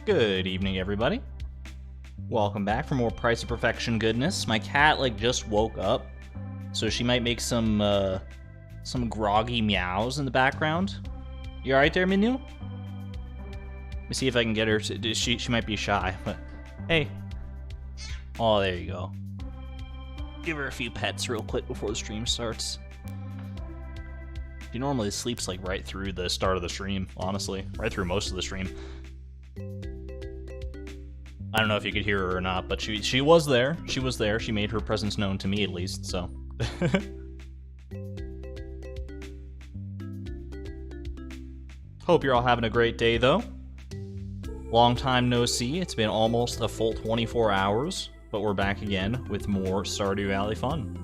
Good evening, everybody. Welcome back for more Price of Perfection goodness. My cat, just woke up, so she might make some groggy meows in the background. You alright there, Minu? Let me see if I can get her to... She might be shy, but... Hey. Oh, there you go. Give her a few pets real quick before the stream starts. She normally sleeps, right through the start of the stream, honestly. Right through most of the stream. I don't know if you could hear her or not, but she was there. She was there. She made her presence known to me, at least, so... Hope you're all having a great day, though. Long time no see. It's been almost a full 24 hours, but we're back again with more Stardew Valley fun.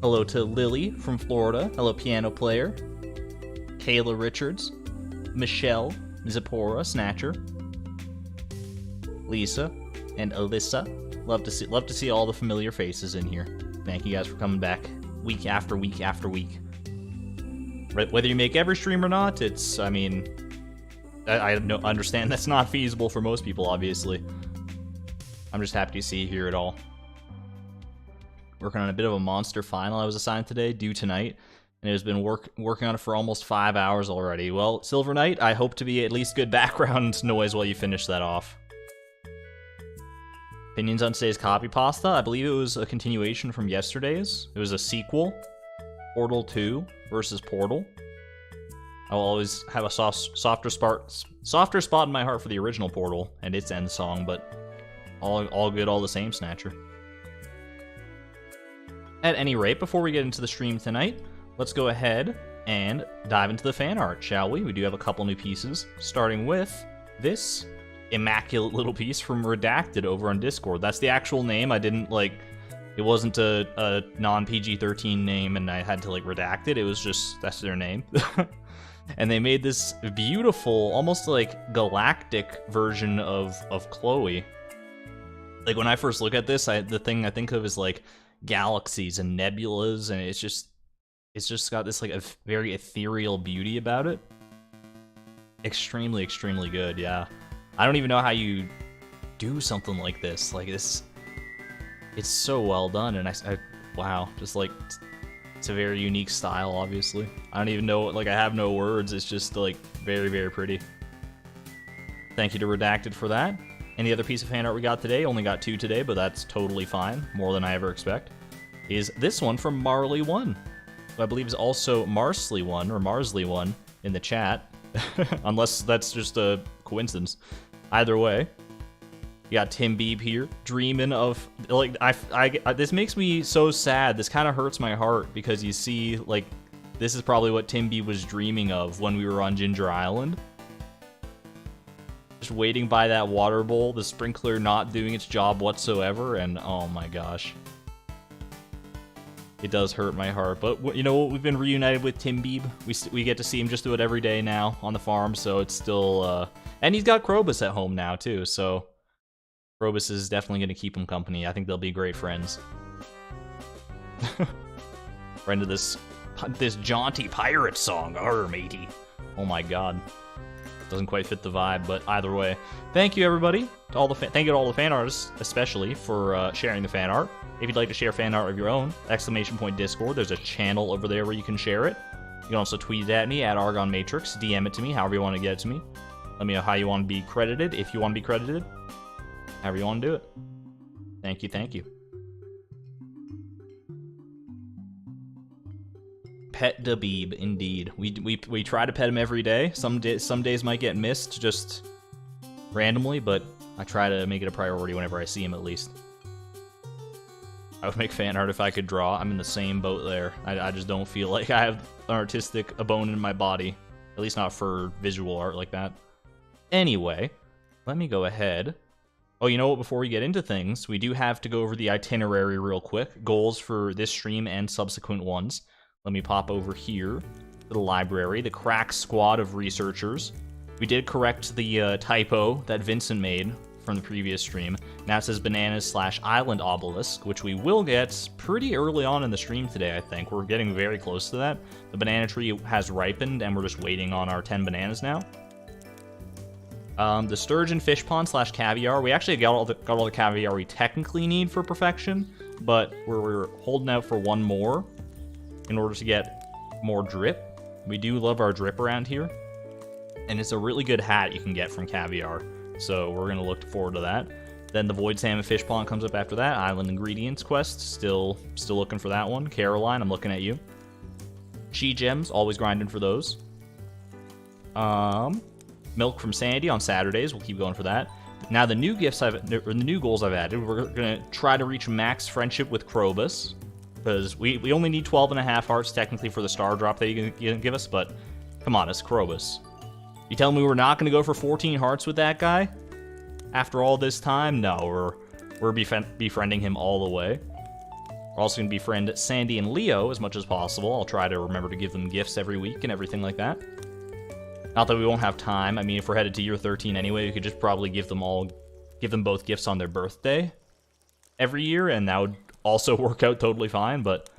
Hello to Lily from Florida. Hello, piano player. Kayla Richards. Michelle. Zipporah Snatcher. Lisa and Alyssa. Love to see all the familiar faces in here. Thank you guys for coming back week after week after week. Whether you make every stream or not, it's, I understand that's not feasible for most people, obviously. I'm just happy to see you here at all. Working on a bit of a monster final I was assigned today, due tonight, and it has been working on it for almost 5 hours already. Well, Silver Knight, I hope to be at least good background noise while you finish that off. Opinions on today's copy pasta? I believe it was a continuation from yesterday's. It was a sequel. Portal 2 versus Portal. I'll always have a softer spot in my heart for the original Portal and its end song, but all good, all the same, Snatcher. At any rate, before we get into the stream tonight, let's go ahead and dive into the fan art, shall we? We do have a couple new pieces, starting with this immaculate little piece from Redacted over on Discord. That's the actual name. I didn't, it wasn't a non-PG-13 name and I had to, redact it. It was just, that's their name. And they made this beautiful, almost, galactic version of Chloe. When I first look at this, the thing I think of is, galaxies and nebulas, and it's just got this, a very ethereal beauty about it. Extremely, extremely good, yeah. I don't even know how you do something like this. It's so well done, and wow, just it's a very unique style, obviously. I don't even know, I have no words, it's just, very, very pretty. Thank you to Redacted for that. And the other piece of fan art we got today, only got 2 today, but that's totally fine, more than I ever expect, is this one from Marley1, who I believe is also Marsley1, or Marsley1, in the chat, unless that's just a coincidence. Either way, you got Tim Beeb here, dreaming of, this makes me so sad. This kind of hurts my heart, because you see, this is probably what Tim Beeb was dreaming of when we were on Ginger Island. Just waiting by that water bowl, the sprinkler not doing its job whatsoever, and oh my gosh. It does hurt my heart, but you know what? We've been reunited with Tim Beeb. We get to see him just do it every day now on the farm, so it's still, and he's got Krobus at home now, too, so Krobus is definitely going to keep him company. I think they'll be great friends. Friend of this jaunty pirate song, arr matey. Oh my god. Doesn't quite fit the vibe, but either way. Thank you, everybody. Thank you to all the fan artists, especially, for sharing the fan art. If you'd like to share fan art of your own, !Discord, there's a channel over there where you can share it. You can also tweet it at me, at Argon Matrix, DM it to me, however you want to get it to me. Let me know how you want to be credited, if you want to be credited. However you want to do it. Thank you, thank you. Pet Dabib, indeed. We try to pet him every day. Some days might get missed just randomly, but I try to make it a priority whenever I see him, at least. I would make fan art if I could draw. I'm in the same boat there. I just don't feel like I have a bone in my body. At least not for visual art like that. Anyway, let me go ahead. Oh, you know what? Before we get into things, we do have to go over the itinerary real quick. Goals for this stream and subsequent ones. Let me pop over here to the library. The crack squad of researchers. We did correct the typo that Vincent made from the previous stream. Now it says bananas/island obelisk, which we will get pretty early on in the stream today, I think. We're getting very close to that. The banana tree has ripened, and we're just waiting on our 10 bananas now. The sturgeon fish pond / caviar. We actually got all the caviar we technically need for perfection, but we're holding out for one more in order to get more drip. We do love our drip around here, and it's a really good hat you can get from caviar, so we're gonna look forward to that. Then the void salmon fish pond comes up after that. Island ingredients quest, still looking for that one. Caroline, I'm looking at you. Chi gems, always grinding for those. Milk from Sandy on Saturdays. We'll keep going for that. Now the new goals I've added. We're gonna try to reach max friendship with Krobus, because we only need 12.5 hearts technically for the star drop that you can give us. But come on, it's Krobus. You telling me we're not gonna go for 14 hearts with that guy after all this time? No, we're befriending him all the way. We're also gonna befriend Sandy and Leo as much as possible. I'll try to remember to give them gifts every week and everything like that. Not that we won't have time. I mean, if we're headed to year 13 anyway, we could just probably give them both gifts on their birthday every year, and that would also work out totally fine, but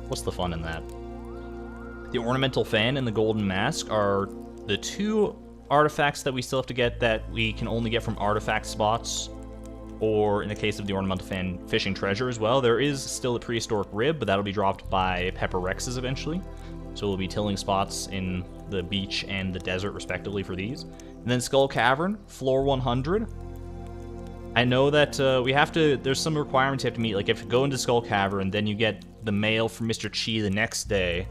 what's the fun in that? The ornamental fan and the golden mask are the two artifacts that we still have to get that we can only get from artifact spots, or in the case of the ornamental fan, fishing treasure as well. There is still a prehistoric rib, but that'll be dropped by Pepper Rexes eventually. So we'll be tilling spots in the beach and the desert, respectively, for these. And then Skull Cavern, floor 100. I know that there's some requirements you have to meet. Like, if you go into Skull Cavern, then you get the mail from Mr. Chi the next day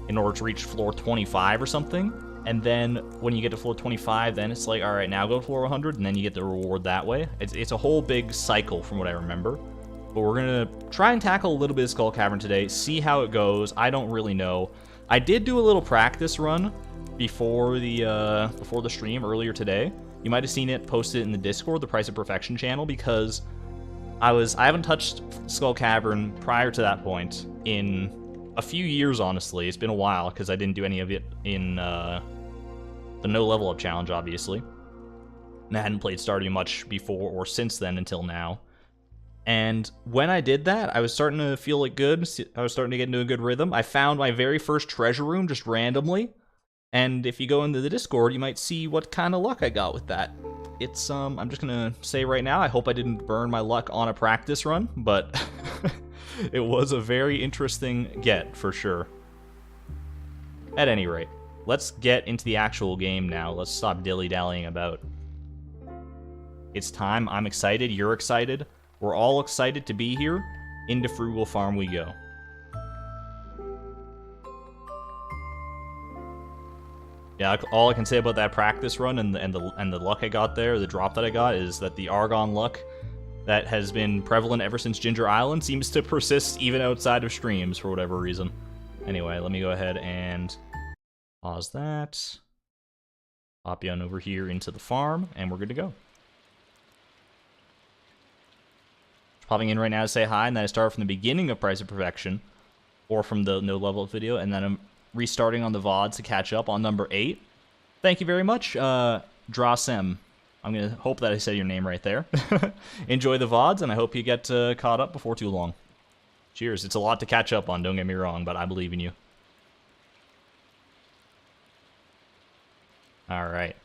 in order to reach floor 25 or something. And then when you get to floor 25, then it's like, all right, now go to floor 100, and then you get the reward that way. It's a whole big cycle from what I remember. But we're going to try and tackle a little bit of Skull Cavern today, see how it goes. I don't really know. I did do a little practice run before the stream earlier today. You might have seen it posted in the Discord, the Price of Perfection channel, because I haven't touched Skull Cavern prior to that point in a few years, honestly. It's been a while, because I didn't do any of it in the no level up challenge, obviously. And I hadn't played Stardew much before or since then until now. And when I did that, I was starting to feel like good. I was starting to get into a good rhythm. I found my very first treasure room just randomly. And if you go into the Discord, you might see what kind of luck I got with that. It's, I'm just gonna say right now, I hope I didn't burn my luck on a practice run, but it was a very interesting get, for sure. At any rate, let's get into the actual game now. Let's stop dilly-dallying about. It's time. I'm excited. You're excited. We're all excited to be here. Into Frugal Farm we go. Yeah, all I can say about that practice run and the luck I got there, the drop that I got, is that the Argon luck that has been prevalent ever since Ginger Island seems to persist even outside of streams for whatever reason. Anyway, let me go ahead and pause that. Hop you on over here into the farm, and we're good to go. Popping in right now to say hi, and then I start from the beginning of Price of Perfection, or from the no level up video, and then I'm restarting on the VOD to catch up on number 8. Thank you very much, Drasem. I'm going to hope that I said your name right there. Enjoy the VODs, and I hope you get caught up before too long. Cheers. It's a lot to catch up on, don't get me wrong, but I believe in you. Alright.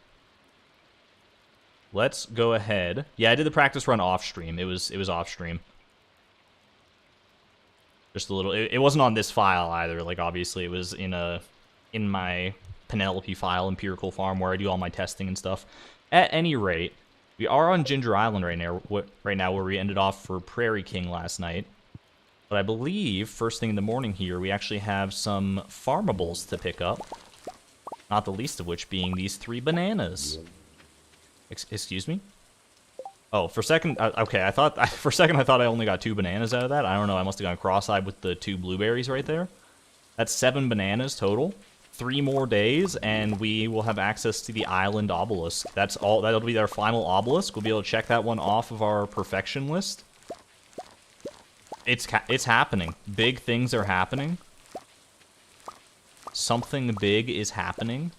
Let's go ahead. Yeah, I did the practice run off stream. It was off stream. Just a little. It wasn't on this file either. Like, obviously, it was in my Penelope file, Empirical Farm, where I do all my testing and stuff. At any rate, we are on Ginger Island right now, where we ended off for Prairie King last night. But I believe first thing in the morning here, we actually have some farmables to pick up. Not the least of which being these 3 bananas. Excuse me? Oh, for a second, okay, for a second I thought I only got 2 bananas out of that. I don't know, I must have gone cross-eyed with the 2 blueberries right there. That's 7 bananas total. 3 more days, and we will have access to the island obelisk. That's all, that'll be our final obelisk. We'll be able to check that one off of our perfection list. It's happening. Big things are happening. Something big is happening.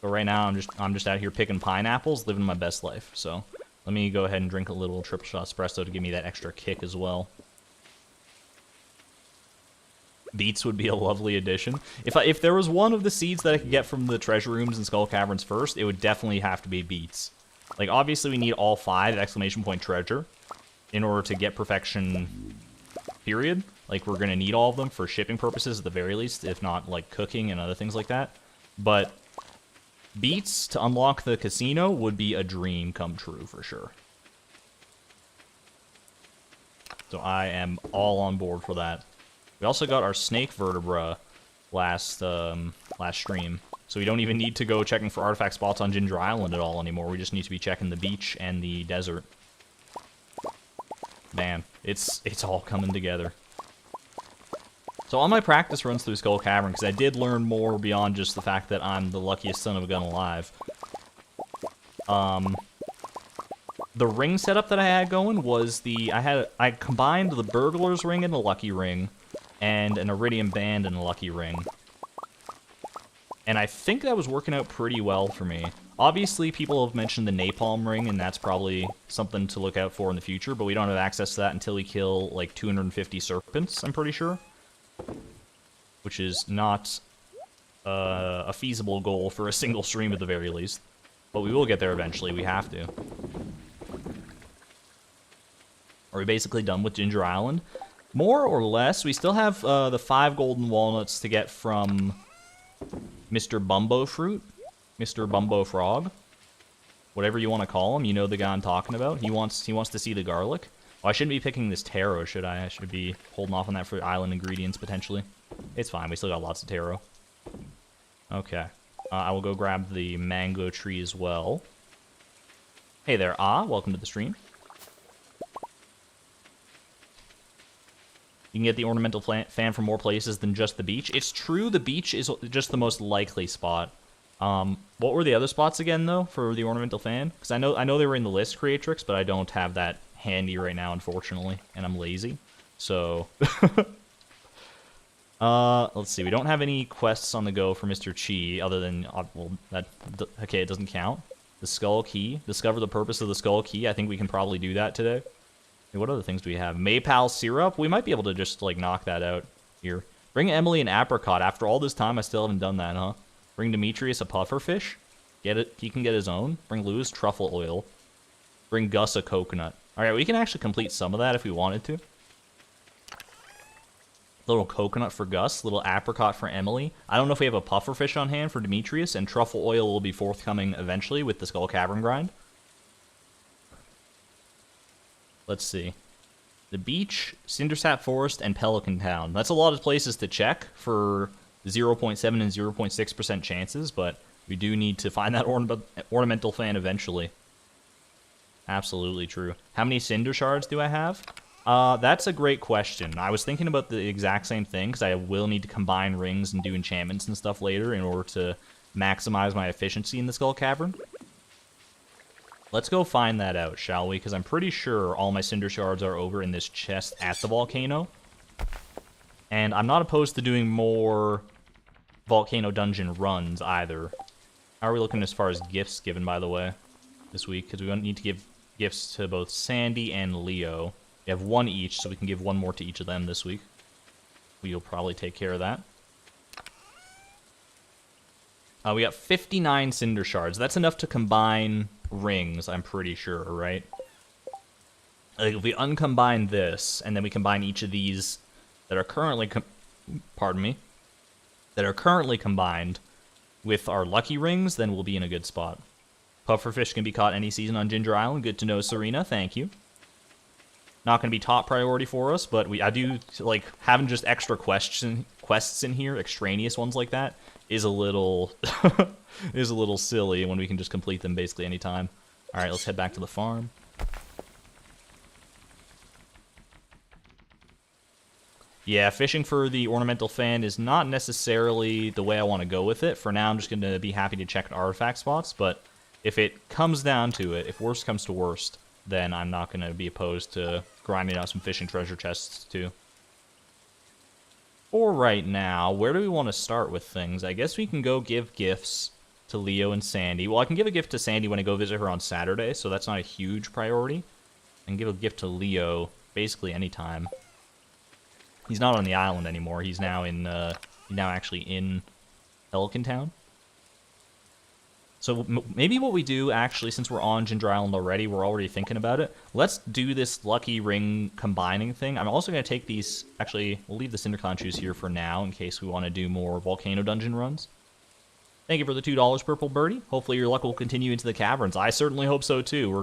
But right now, I'm just out here picking pineapples, living my best life. So let me go ahead and drink a little triple shot espresso to give me that extra kick as well. Beets would be a lovely addition. If there was one of the seeds that I could get from the treasure rooms and skull caverns first, it would definitely have to be beets. Like, obviously we need all 5 exclamation point treasure in order to get perfection, period. Like, we're going to need all of them for shipping purposes at the very least, if not, like, cooking and other things like that. But beets to unlock the casino would be a dream come true for sure. So I am all on board for that. We also got our snake vertebra last stream. So we don't even need to go checking for artifact spots on Ginger Island at all anymore. We just need to be checking the beach and the desert. Man, it's all coming together. So on my practice runs through Skull Cavern, because I did learn more beyond just the fact that I'm the luckiest son of a gun alive. The ring setup that I had going was I combined the Burglar's Ring and the Lucky Ring, and an Iridium Band and a Lucky Ring. And I think that was working out pretty well for me. Obviously, people have mentioned the Napalm Ring, and that's probably something to look out for in the future, but we don't have access to that until we kill, like, 250 serpents, I'm pretty sure. Which is not a feasible goal for a single stream at the very least. But we will get there eventually, we have to. Are we basically done with Ginger Island? More or less, we still have the 5 golden walnuts to get from Mr. Bumbo Fruit, Mr. Bumbo Frog, whatever you want to call him. You know the guy I'm talking about. He wants to see the garlic. Oh, I shouldn't be picking this taro, should I? I should be holding off on that for island ingredients, potentially. It's fine. We still got lots of taro. Okay. I will go grab the mango tree as well. Hey there, welcome to the stream. You can get the ornamental fan from more places than just the beach. It's true, the beach is just the most likely spot. What were the other spots again, though, for the ornamental fan? Because I know they were in the list, Creatrix, but I don't have that handy right now, unfortunately, and I'm lazy. So, let's see. We don't have any quests on the go for Mr. Chi, other than, well, okay, it doesn't count. The Skull Key. Discover the purpose of the Skull Key. I think we can probably do that today. Hey, what other things do we have? Maypal Syrup? We might be able to just, like, knock that out here. Bring Emily an apricot. After all this time, I still haven't done that, huh? Bring Demetrius a pufferfish. Get it. He can get his own. Bring Luz truffle oil. Bring Gus a coconut. Alright, we can actually complete some of that if we wanted to. Little coconut for Gus. Little apricot for Emily. I don't know if we have a pufferfish on hand for Demetrius, and truffle oil will be forthcoming eventually with the Skull Cavern grind. Let's see. The beach, Cindersap Forest, and Pelican Town. That's a lot of places to check for 0.7 and 0.6% chances, but we do need to find that ornamental fan eventually. Absolutely true. How many Cinder Shards do I have? That's a great question. I was thinking about the exact same thing, because I will need to combine rings and do enchantments and stuff later in order to maximize my efficiency in the Skull Cavern. Let's go find that out, shall we? Because I'm pretty sure all my Cinder Shards are over in this chest at the volcano. And I'm not opposed to doing more volcano dungeon runs either. How are we looking as far as gifts given, by the way, this week? Because we need to give gifts to both Sandy and Leo. We have 1 each, so we can give 1 more to each of them this week. We'll probably take care of that. We got 59 Cinder Shards. That's enough to combine rings, I'm pretty sure, right? Like, if we uncombine this, and then we combine each of these that are currently, that are currently combined with our lucky rings, then we'll be in a good spot. Pufferfish can be caught any season on Ginger Island. Good to know, Serena. Thank you. Not going to be top priority for us, but I do, like, having just extra quests in here, extraneous ones like that, is a little is a little silly when we can just complete them basically anytime. All right, let's head back to the farm. Yeah, fishing for the ornamental fan is not necessarily the way I want to go with it. For now, I'm just going to be happy to check artifact spots, but if it comes down to it, if worst comes to worst, then I'm not going to be opposed to grinding out some fishing treasure chests too. For right now, where do we want to start with things? I guess we can go give gifts to Leo and Sandy. Well, I can give a gift to Sandy when I go visit her on Saturday, so that's not a huge priority. I can give a gift to Leo basically anytime. He's not on the island anymore. He's now actually in Pelican Town. So maybe what we do, actually, since we're on Ginger Island already, we're already thinking about it. Let's do this lucky ring combining thing. I'm also going to take these... Actually, we'll leave the Cinderclown shoes here for now in case we want to do more volcano dungeon runs. Thank you for the $2, Purple Birdie. Hopefully your luck will continue into the caverns. I certainly hope so, too. We're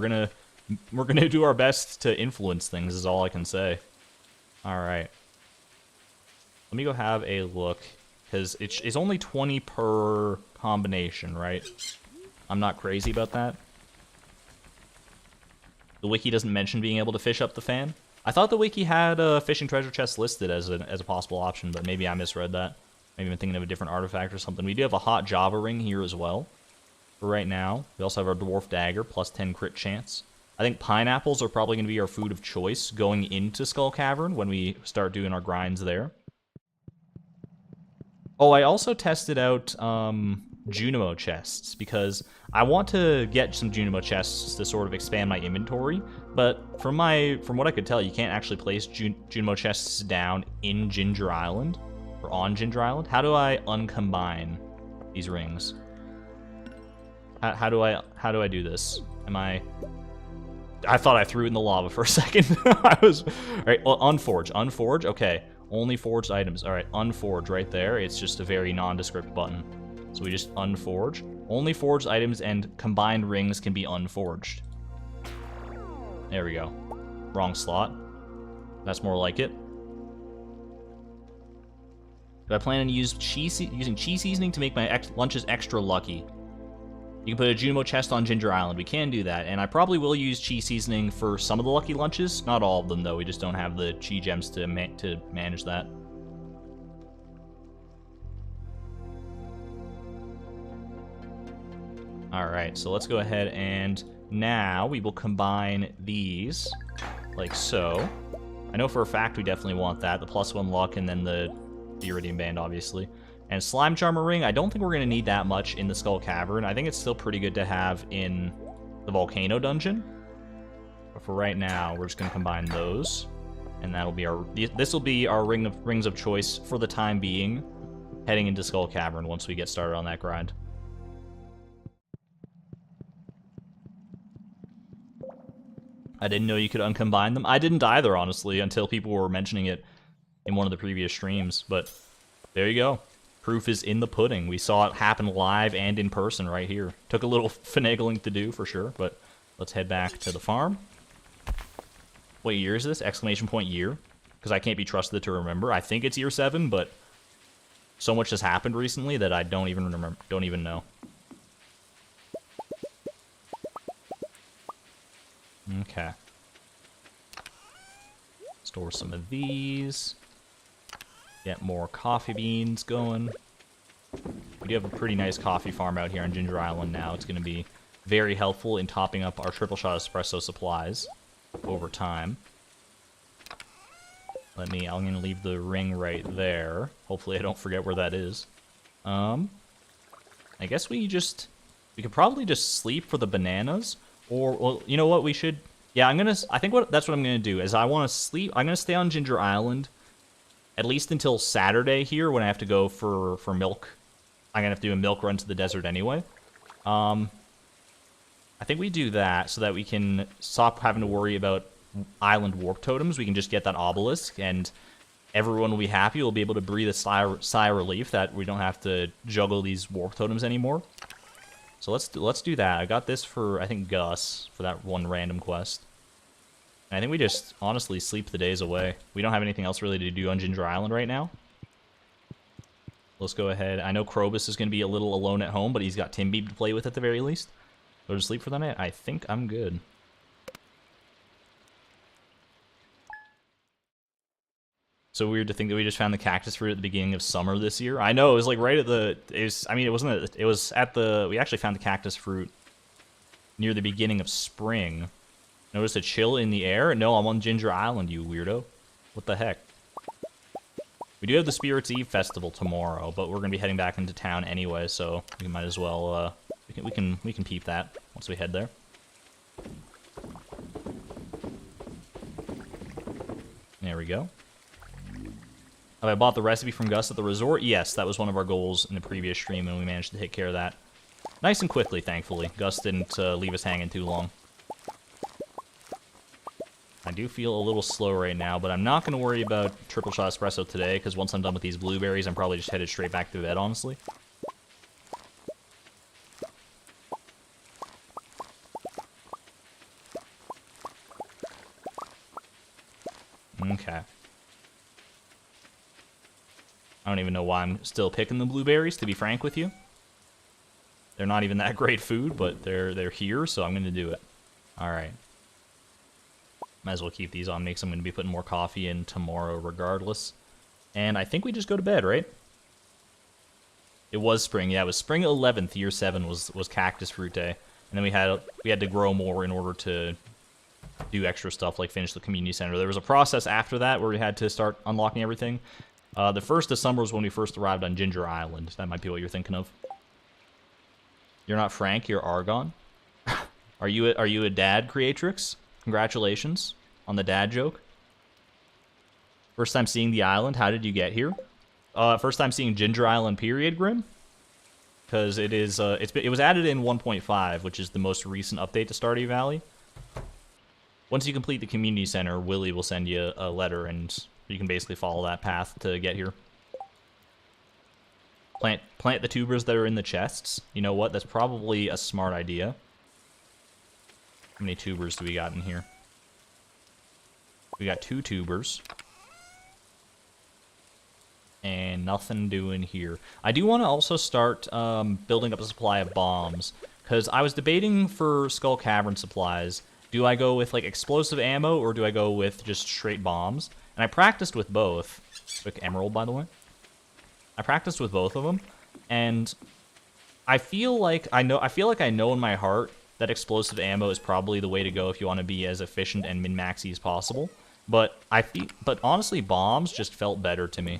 gonna do our best to influence things, is all I can say. All right. Let me go have a look, because it's only 20 per combination, right? I'm not crazy about that. The wiki doesn't mention being able to fish up the fan. I thought the wiki had fishing treasure chests listed as a possible option, but maybe I misread that. Maybe I'm thinking of a different artifact or something. We do have a hot Java ring here as well for right now. We also have our dwarf dagger, plus 10 crit chance. I think pineapples are probably going to be our food of choice going into Skull Cavern when we start doing our grinds there. Oh, I also tested out Junimo chests, because I want to get some Junimo chests to sort of expand my inventory, but from what I could tell, you can't actually place Junimo chests down in Ginger Island, or on Ginger Island. How do I uncombine these rings? How do I do this? I thought I threw it in the lava for a second. Alright, well, unforge, okay. Only forged items. Alright, unforge right there. It's just a very nondescript button. So we just unforge. Only forged items and combined rings can be unforged. There we go. Wrong slot. That's more like it. Do I plan on using cheese seasoning to make my lunches extra lucky? You can put a Junimo chest on Ginger Island. We can do that, and I probably will use cheese seasoning for some of the lucky lunches. Not all of them, though. We just don't have the chi gems to manage that. Alright, so let's go ahead and now we will combine these like so. I know for a fact we definitely want that. The +1 luck and then the Iridium Band, obviously. And Slime Charmer Ring, I don't think we're going to need that much in the Skull Cavern. I think it's still pretty good to have in the Volcano Dungeon. But for right now, we're just going to combine those. And that'll be this will be our rings of choice for the time being, heading into Skull Cavern once we get started on that grind. I didn't know you could uncombine them. I didn't either, honestly, until people were mentioning it in one of the previous streams. But there you go. Proof is in the pudding. We saw it happen live and in person right here. Took a little finagling to do, for sure, but let's head back to the farm. What year is this? Exclamation point year? Because I can't be trusted to remember. I think it's year 7, but so much has happened recently that I don't even remember, don't even know. Okay. Store some of these. Get more coffee beans going. We do have a pretty nice coffee farm out here on Ginger Island now. It's going to be very helpful in topping up our triple shot espresso supplies over time. I'm going to leave the ring right there. Hopefully I don't forget where that is. I guess we could probably just sleep for the bananas. Or, well, you know what, we should... Yeah, that's what I'm going to do, is I want to sleep... I'm going to stay on Ginger Island at least until Saturday here, when I have to go for milk. I'm going to have to do a milk run to the desert anyway. I think we do that so that we can stop having to worry about island warp totems. We can just get that obelisk, and everyone will be happy. We'll be able to breathe a sigh of relief that we don't have to juggle these warp totems anymore. So let's do that. I got this for, I think, Gus, for that one random quest. And I think we just, honestly, sleep the days away. We don't have anything else really to do on Ginger Island right now. Let's go ahead. I know Krobus is going to be a little alone at home, but he's got Timbeeb to play with at the very least. Go to sleep for the night. I think I'm good. So weird to think that we just found the cactus fruit at the beginning of summer this year. I know, it was like right at the... we actually found the cactus fruit near the beginning of spring. Notice a chill in the air? No, I'm on Ginger Island, you weirdo. What the heck? We do have the Spirits Eve festival tomorrow, but we're gonna be heading back into town anyway, so we might as well we can peep that once we head there. There we go. Have I bought the recipe from Gus at the resort? Yes, that was one of our goals in the previous stream, and we managed to take care of that. Nice and quickly, thankfully. Gus didn't leave us hanging too long. I do feel a little slow right now, but I'm not going to worry about triple shot espresso today, because once I'm done with these blueberries, I'm probably just headed straight back to bed, honestly. Okay. I don't even know why I'm still picking the blueberries, to be frank with you. They're not even that great food, but they're here, so I'm going to do it. Alright. Might as well keep these on me, because I'm going to be putting more coffee in tomorrow regardless. And I think we just go to bed, right? It was spring. Yeah, it was spring 11th, year 7 was cactus fruit day. And then we had to grow more in order to do extra stuff like finish the community center. There was a process after that where we had to start unlocking everything. The 1st of summer was when we first arrived on Ginger Island. That might be what you're thinking of. You're not Frank, you're Argon. Are you a dad, Creatrix? Congratulations on the dad joke. First time seeing the island, how did you get here? First time seeing Ginger Island, period, Grim? Because it was added in 1.5, which is the most recent update to Stardew Valley. Once you complete the community center, Willie will send you a letter, and you can basically follow that path to get here. Plant the tubers that are in the chests. You know what? That's probably a smart idea. How many tubers do we got in here? We got 2 tubers. And nothing doing here. I do want to also start building up a supply of bombs. Because I was debating for Skull Cavern supplies. Do I go with like explosive ammo or do I go with just straight bombs? And I practiced with both. Quick emerald, by the way. I practiced with both of them. And I feel like I know in my heart that explosive ammo is probably the way to go if you want to be as efficient and min-maxy as possible. But honestly, bombs just felt better to me.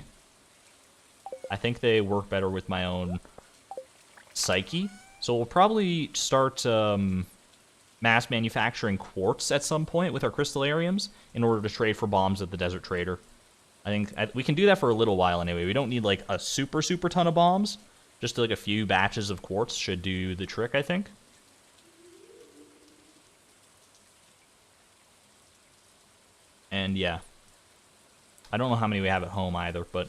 I think they work better with my own psyche. So we'll probably start mass manufacturing quartz at some point with our crystallariums in order to trade for bombs at the Desert Trader. I think we can do that for a little while anyway. We don't need like a super ton of bombs. Just like a few batches of quartz should do the trick, I think. And yeah. I don't know how many we have at home either, but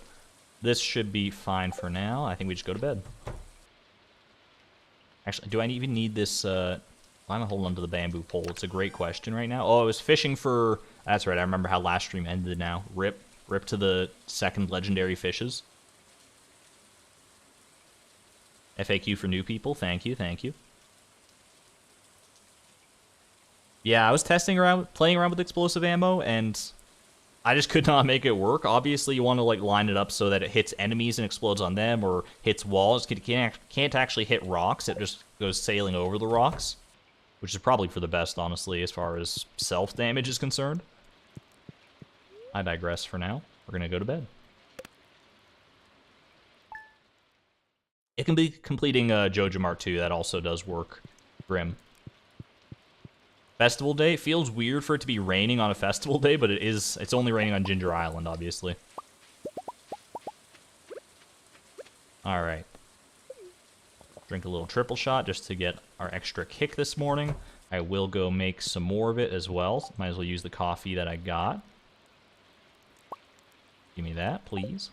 this should be fine for now. I think we just go to bed. Actually, do I even need this? Why am I holding onto the bamboo pole? It's a great question right now. Oh, I was fishing for... That's right, I remember how last stream ended now. Rip to the 2nd legendary fishes. FAQ for new people. Thank you, thank you. Yeah, I was playing around with explosive ammo, and I just could not make it work. Obviously, you want to like line it up so that it hits enemies and explodes on them, or hits walls. It can't actually hit rocks. It just goes sailing over the rocks, which is probably for the best, honestly, as far as self-damage is concerned. I digress for now. We're going to go to bed. It can be completing Jojo Mart 2. That also does work. Grim. Festival day. Feels weird for it to be raining on a festival day, but it's only raining on Ginger Island, obviously. Alright. Drink a little triple shot just to get our extra kick this morning. I will go make some more of it as well. Might as well use the coffee that I got. Give me that, please.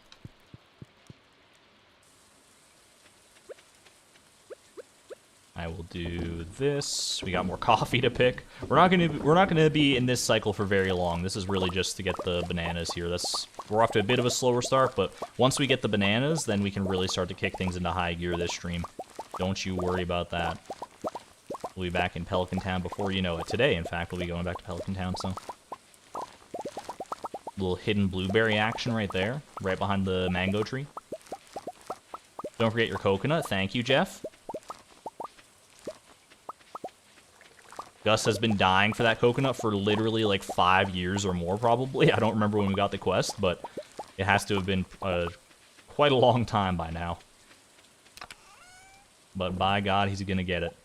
I will do this. We got more coffee to pick. We're not gonna be in this cycle for very long. This is really just to get the bananas here. We're off to a bit of a slower start, but once we get the bananas, then we can really start to kick things into high gear this stream. Don't you worry about that. We'll be back in Pelican Town before you know it. Today, in fact, we'll be going back to Pelican Town, so. Little hidden blueberry action right there, right behind the mango tree. Don't forget your coconut. Thank you, Jeff. Gus has been dying for that coconut for literally like 5 years or more, probably. I don't remember when we got the quest, but it has to have been quite a long time by now. But by God, he's gonna get it.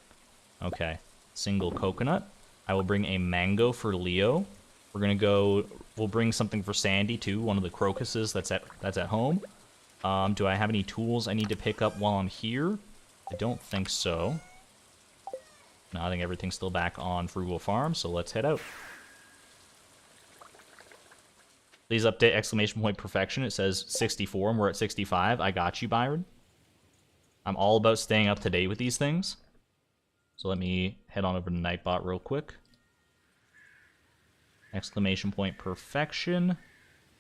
Okay. Single coconut. I will bring a mango for Leo. We're gonna go. We'll bring something for Sandy too. One of the crocuses that's at home. Do I have any tools I need to pick up while I'm here? I don't think so. No, I think everything's still back on Frugal Farm, so let's head out. Please update exclamation point perfection. It says 64 and we're at 65. I got you, Byron. I'm all about staying up to date with these things. So let me head on over to Nightbot real quick. Exclamation point perfection.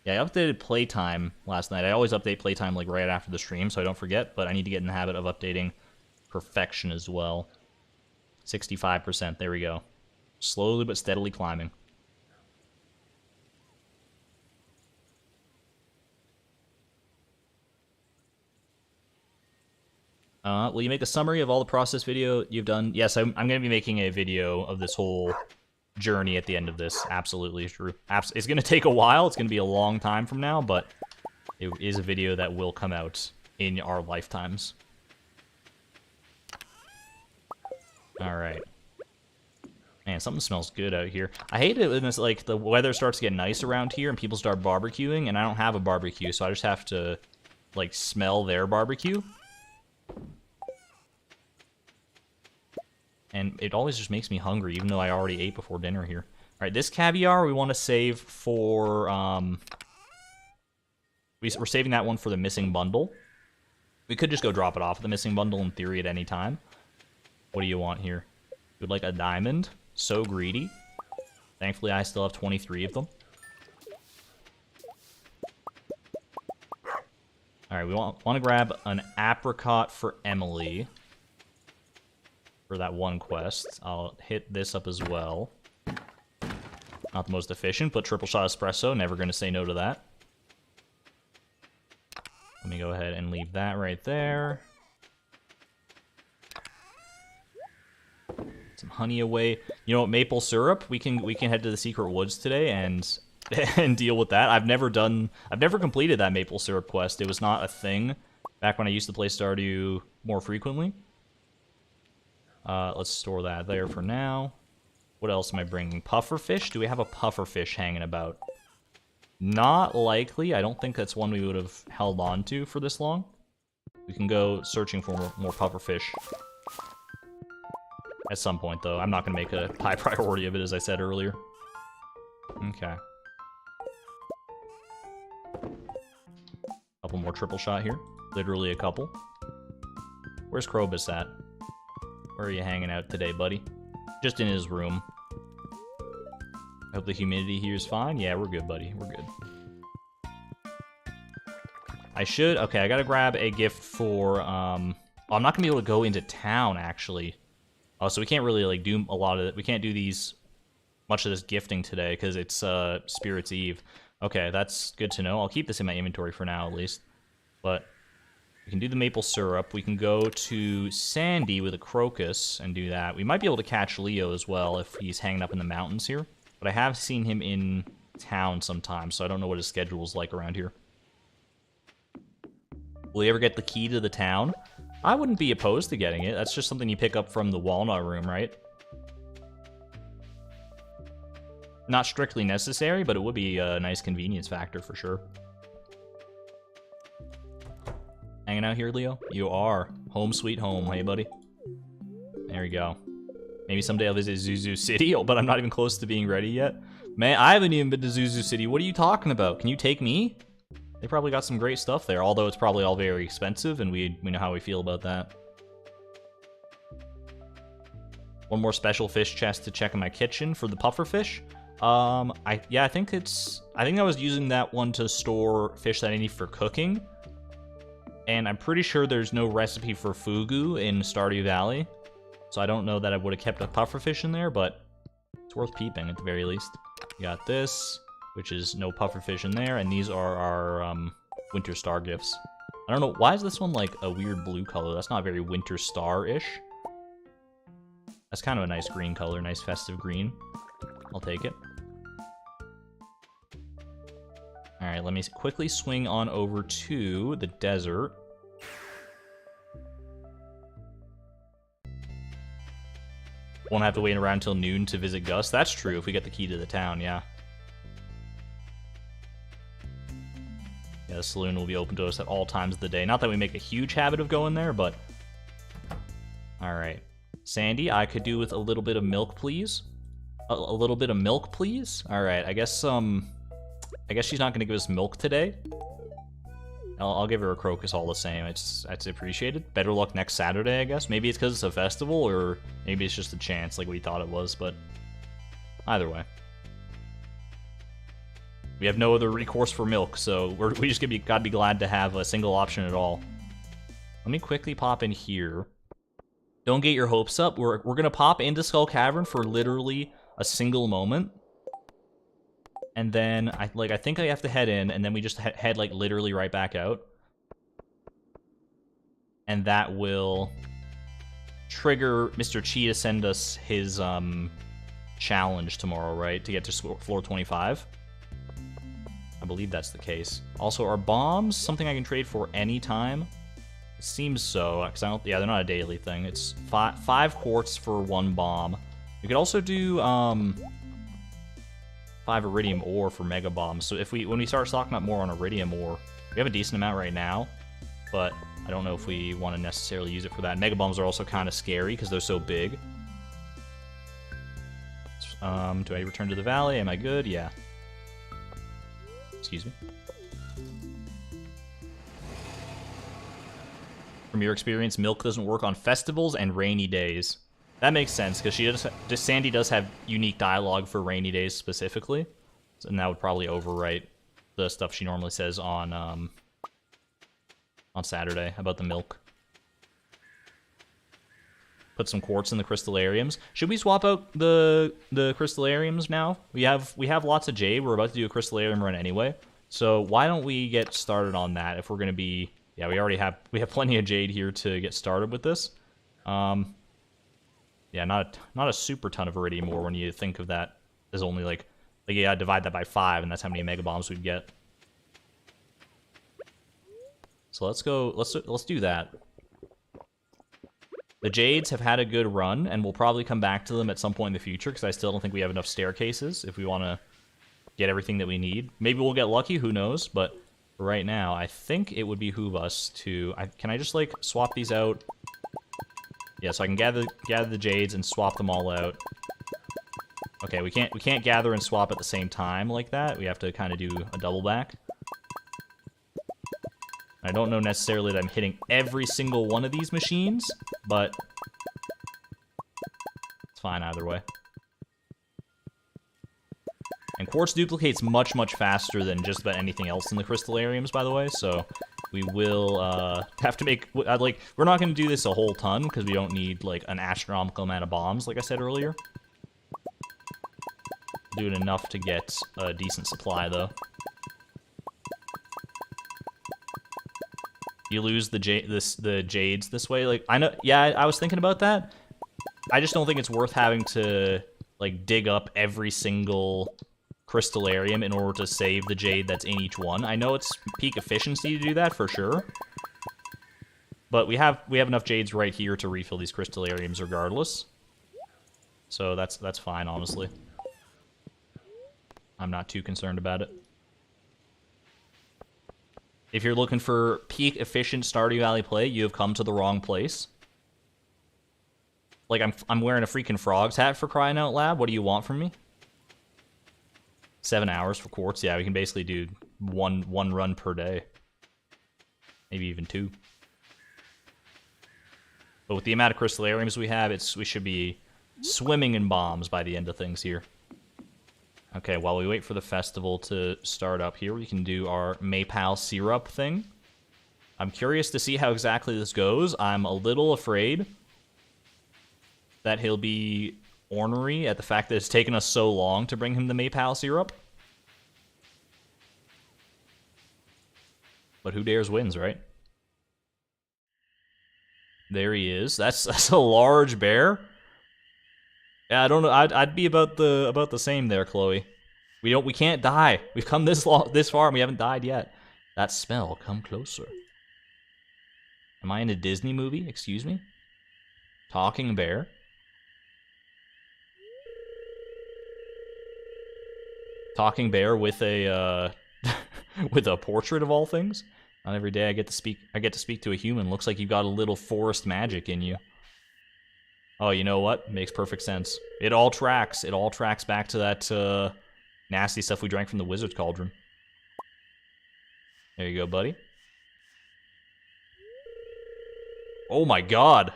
Yeah, I updated playtime last night. I always update playtime like right after the stream so I don't forget, but I need to get in the habit of updating perfection as well. 65%, there we go. Slowly but steadily climbing. Will you make a summary of all the process video you've done? Yes, I'm going to be making a video of this whole journey at the end of this. Absolutely true. It's going to take a while. It's going to be a long time from now, but it is a video that will come out in our lifetimes. Alright. Man, something smells good out here. I hate it when it's like the weather starts to get nice around here and people start barbecuing, and I don't have a barbecue, so I just have to like smell their barbecue. And it always just makes me hungry, even though I already ate before dinner here. Alright, this caviar we want to save for, we're saving that one for the missing bundle. We could just go drop it off at the missing bundle in theory at any time. What do you want here? You would like a diamond? So greedy. Thankfully, I still have 23 of them. Alright, we want to grab an apricot for Emily. For that one quest. I'll hit this up as well. Not the most efficient, but triple shot espresso. Never going to say no to that. Let me go ahead and leave that right there. Some honey away. You know what, maple syrup? We can head to the secret woods today and and deal with that. I've never completed that maple syrup quest. It was not a thing back when I used to play Stardew more frequently. Let's store that there for now. What else am I bringing? Pufferfish? Do we have a pufferfish hanging about? Not likely. I don't think that's one we would have held on to for this long. We can go searching for more pufferfish. At some point, though. I'm not going to make a high priority of it, as I said earlier. Okay. Couple more triple shot here. Literally a couple. Where's Krobus at? Where are you hanging out today, buddy? Just in his room. I hope the humidity here is fine. Yeah, we're good, buddy. We're good. Okay, I gotta grab a gift for, oh, I'm not gonna be able to go into town, actually. Oh, so we can't really, like, do a lot of it. We can't do much of this gifting today, because it's, Spirit's Eve. Okay, that's good to know. I'll keep this in my inventory for now, at least. But we can do the maple syrup. We can go to Sandy with a crocus and do that. We might be able to catch Leo as well if he's hanging up in the mountains here. But I have seen him in town sometimes, so I don't know what his schedule's like around here. Will he ever get the key to the town? I wouldn't be opposed to getting it. That's just something you pick up from the Walnut Room, right? Not strictly necessary, but it would be a nice convenience factor for sure. Hanging out here, Leo? You are. Home sweet home, hey buddy? There we go. Maybe someday I'll visit Zuzu City, but I'm not even close to being ready yet. Man, I haven't even been to Zuzu City. What are you talking about? Can you take me? They probably got some great stuff there, although it's probably all very expensive, and we know how we feel about that. One more special fish chest to check in my kitchen for the pufferfish. I think I was using that one to store fish that I need for cooking. And I'm pretty sure there's no recipe for fugu in Stardew Valley. So I don't know that I would have kept a pufferfish in there, but it's worth peeping at the very least. We got this, which is no pufferfish in there, and these are our Winter Star gifts. I don't know, why is this one like a weird blue color? That's not very Winter Star-ish. That's kind of a nice green color, nice festive green. I'll take it. Alright, let me quickly swing on over to the desert. Won't have to wait around till noon to visit Gus. That's true if we get the key to the town, yeah. the saloon will be open to us at all times of the day. Not that we make a huge habit of going there, but... Alright. Sandy, I could do with a little bit of milk, please. A little bit of milk, please? Alright, I guess she's not gonna give us milk today. I'll give her a crocus all the same. It's appreciated. Better luck next Saturday, I guess. Maybe it's because it's a festival, or maybe it's just a chance like we thought it was, but either way. We have no other recourse for milk, so we just gotta be glad to have a single option at all. Let me quickly pop in here. Don't get your hopes up. We're gonna pop into Skull Cavern for literally a single moment. And then, I think I have to head in, and then we just head, like, literally right back out. And that will trigger Mr. Chi to send us his, challenge tomorrow, right? To get to floor 25. I believe that's the case. Also, are bombs something I can trade for any time? It seems so, because yeah, they're not a daily thing. It's 5 quartz for 1 bomb. We could also do, 5 iridium ore for mega bombs. So when we start stocking up more on iridium ore, we have a decent amount right now, but I don't know if we want to necessarily use it for that. And mega bombs are also kind of scary because they're so big. Do I return to the valley? Am I good? Yeah. Excuse me. From your experience, milk doesn't work on festivals and rainy days. That makes sense, because Sandy does have unique dialogue for rainy days specifically, and that would probably overwrite the stuff she normally says on Saturday about the milk. Put some quartz in the crystallariums. Should we swap out the crystallariums now? We have lots of jade. We're about to do a crystallarium run anyway, so why don't we get started on that if we're gonna be? Yeah, we have plenty of jade here to get started with this. Yeah, not a super ton of iridium ore when you think of that as only like yeah, divide that by 5, and that's how many mega bombs we'd get. So let's do that. The jades have had a good run, and we'll probably come back to them at some point in the future, because I still don't think we have enough staircases if we want to get everything that we need. Maybe we'll get lucky, who knows, but for right now, I think it would behoove us to... Can I just, like, swap these out? Yeah, so I can gather the jades and swap them all out. Okay, we can't gather and swap at the same time like that. We have to kind of do a double back. I don't know necessarily that I'm hitting every single one of these machines, but it's fine either way. And quartz duplicates much, much faster than just about anything else in the crystallariums, by the way, so we will have to make... like, we're not going to do this a whole ton, because we don't need, like, an astronomical amount of bombs, like I said earlier. Doing enough to get a decent supply, though. You lose the jades this way. Like, I know... Yeah, I was thinking about that. I just don't think it's worth having to, like, dig up every single crystallarium in order to save the jade that's in each one. I know it's peak efficiency to do that, for sure. But we have enough jades right here to refill these crystallariums regardless. So that's fine, honestly. I'm not too concerned about it. If you're looking for peak efficient Stardew Valley play, you have come to the wrong place. Like, I'm wearing a freaking frog's hat, for crying out loud. What do you want from me? 7 hours for quartz. Yeah, we can basically do one run per day. Maybe even 2. But with the amount of crystallariums we have, we should be swimming in bombs by the end of things here. Okay, while we wait for the festival to start up here, we can do our Maypal syrup thing. I'm curious to see how exactly this goes. I'm a little afraid that he'll be ornery at the fact that it's taken us so long to bring him the Maypal syrup. But who dares wins, right? There he is. That's a large bear. Yeah, I don't know. I'd be about the same there, Chloe. We can't die. We've come this far and we haven't died yet. That smell, come closer. Am I in a Disney movie? Excuse me? Talking bear? Talking bear with a With a portrait of all things? Not every day I get to speak to a human. Looks like you've got a little forest magic in you. Oh, you know what? Makes perfect sense. It all tracks. It all tracks back to that nasty stuff we drank from the wizard's cauldron. There you go, buddy. Oh my god.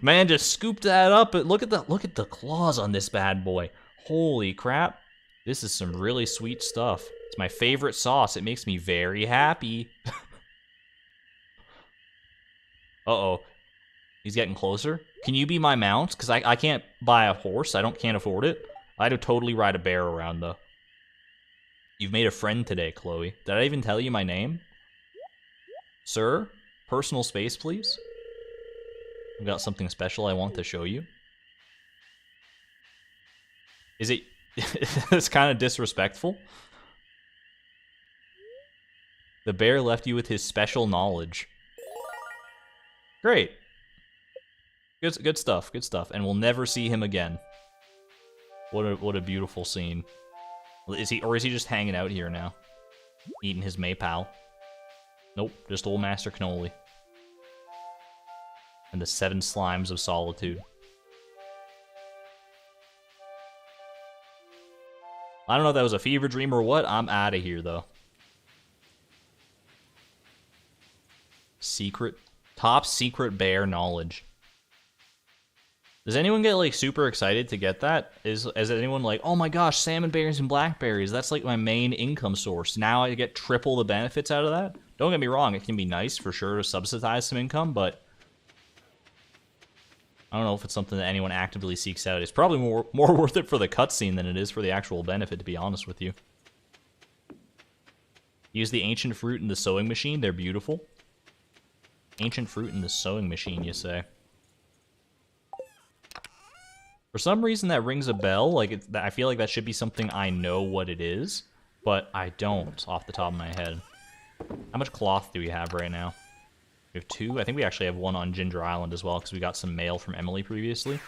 Man, just scooped that up. But look at the claws on this bad boy. Holy crap. This is some really sweet stuff. It's my favorite sauce. It makes me very happy. Uh-oh. He's getting closer. Can you be my mount? Because I can't buy a horse. Can't afford it. I'd totally ride a bear around, though. You've made a friend today, Chloe. Did I even tell you my name? Sir? Personal space, please? I've got something special I want to show you. Is it... It's kind of disrespectful. The bear left you with his special knowledge. Great. Good stuff, good stuff. And we'll never see him again. What a beautiful scene. Is he just hanging out here now? Eating his maypal? Nope, just old Master Cannoli. And the 7 slimes of solitude. I don't know if that was a fever dream or what. I'm out of here, though. Top secret bear knowledge. Does anyone get, like, super excited to get that? Is anyone like, oh my gosh, salmon berries and blackberries, that's, like, my main income source. Now I get triple the benefits out of that? Don't get me wrong, it can be nice, for sure, to subsidize some income, but I don't know if it's something that anyone actively seeks out. It's probably more worth it for the cutscene than it is for the actual benefit, to be honest with you. Use the ancient fruit in the sewing machine, they're beautiful. Ancient fruit in the sewing machine, you say? For some reason, that rings a bell. Like, I feel like that should be something I know what it is, but I don't off the top of my head. How much cloth do we have right now? We have 2. I think we actually have 1 on Ginger Island as well, because we got some mail from Emily previously.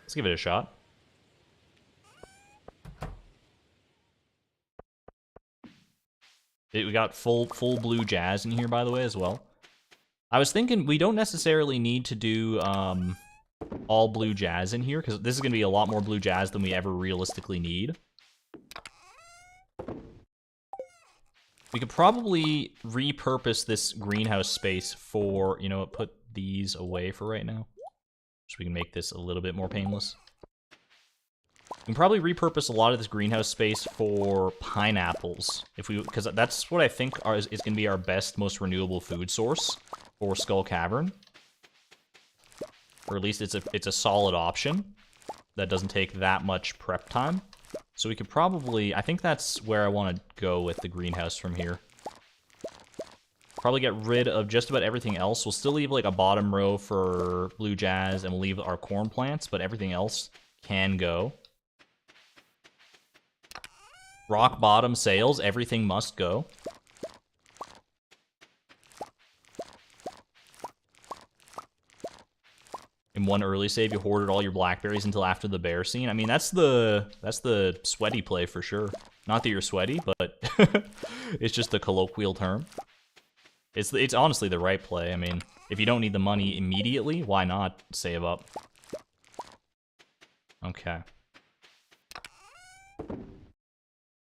Let's give it a shot. We got full blue jazz in here, by the way, as well. I was thinking we don't necessarily need to do all blue jazz in here, because this is going to be a lot more blue jazz than we ever realistically need. We could probably repurpose this greenhouse space for, you know, put these away for right now, so we can make this a little bit more painless. We can probably repurpose a lot of this greenhouse space for pineapples, because that's what I think is going to be our best, most renewable food source for Skull Cavern. Or at least it's a solid option that doesn't take that much prep time. So we could probably, I think that's where I want to go with the greenhouse from here. Probably get rid of just about everything else. We'll still leave like a bottom row for blue jazz, and we'll leave our corn plants, but everything else can go. Rock bottom sails, everything must go. In one early save, you hoarded all your blackberries until after the bear scene. I mean, that's the sweaty play for sure. Not that you're sweaty, but it's just a colloquial term. It's honestly the right play. I mean, if you don't need the money immediately, why not save up? Okay.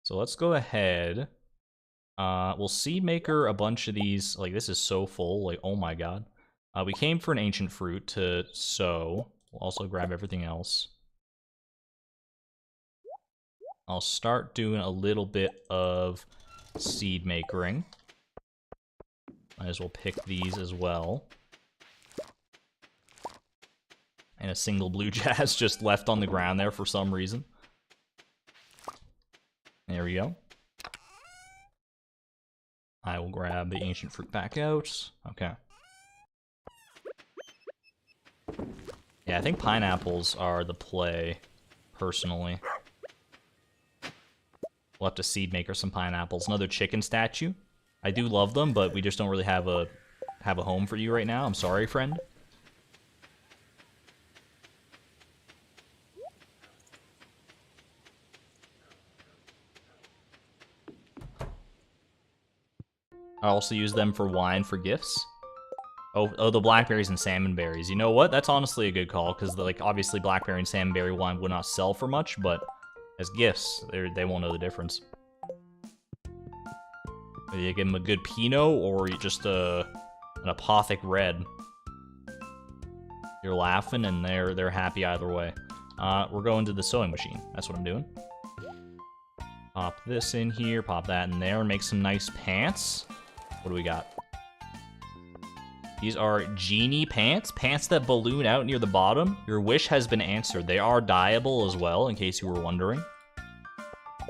So let's go ahead. We'll seed maker a bunch of these. Like, this is so full. Like, oh my god. We came for an ancient fruit to sow. We'll also grab everything else. I'll start doing a little bit of seed makering. Might as well pick these as well. And a single blue jazz just left on the ground there for some reason. There we go. I will grab the ancient fruit back out. Okay. Yeah, I think pineapples are the play, personally. We'll have to seed maker some pineapples. Another chicken statue. I do love them, but we just don't really have a home for you right now. I'm sorry, friend. I also use them for wine for gifts. Oh, the blackberries and salmon berries. You know what? That's honestly a good call, because like obviously blackberry and salmonberry wine would not sell for much, but as gifts, they won't know the difference. You give them a good Pinot or just an apothic red. You're laughing and they're happy either way. We're going to the sewing machine. That's what I'm doing. Pop this in here, pop that in there, and make some nice pants. What do we got? These are genie pants, pants that balloon out near the bottom. Your wish has been answered. They are dyeable as well, in case you were wondering.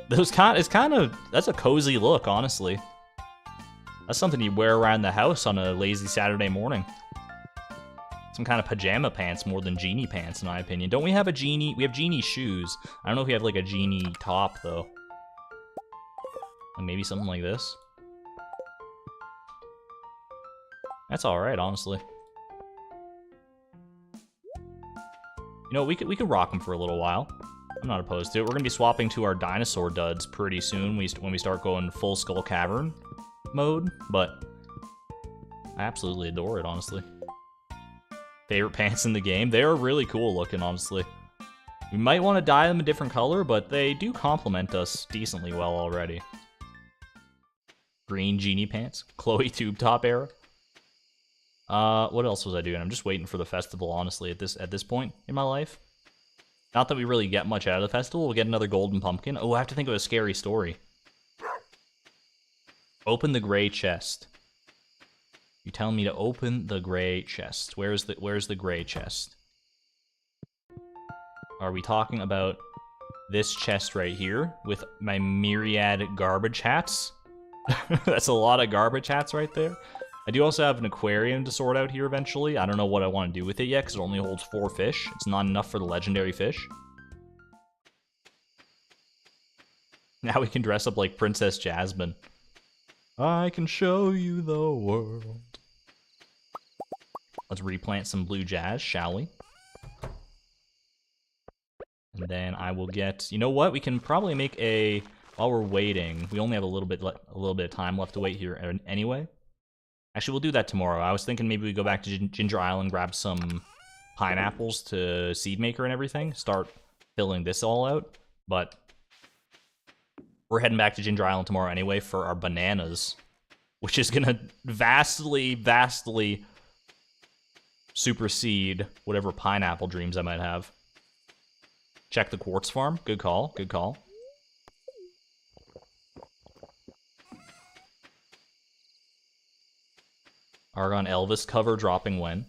That's a cozy look, honestly. That's something you wear around the house on a lazy Saturday morning. Some kind of pajama pants more than genie pants, in my opinion. Don't we have a genie? We have genie shoes. I don't know if we have like a genie top, though. Like maybe something like this. That's alright, honestly. You know, we could rock them for a little while. I'm not opposed to it. We're gonna be swapping to our dinosaur duds pretty soon when we start going full skull cavern mode, but I absolutely adore it, honestly. Favorite pants in the game? They are really cool looking, honestly. We might want to dye them a different color, but they do complement us decently well already. Green genie pants, Chloe tube top era. What else was I doing? I'm just waiting for the festival, honestly, at this point in my life. Not that we really get much out of the festival. We'll get another golden pumpkin. Oh, I have to think of a scary story. Open the gray chest. You tell me to open the gray chest. Where's the gray chest? Are we talking about this chest right here with my myriad garbage hats? That's a lot of garbage hats right there. I do also have an aquarium to sort out here eventually. I don't know what I want to do with it yet, because it only holds 4 fish. It's not enough for the legendary fish. Now we can dress up like Princess Jasmine. I can show you the world. Let's replant some blue jazz, shall we? And then I will get... You know what? We can probably make a... While we're waiting, we only have a little bit of time left to wait here anyway. Actually, we'll do that tomorrow. I was thinking maybe we go back to Ginger Island, grab some pineapples to seed maker and everything, start filling this all out. But we're heading back to Ginger Island tomorrow anyway for our bananas, which is gonna vastly supersede whatever pineapple dreams I might have. Check the quartz farm. Good call. Good call. Argon Elvis cover dropping when?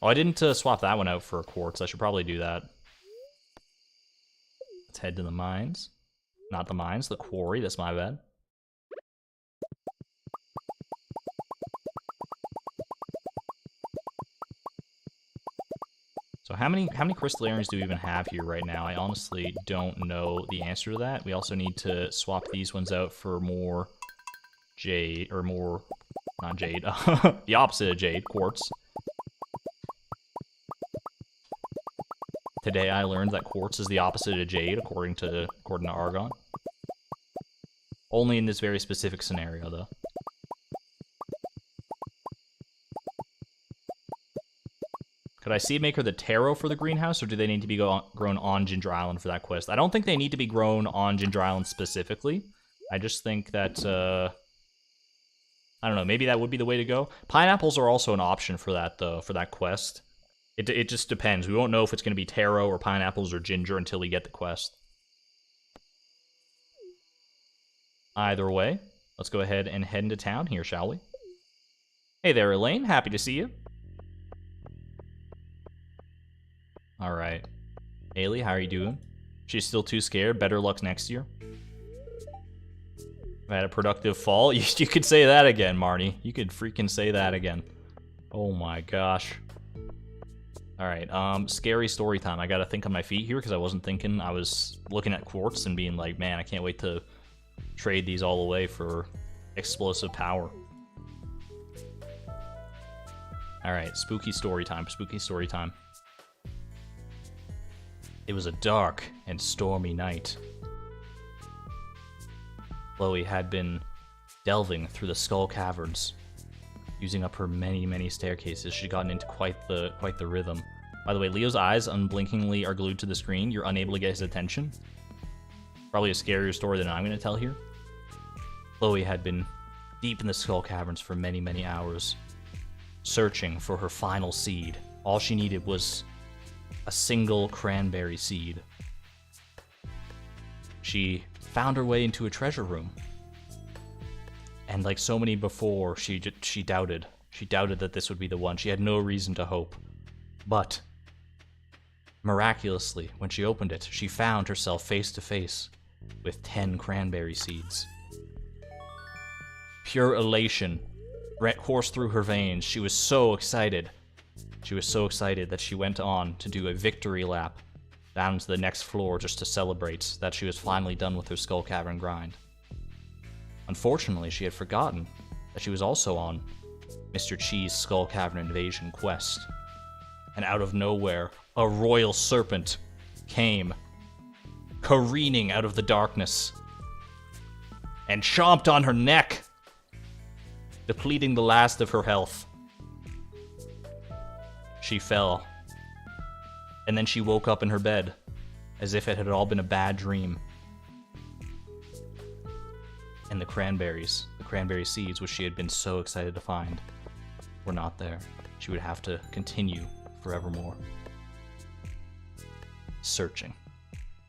Oh, I didn't swap that one out for a quartz. I should probably do that. Let's head to the mines. Not the mines, the quarry. That's my bad. So how many crystallarians do we even have here right now? I honestly don't know the answer to that. We also need to swap these ones out for more jade, or more... Not jade. The opposite of jade, quartz. Today I learned that quartz is the opposite of jade, according to Argon. Only in this very specific scenario, though. Could I seed maker the taro for the greenhouse, or do they need to be grown on Ginger Island for that quest? I don't think they need to be grown on Ginger Island specifically. I just think that... I don't know, maybe that would be the way to go. Pineapples are also an option for that, though, for that quest. It just depends. We won't know if it's going to be taro or pineapples or ginger until we get the quest. Either way, let's go ahead and head into town here, shall we? Hey there, Elaine. Happy to see you. Alright. Haley, how are you doing? She's still too scared. Better luck next year. I had a productive fall. You could say that again, Marnie. You could freaking say that again. Oh my gosh. Alright, scary story time. I gotta think on my feet here because I wasn't thinking. I was looking at quartz and being like, man, I can't wait to trade these all away for explosive power. Alright, spooky story time. Spooky story time. It was a dark and stormy night. Chloe had been delving through the skull caverns, using up her many, many staircases. She'd gotten into quite the rhythm. By the way, Leo's eyes unblinkingly are glued to the screen. You're unable to get his attention. Probably a scarier story than I'm going to tell here. Chloe had been deep in the skull caverns for many, many hours, searching for her final seed. All she needed was a single cranberry seed. She found her way into a treasure room. And like so many before, she doubted. She doubted that this would be the one. She had no reason to hope. But miraculously, when she opened it, she found herself face to face with 10 cranberry seeds. Pure elation coursed through her veins. She was so excited. She was so excited that she went on to do a victory lap down to the next floor just to celebrate that she was finally done with her skull cavern grind. Unfortunately, she had forgotten that she was also on Mr. Chi's skull cavern invasion quest. And out of nowhere, a royal serpent came careening out of the darkness and chomped on her neck, depleting the last of her health. She fell, and then she woke up in her bed as if it had all been a bad dream. And the cranberry seeds, which she had been so excited to find, were not there. She would have to continue forevermore. Searching,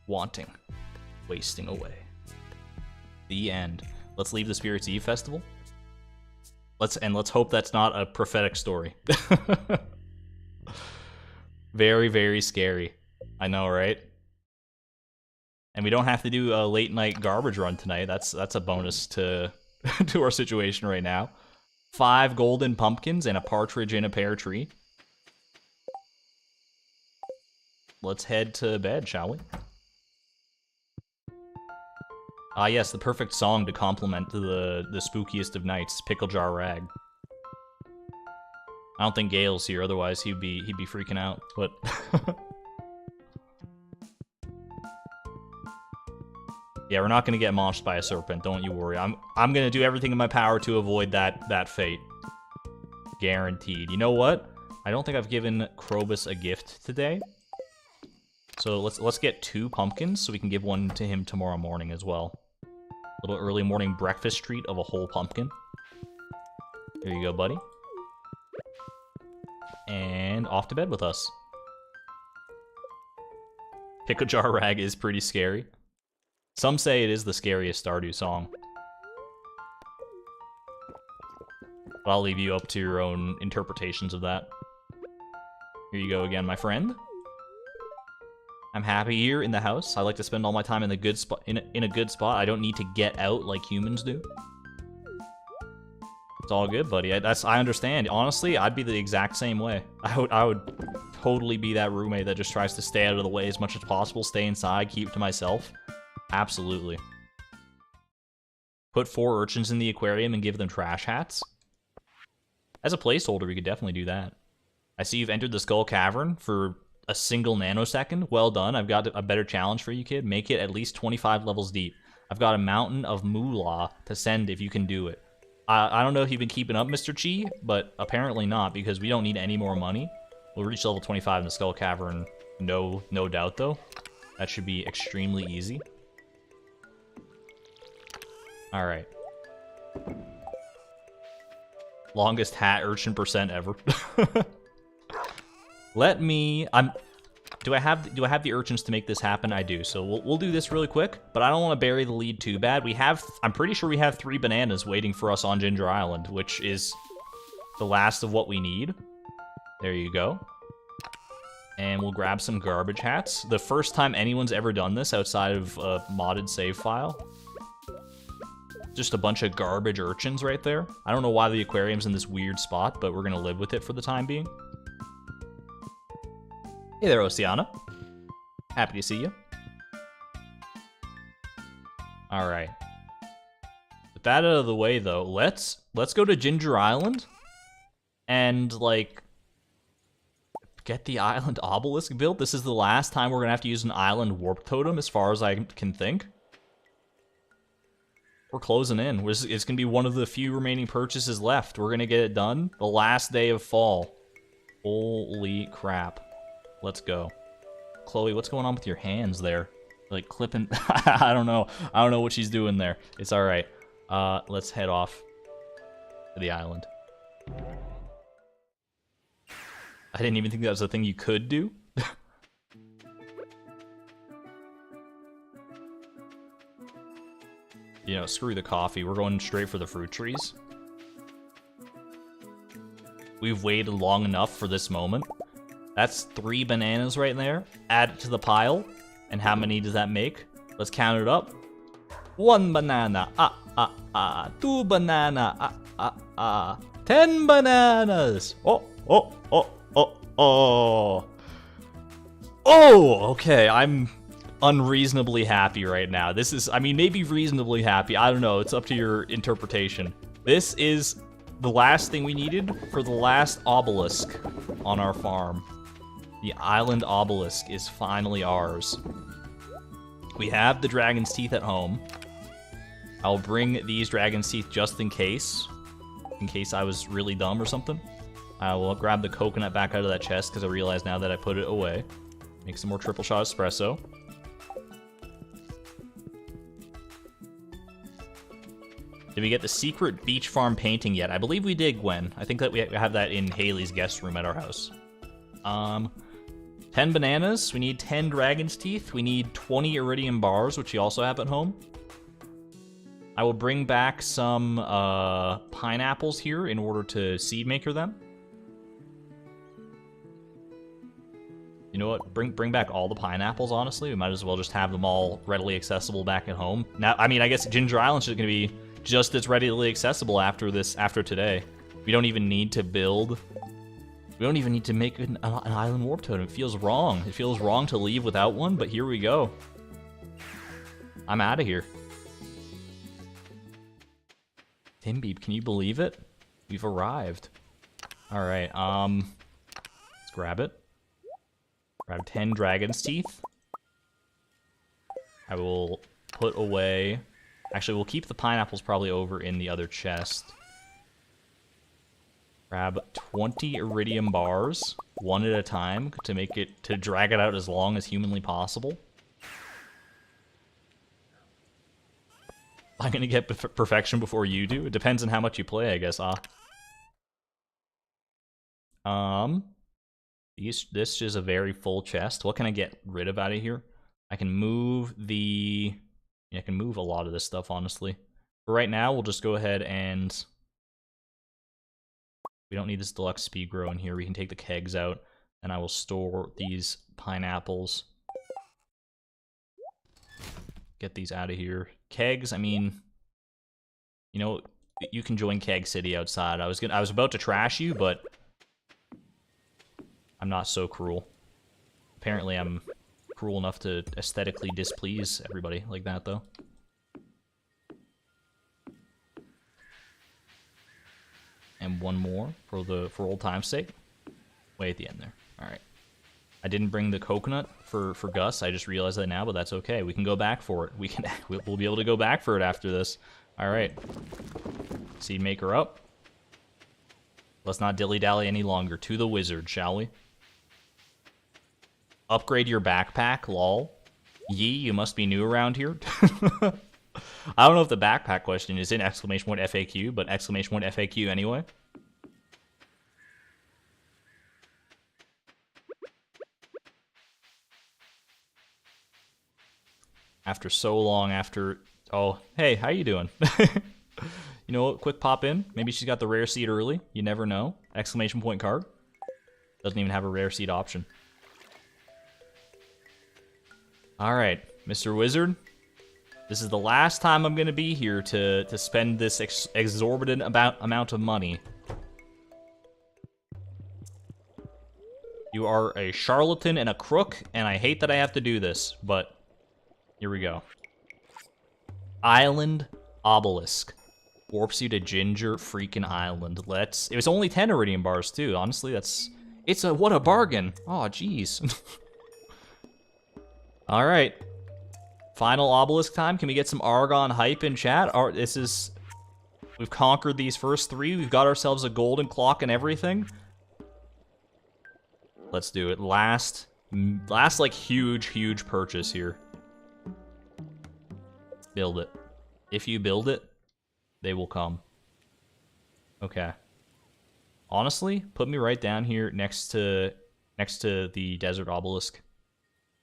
wanting, wasting away. The end. Let's leave the Spirits Eve festival. Let's hope that's not a prophetic story. Very, very scary. I know, right? And we don't have to do a late night garbage run tonight. That's a bonus to to our situation right now. 5 golden pumpkins and a partridge in a pear tree. Let's head to bed, shall we? Ah, yes, the perfect song to complement the spookiest of nights, Pickle Jar Rag. I don't think Gale's here, otherwise he'd be freaking out. But yeah, we're not gonna get maunched by a serpent. Don't you worry. I'm gonna do everything in my power to avoid that fate. Guaranteed. You know what? I don't think I've given Krobus a gift today. So let's get 2 pumpkins so we can give one to him tomorrow morning as well. Little early morning breakfast treat of a whole pumpkin. Here you go, buddy. And off to bed with us. Pickle Jar Rag is pretty scary. Some say it is the scariest Stardew song. But I'll leave you up to your own interpretations of that. Here you go again, my friend. I'm happy here in the house. I like to spend all my time in the good spot. In a good spot. I don't need to get out like humans do. It's all good, buddy. I understand. Honestly, I'd be the exact same way. I would totally be that roommate that just tries to stay out of the way as much as possible, stay inside, keep to myself. Absolutely. Put 4 urchins in the aquarium and give them trash hats. As a placeholder, we could definitely do that. I see you've entered the Skull Cavern for a single nanosecond. Well done. I've got a better challenge for you, kid. Make it at least 25 levels deep. I've got a mountain of moolah to send if you can do it. I don't know if you've been keeping up, Mr. Chi, but apparently not, because we don't need any more money. We'll reach level 25 in the Skull Cavern, no doubt, though. That should be extremely easy. Alright. Longest hat urchin percent ever. Let me... Do I have the urchins to make this happen? I do. So we'll do this really quick, but I don't want to bury the lead too bad. I'm pretty sure we have 3 bananas waiting for us on Ginger Island, which is the last of what we need. There you go. And we'll grab some garbage hats. The first time anyone's ever done this outside of a modded save file. Just a bunch of garbage urchins right there. I don't know why the aquarium's in this weird spot, but we're gonna live with it for the time being. Hey there, Oceana. Happy to see you. Alright. With that out of the way, though, let's go to Ginger Island and, like, get the island obelisk built. This is the last time we're gonna have to use an island warp totem, as far as I can think. We're closing in. It's going to be one of the few remaining purchases left. We're going to get it done the last day of fall. Holy crap. Let's go. Chloe, what's going on with your hands there? Like clipping... I don't know. I don't know what she's doing there. It's all right. Let's head off to the island. I didn't even think that was a thing you could do. You know, screw the coffee. We're going straight for the fruit trees. We've waited long enough for this moment. That's 3 bananas right there. Add it to the pile. And how many does that make? Let's count it up. 1 banana. 2 banana. 10 bananas. Oh, okay. I'm unreasonably happy right now. This is, I mean, maybe reasonably happy. I don't know. It's up to your interpretation. This is the last thing we needed for the last obelisk on our farm. The island obelisk is finally ours. We have the dragon's teeth at home. I'll bring these dragon's teeth just in case I was really dumb or something. I will grab the coconut back out of that chest because I realize now that I put it away. Make some more triple shot espresso. Did we get the secret beach farm painting yet? I believe we did, Gwen. I think that we have that in Haley's guest room at our house. 10 bananas. We need 10 dragon's teeth. We need 20 iridium bars, which you also have at home. I will bring back some pineapples here in order to seed maker them. You know what? Bring back all the pineapples, honestly. We might as well just have them all readily accessible back at home. Now, I mean, I guess Ginger Island's just going to be just as readily accessible after today. We don't even need to build... We don't even need to make an island warp totem. It feels wrong. It feels wrong to leave without one, but here we go. I'm out of here. Timbeeb, can you believe it? We've arrived. Alright, let's grab it. Grab 10 dragon's teeth. I will put away... Actually, we'll keep the pineapples probably over in the other chest. Grab 20 iridium bars, one at a time, to drag it out as long as humanly possible. I'm gonna get perfection before you do. It depends on how much you play, I guess. This is a very full chest. What can I get rid of out of here? I can move the... Yeah, I can move a lot of this stuff, honestly. For right now, we'll just go ahead and... We don't need this deluxe speed grow in here. We can take the kegs out, and I will store these pineapples. Get these out of here. Kegs, I mean... You know, you can join Keg City outside. I was about to trash you, but... I'm not so cruel. Apparently, I'm cruel enough to aesthetically displease everybody like that, though. And one more for old time's sake. Way at the end there. All right. I didn't bring the coconut for Gus. I just realized that now, but that's okay. We can go back for it. We'll be able to go back for it after this. All right. Seed maker up. Let's not dilly-dally any longer. To the wizard, shall we? Upgrade your backpack, lol. Yee, you must be new around here. I don't know if the backpack question is in exclamation point FAQ, but exclamation point FAQ anyway. After so long, oh, hey, how you doing? You know what? Quick pop in. Maybe she's got the rare seed early. You never know. Exclamation point card. Doesn't even have a rare seed option. All right, Mr. Wizard. This is the last time I'm going to be here to spend this exorbitant amount of money. You are a charlatan and a crook, and I hate that I have to do this, but here we go. Island Obelisk. Warps you to Ginger freaking Island. It was only 10 iridium bars, too. Honestly, what a bargain. Oh, jeez. All right. Final obelisk time. Can we get some Argon hype in chat? We've conquered these first 3. We've got ourselves a golden clock and everything. Let's do it. Last like huge purchase here. Build it. If you build it, they will come. Okay. Honestly, put me right down here next to the desert obelisk.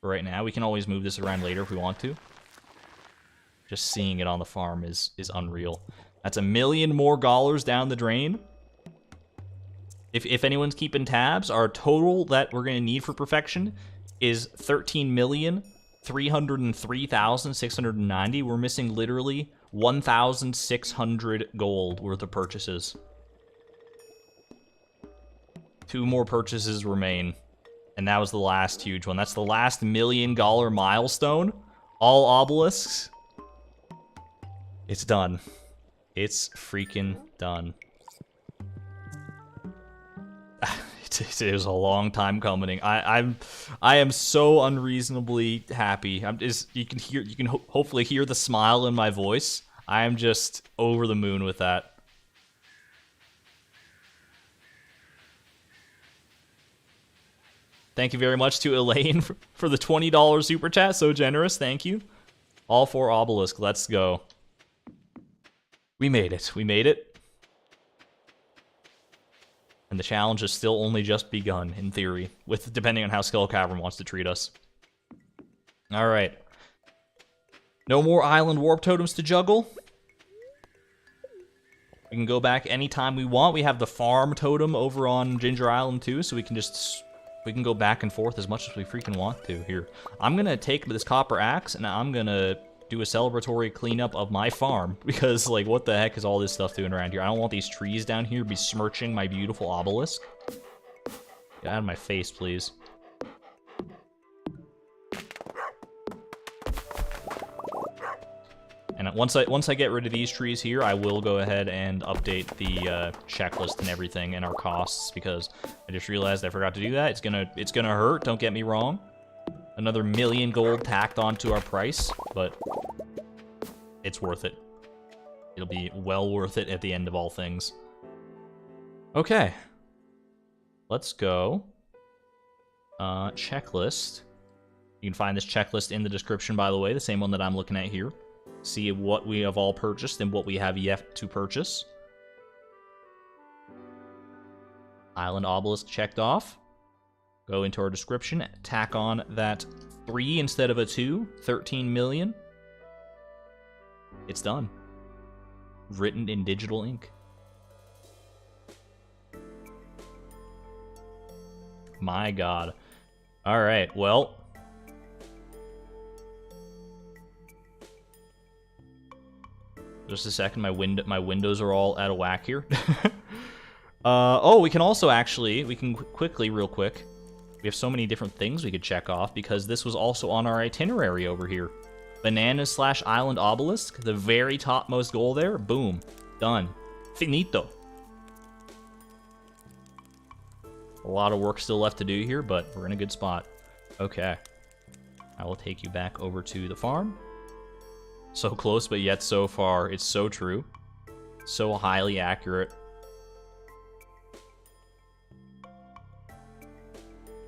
For right now, we can always move this around later if we want to. Just seeing it on the farm is unreal. That's $1 million more dollars down the drain. If anyone's keeping tabs, our total that we're gonna need for perfection is 13,303,690. We're missing literally 1,600 gold worth of purchases. 2 more purchases remain. And that was the last huge one. That's the last $1 million milestone. All obelisks. It's done. It's freaking done. It was a long time coming. I am so unreasonably happy. You can hopefully hear the smile in my voice. I am just over the moon with that. Thank you very much to Elaine for the $20 super chat. So generous. Thank you. All 4 obelisk. Let's go. We made it. We made it. And the challenge has still only just begun, in theory, depending on how Skull Cavern wants to treat us. Alright. No more island warp totems to juggle. We can go back anytime we want. We have the farm totem over on Ginger Island too, so we can go back and forth as much as we freaking want to. Here, I'm gonna take this copper axe and I'm gonna do a celebratory cleanup of my farm, because, like, what the heck is all this stuff doing around here? I don't want these trees down here besmirching my beautiful obelisk. Get out of my face, please. And once I get rid of these trees here, I will go ahead and update the checklist and everything and our costs, because I just realized I forgot to do that. It's gonna hurt, don't get me wrong. Another $1 million gold tacked onto our price, but it's worth it. It'll be well worth it at the end of all things. Okay. Let's go. Checklist. You can find this checklist in the description, by the way, the same one that I'm looking at here. See what we have all purchased and what we have yet to purchase. Island obelisk checked off. Go into our description, tack on that 3 instead of a 2, 13 million. It's done. Written in digital ink. My God. All right, well. Just a second, my windows are all out of whack here. Oh, we can also quickly, real quick. We have so many different things we could check off, because this was also on our itinerary over here. Bananas / island obelisk, the very topmost goal there. Boom. Done. Finito. A lot of work still left to do here, but we're in a good spot. Okay. I will take you back over to the farm. So close, but yet so far. It's so true. So highly accurate.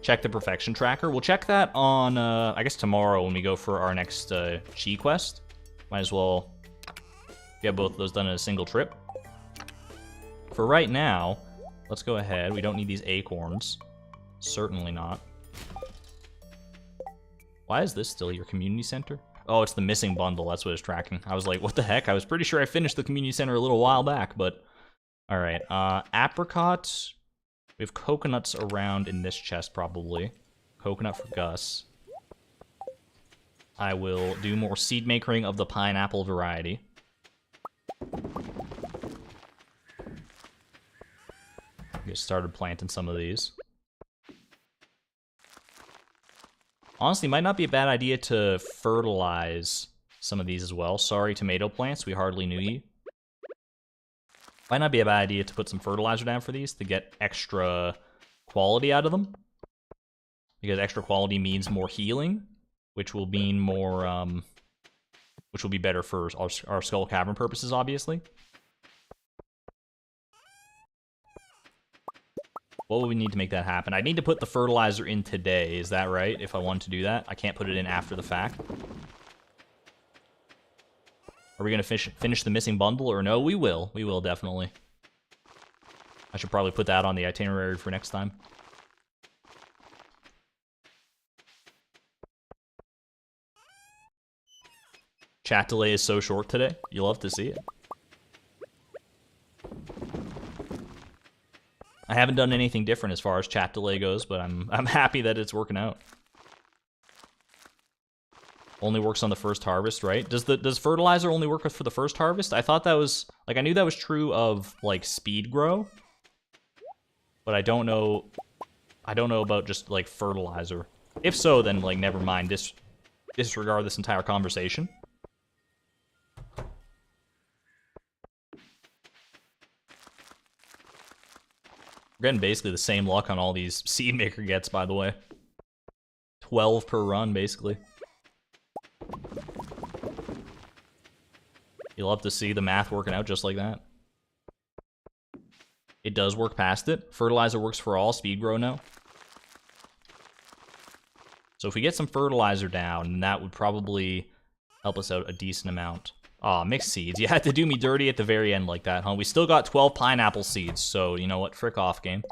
Check the perfection tracker. We'll check that on, I guess tomorrow when we go for our next chi quest. Might as well get both of those done in a single trip. For right now, let's go ahead. We don't need these acorns. Certainly not. Why is this still your community center? Oh, it's the missing bundle. That's what it's tracking. I was like, what the heck? I was pretty sure I finished the community center a little while back, but... Alright, apricot... We have coconuts around in this chest, probably. Coconut for Gus. I will do more seed makering of the pineapple variety. Get started planting some of these. Honestly, might not be a bad idea to fertilize some of these as well. Sorry, tomato plants, we hardly knew you. Might not be a bad idea to put some fertilizer down for these to get extra quality out of them. Because extra quality means more healing, which will mean more which will be better for our skull cavern purposes, obviously. What would we need to make that happen? I need to put the fertilizer in today, is that right? If I want to do that, I can't put it in after the fact. Are we going to finish the missing bundle, or no? We will. We will, definitely. I should probably put that on the itinerary for next time. Chat delay is so short today. You love to see it. I haven't done anything different as far as chat delay goes, but I'm happy that it's working out. Only works on the first harvest, right? Does fertilizer only work for the first harvest? I thought that was like, I knew that was true of like speed grow, but I don't know about just like fertilizer. If so, then like never mind. Disregard this entire conversation. We're getting basically the same luck on all these seed maker gets, by the way. 12 per run, basically. You'll love to see the math working out just like that. It does work past it. Fertilizer works for all. Speed grow now. So if we get some fertilizer down, that would probably help us out a decent amount. Aw, mixed seeds. You had to do me dirty at the very end like that, huh? We still got 12 pineapple seeds, so you know what? Frick off, game.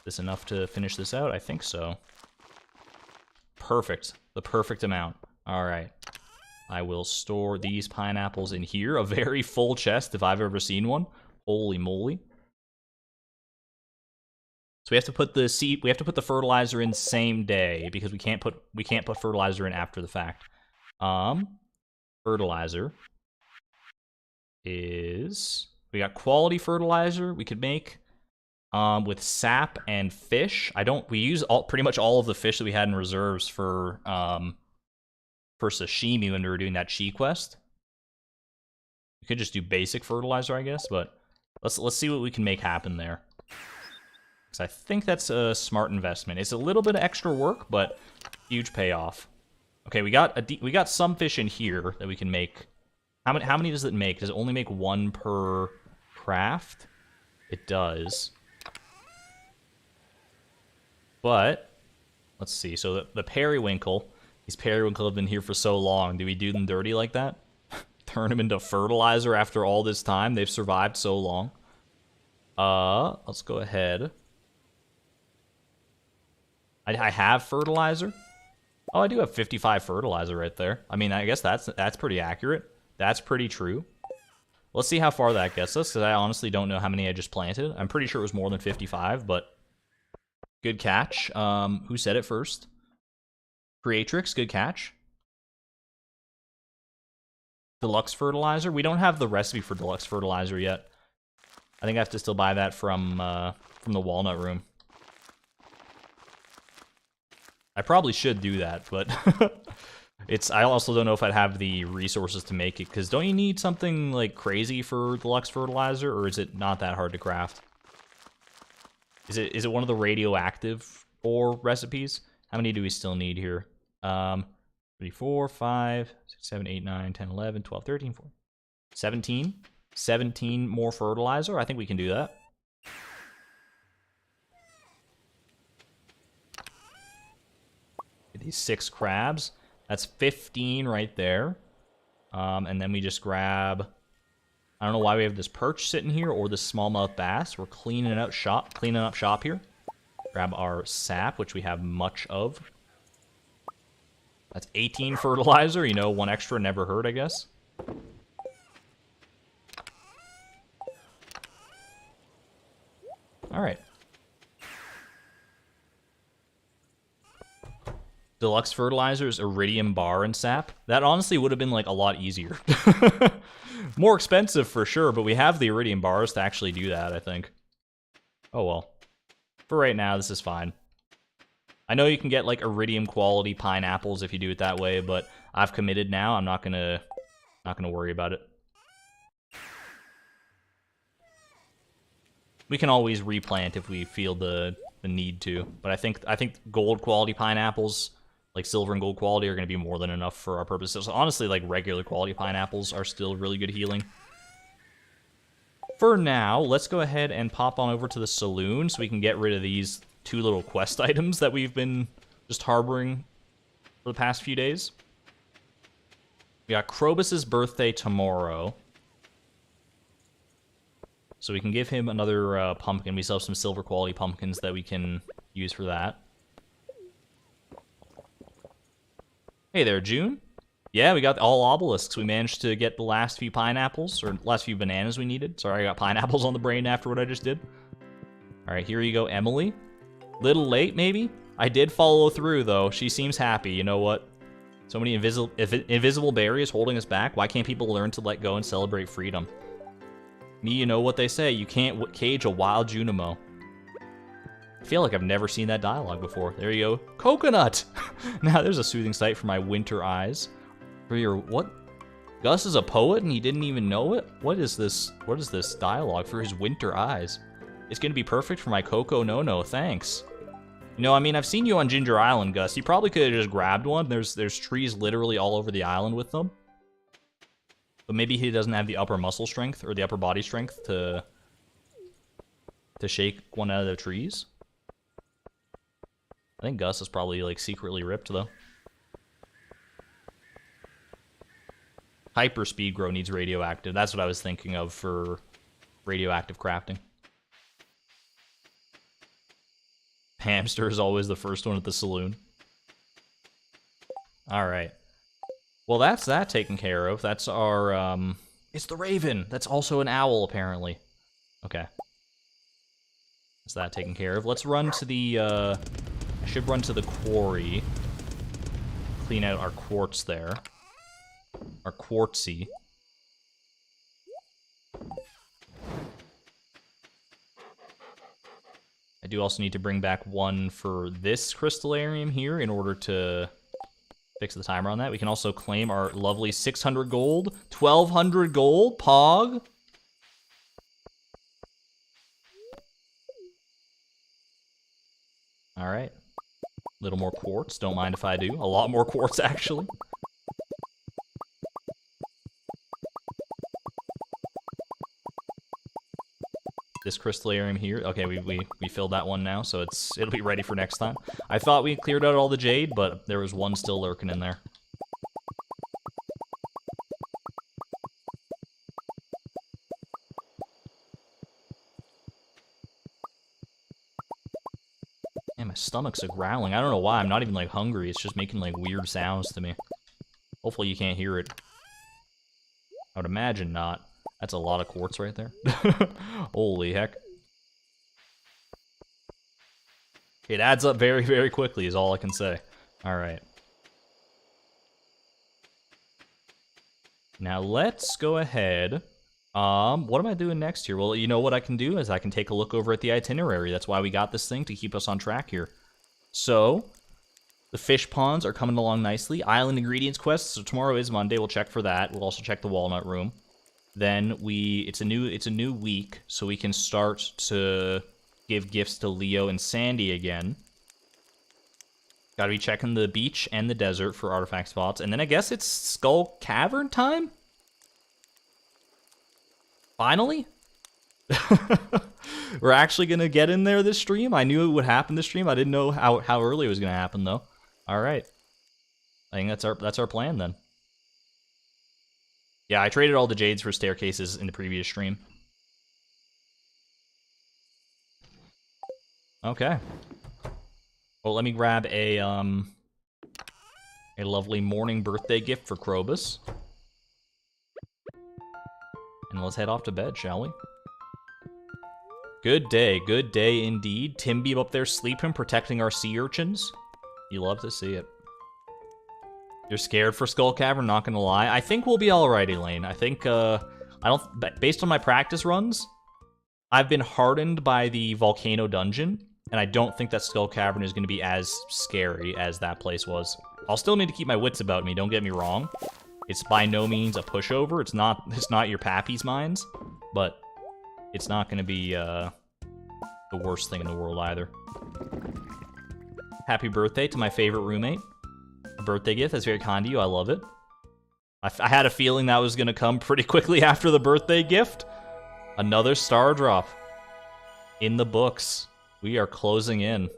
This enough to finish this out? I think so. Perfect. The perfect amount. Alright. I will store these pineapples in here. A very full chest if I've ever seen one. Holy moly. So we have to put the seed, we have to put the fertilizer in same day because we can't put fertilizer in after the fact. Fertilizer is, we got quality fertilizer we could make with sap and fish. We use pretty much all of the fish that we had in reserves for sashimi when we were doing that chi quest. We could just do basic fertilizer, I guess, but let's see what we can make happen there. I think that's a smart investment. It's a little bit of extra work, but huge payoff. Okay, we got some fish in here that we can make. How many does it make? Does it only make one per craft? It does. But let's see. So the periwinkle. These periwinkle have been here for so long. Do we do them dirty like that? Turn them into fertilizer after all this time? They've survived so long. Let's go ahead. I have fertilizer. Oh, I do have 55 fertilizer right there. I mean, I guess that's pretty accurate. That's pretty true. Let's see how far that gets us, because I honestly don't know how many I just planted. I'm pretty sure it was more than 55, but good catch. Who said it first? Creatrix, good catch. Deluxe fertilizer. We don't have the recipe for deluxe fertilizer yet. I think I have to still buy that from the walnut room. I probably should do that, but I also don't know if I'd have the resources to make it, because don't you need something like crazy for deluxe fertilizer, or is it not that hard to craft? Is it one of the radioactive ore recipes? How many do we still need here? 3, 4, 5, 6, 7, 8, 9, 10, 11, 12, 13, 14, 17? 17 more fertilizer? I think we can do that. These 6 crabs. That's 15 right there. And then we just grab... I don't know why we have this perch sitting here or this smallmouth bass. We're cleaning up shop here. Grab our sap, which we have much of. That's 18 fertilizer. You know, one extra never hurt, I guess. All right. Deluxe fertilizers, iridium bar, and sap. That honestly would have been like a lot easier. More expensive for sure, but we have the iridium bars to actually do that, I think. Oh well. For right now, this is fine. I know you can get like iridium quality pineapples if you do it that way, but I've committed now. I'm not gonna worry about it. We can always replant if we feel the need to, but I think gold quality pineapples like silver and gold quality are going to be more than enough for our purposes. So honestly, like regular quality pineapples are still really good healing. For now, let's go ahead and pop on over to the saloon so we can get rid of these 2 little quest items that we've been just harboring for the past few days. We got Krobus's birthday tomorrow. So we can give him another pumpkin. We still have some silver quality pumpkins that we can use for that. Hey there, June. Yeah, we got all obelisks. We managed to get the last few pineapples, or last few bananas we needed. Sorry, I got pineapples on the brain after what I just did. All right, here you go, Emily. Little late, maybe? I did follow through, though. She seems happy. You know what? So many invisible barriers holding us back. Why can't people learn to let go and celebrate freedom? Me, you know what they say. You can't cage a wild Junimo. I feel like I've never seen that dialogue before. There you go. Coconut! Now there's a soothing sight for my winter eyes. For your... What? Gus is a poet and he didn't even know it? What is this dialogue for his winter eyes? It's gonna be perfect for my Coco No-No, thanks. You know, I mean, I've seen you on Ginger Island, Gus. You probably could have just grabbed one. There's trees literally all over the island with them. But maybe he doesn't have the upper muscle strength or the upper body strength to shake one out of the trees. I think Gus is probably, like, secretly ripped, though. Hyper Speed Grow needs radioactive. That's what I was thinking of for radioactive crafting. Hamster is always the first one at the saloon. Alright. Well, that's that taken care of. That's our, It's the Raven! That's also an owl, apparently. Okay. That's that taken care of. Let's run to the, I should run to the quarry. Clean out our quartz there. Our quartzy. I do also need to bring back one for this crystallarium here in order to fix the timer on that. We can also claim our lovely 600 gold, 1,200 gold, Pog. All right. A little more quartz, don't mind if I do. A lot more quartz, actually. This crystallarium here. Okay, we filled that one now, so it'll be ready for next time. I thought we cleared out all the jade, but there was one still lurking in there. Man, my stomach's a growling. I don't know why. I'm not even like hungry. It's just making like weird sounds to me. Hopefully you can't hear it. I would imagine not. That's a lot of quartz right there. Holy heck. It adds up very, very quickly is all I can say. Alright. Now let's go ahead. What am I doing next here? Well, you know what I can do is I can take a look over at the itinerary. That's why we got this thing, to keep us on track here. So, the fish ponds are coming along nicely. Island ingredients quest, so tomorrow is Monday. We'll check for that. We'll also check the walnut room. Then it's a new week, so we can start to give gifts to Leo and Sandy again. Gotta be checking the beach and the desert for artifact spots. And then I guess it's Skull Cavern time? Finally? We're actually gonna get in there this stream. I knew it would happen this stream. I didn't know how early it was gonna happen though. Alright. I think that's our plan then. Yeah, I traded all the jades for staircases in the previous stream. Okay. Well, let me grab a lovely morning birthday gift for Krobus. And let's head off to bed, shall we? Good day indeed. Timby up there sleeping, protecting our sea urchins. You love to see it. You're scared for Skull Cavern, not gonna lie. I think we'll be alright, Elaine. I think, based on my practice runs, I've been hardened by the Volcano Dungeon, and I don't think that Skull Cavern is gonna be as scary as that place was. I'll still need to keep my wits about me, don't get me wrong. It's by no means a pushover. It's not your Pappy's Mines, but it's not gonna be, the worst thing in the world either. Happy birthday to my favorite roommate. A birthday gift. That's very kind of you. I love it. I had a feeling that was going to come pretty quickly after the birthday gift. Another star drop. In the books. We are closing in.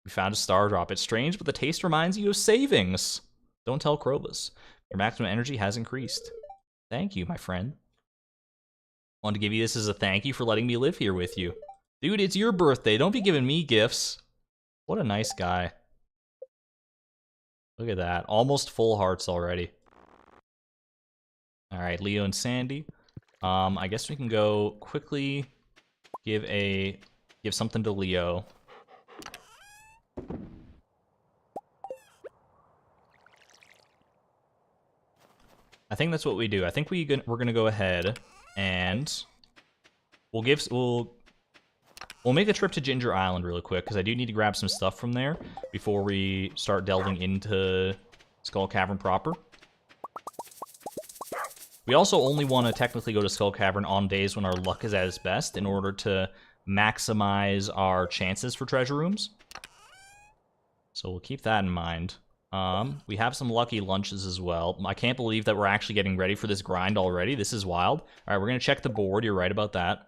We found a star drop. It's strange, but the taste reminds you of savings. Don't tell Krobus. Your maximum energy has increased. Thank you, my friend. Want to give you this as a thank you for letting me live here with you. Dude, it's your birthday. Don't be giving me gifts. What a nice guy. Look at that. Almost full hearts already. Alright, Leo and Sandy. I guess we can go quickly give something to Leo. I think that's what we do. I think we're gonna go ahead and we'll make a trip to Ginger Island really quick, because I do need to grab some stuff from there before we start delving into Skull Cavern proper. We also only want to technically go to Skull Cavern on days when our luck is at its best in order to maximize our chances for treasure rooms. So we'll keep that in mind. We have some lucky lunches as well. I can't believe that we're actually getting ready for this grind already. This is wild. All right, we're going to check the board. You're right about that.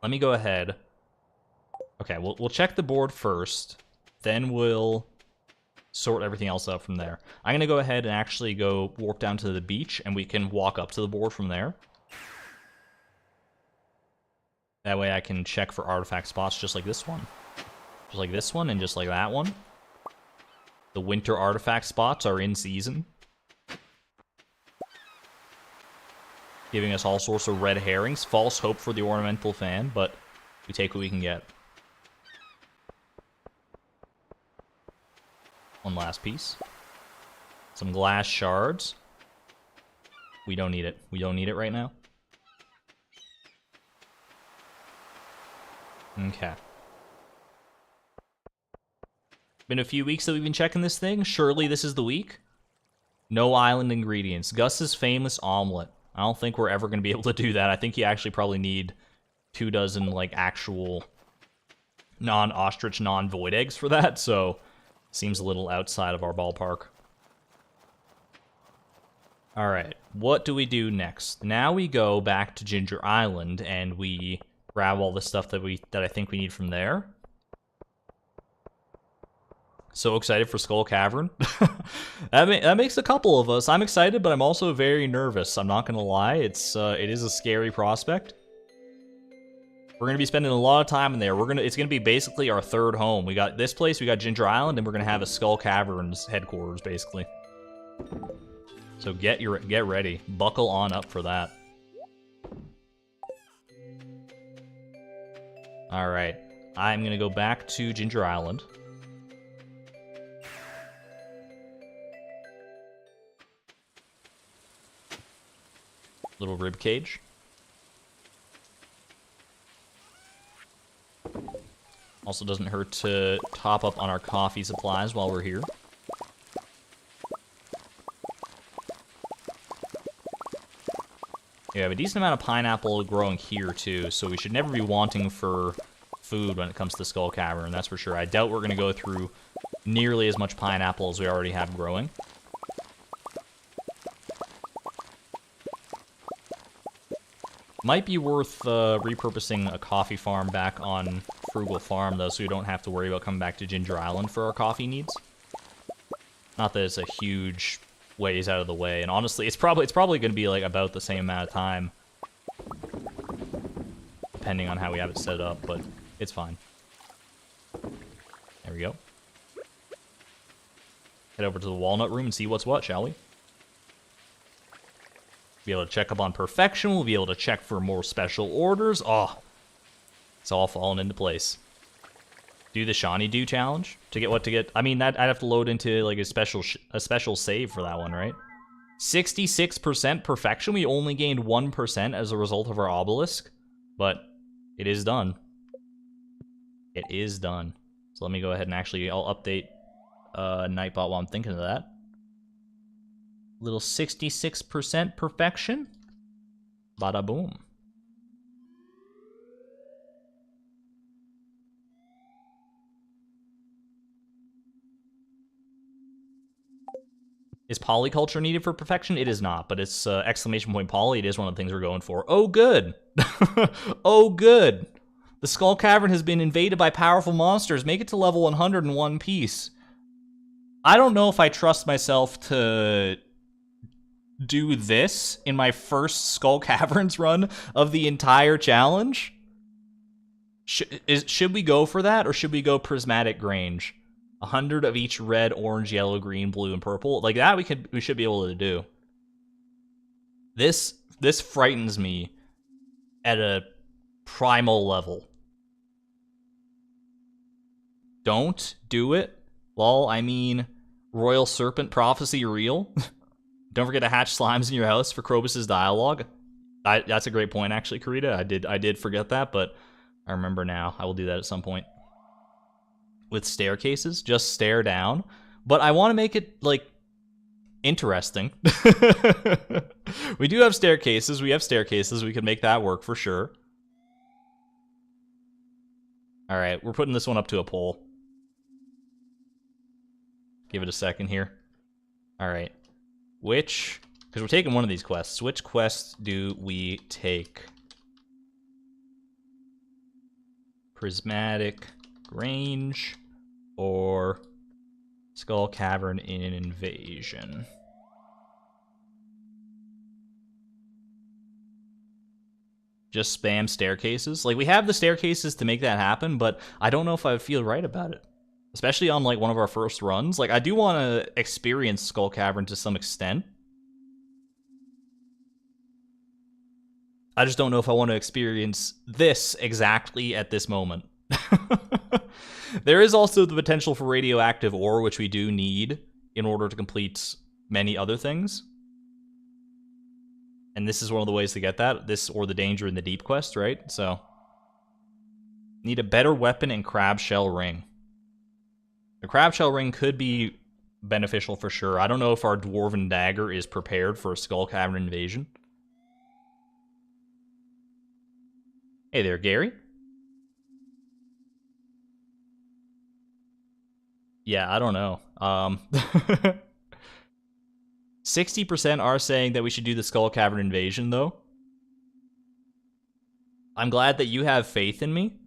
Let me go ahead. Okay, we'll check the board first. Then we'll sort everything else out from there. I'm going to go ahead and actually go warp down to the beach, and we can walk up to the board from there. That way I can check for artifact spots just like this one. Just like this one and just like that one. The winter artifact spots are in season. Giving us all sorts of red herrings. False hope for the ornamental fan, but we take what we can get. One last piece. Some glass shards. We don't need it. We don't need it right now. Okay. Been a few weeks that we've been checking this thing. Surely this is the week. No island ingredients. Gus's famous omelet. I don't think we're ever going to be able to do that. I think you actually probably need 24, like, actual non-ostrich, non-void eggs for that, so seems a little outside of our ballpark. Alright, what do we do next? Now we go back to Ginger Island, and we grab all the stuff that I think we need from there. So excited for Skull Cavern. that makes a couple of us. I'm excited, but I'm also very nervous. I'm not gonna lie. It is a scary prospect. We're gonna be spending a lot of time in there. It's gonna be basically our third home. We got this place, we got Ginger Island, and we're gonna have a Skull Cavern's headquarters, basically. So get ready. Buckle on up for that. All right, I'm gonna go back to Ginger Island. Little rib cage. Also doesn't hurt to top up on our coffee supplies while we're here. Yeah, we have a decent amount of pineapple growing here too, so we should never be wanting for food when it comes to Skull Cavern, that's for sure. I doubt we're going to go through nearly as much pineapple as we already have growing. Might be worth repurposing a coffee farm back on Frugal Farm, though, so we don't have to worry about coming back to Ginger Island for our coffee needs. Not that it's a huge ways out of the way, and honestly, it's probably going to be like about the same amount of time, depending on how we have it set up, but it's fine. There we go. Head over to the walnut room and see what's what, shall we? Be able to check up on perfection. We'll be able to check for more special orders. Oh, it's all falling into place. Do the Shawnee Do challenge to get what to get. I mean, that I'd have to load into like a special save for that one, right? 66% perfection. We only gained 1% as a result of our obelisk, but it is done. It is done. So let me go ahead and I'll update Nightbot while I'm thinking of that. Little 66% perfection. Bada boom. Is polyculture needed for perfection? It is not, but it's exclamation point poly. It is one of the things we're going for. Oh, good. Oh, good. The Skull Cavern has been invaded by powerful monsters. Make it to level 100 in one piece. I don't know if I trust myself to do this in my first Skull Caverns run of the entire challenge. Should we go for that, or should we go Prismatic Grange? 100 of each red, orange, yellow, green, blue, and purple. Like that we should be able to do. This frightens me at a primal level. Don't do it. Lol, I mean, Royal Serpent Prophecy real? Don't forget to hatch slimes in your house for Krobus's dialogue. That's a great point, actually, Karita. I did forget that, but I remember now. I will do that at some point. With staircases, just stare down. But I want to make it, like, interesting. We do have staircases. We could make that work for sure. All right, we're putting this one up to a poll. Give it a second here. All right. Because we're taking one of these quests. Which quest do we take? Prismatic Grange or Skull Cavern in an Invasion? Just spam staircases. Like, we have the staircases to make that happen, but I don't know if I would feel right about it. Especially on, like, one of our first runs. Like, I do want to experience Skull Cavern to some extent. I just don't know if I want to experience this exactly at this moment. There is also the potential for radioactive ore, which we do need in order to complete many other things. And this is one of the ways to get that. This or the Danger in the Deep quest, right? So, need a better weapon and crab shell ring. The crab shell ring could be beneficial for sure. I don't know if our dwarven dagger is prepared for a Skull Cavern invasion. Hey there, Gary. Yeah, I don't know. 60% are saying that we should do the Skull Cavern invasion, though. I'm glad that you have faith in me.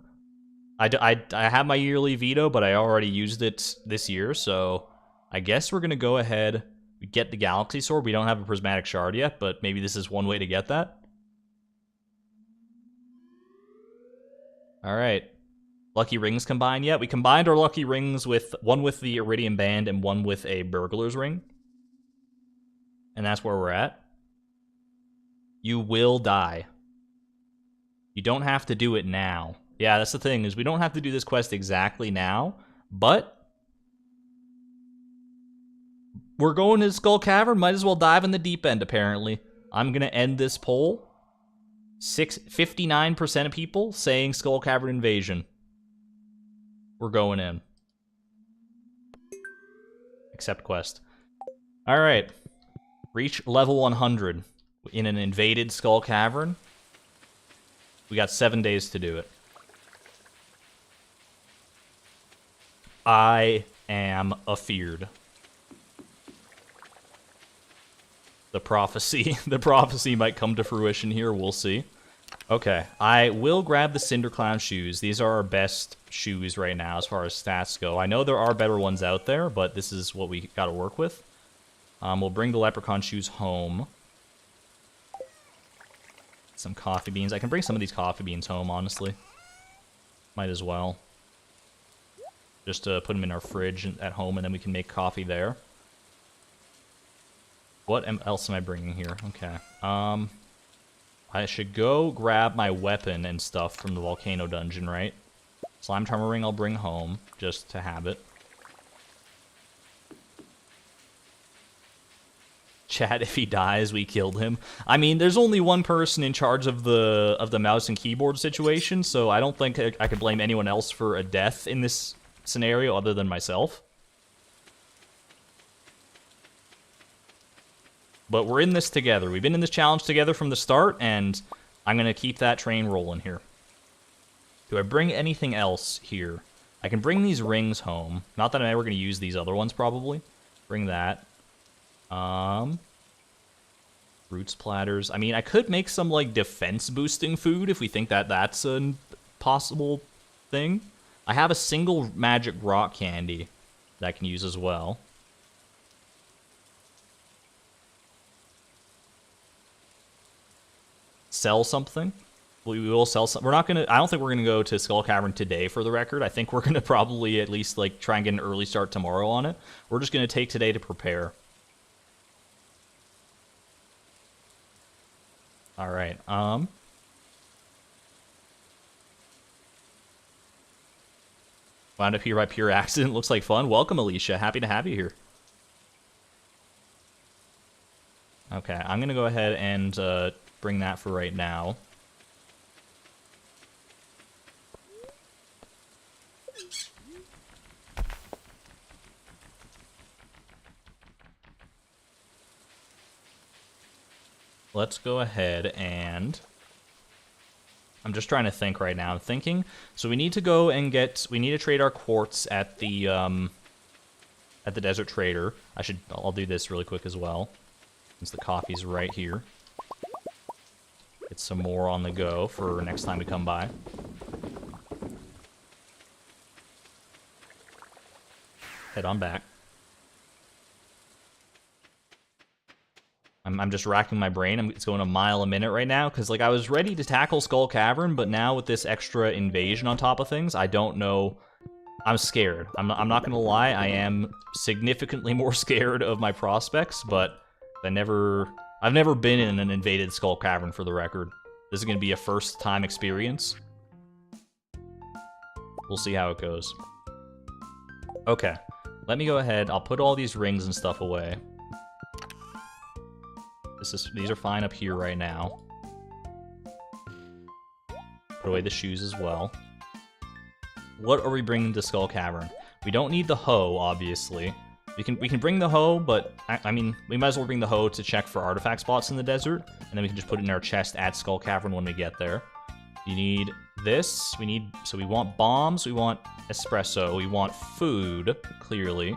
I have my yearly veto, but I already used it this year, so I guess we're going to go ahead and get the Galaxy Sword. We don't have a Prismatic Shard yet, but maybe this is one way to get that. Alright. Lucky Rings combined yet? We combined our Lucky Rings with one with the Iridium Band and one with a Burglar's Ring. And that's where we're at. You will die. You don't have to do it now. Yeah, that's the thing, is we don't have to do this quest exactly now, but we're going to Skull Cavern, might as well dive in the deep end, apparently. I'm going to end this poll. 59% of people saying Skull Cavern invasion. We're going in. Accept quest. Alright. Reach level 100 in an invaded Skull Cavern. We got 7 days to do it. I am afeared. The prophecy might come to fruition here, we'll see. Okay, I will grab the Cinder Clown shoes. These are our best shoes right now as far as stats go. I know there are better ones out there, but this is what we gotta work with. We'll bring the Leprechaun shoes home. Some coffee beans. I can bring some of these coffee beans home, honestly. Might as well. Just to put them in our fridge at home, and then we can make coffee there. What else am I bringing here? Okay. I should go grab my weapon and stuff from the volcano dungeon, right? Slime Charmer Ring I'll bring home, just to have it. Chat, if he dies, we killed him. I mean, there's only one person in charge of the mouse and keyboard situation, so I don't think I could blame anyone else for a death in this scenario other than myself. But we're in this together. We've been in this challenge together from the start, and I'm going to keep that train rolling here. Do I bring anything else here? I can bring these rings home. Not that I'm ever going to use these other ones, probably. Bring that. Fruits platters. I mean, I could make some, like, defense-boosting food if we think that that's a possible thing. I have a single magic rock candy that I can use as well. Sell something. We will sell some. We're not gonna. I don't think we're gonna go to Skull Cavern today. For the record, I think we're gonna probably at least like try and get an early start tomorrow on it. We're just gonna take today to prepare. All right. Wound up here by pure accident. Looks like fun. Welcome, Alicia. Happy to have you here. Okay, I'm gonna go ahead and bring that for right now. Let's go ahead and... I'm just trying to think right now. I'm thinking, so we need to go and we need to trade our quartz at the desert trader. I'll do this really quick as well, since the coffee's right here. Get some more on the go for next time we come by. Head on back. I'm just racking my brain. It's going a mile a minute right now, because like I was ready to tackle Skull Cavern, but now with this extra invasion on top of things, I don't know. I'm scared. I'm not gonna lie. I am significantly more scared of my prospects, but I've never been in an invaded Skull Cavern, for the record. This is gonna be a first-time experience. We'll see how it goes. Okay, let me go ahead. I'll put all these rings and stuff away. These are fine up here right now. Put away the shoes as well. What are we bringing to Skull Cavern? We don't need the hoe, obviously. We can bring the hoe, but I mean, we might as well bring the hoe to check for artifact spots in the desert, and then we can just put it in our chest at Skull Cavern when we get there. You need this. So we want bombs. We want espresso. We want food, clearly.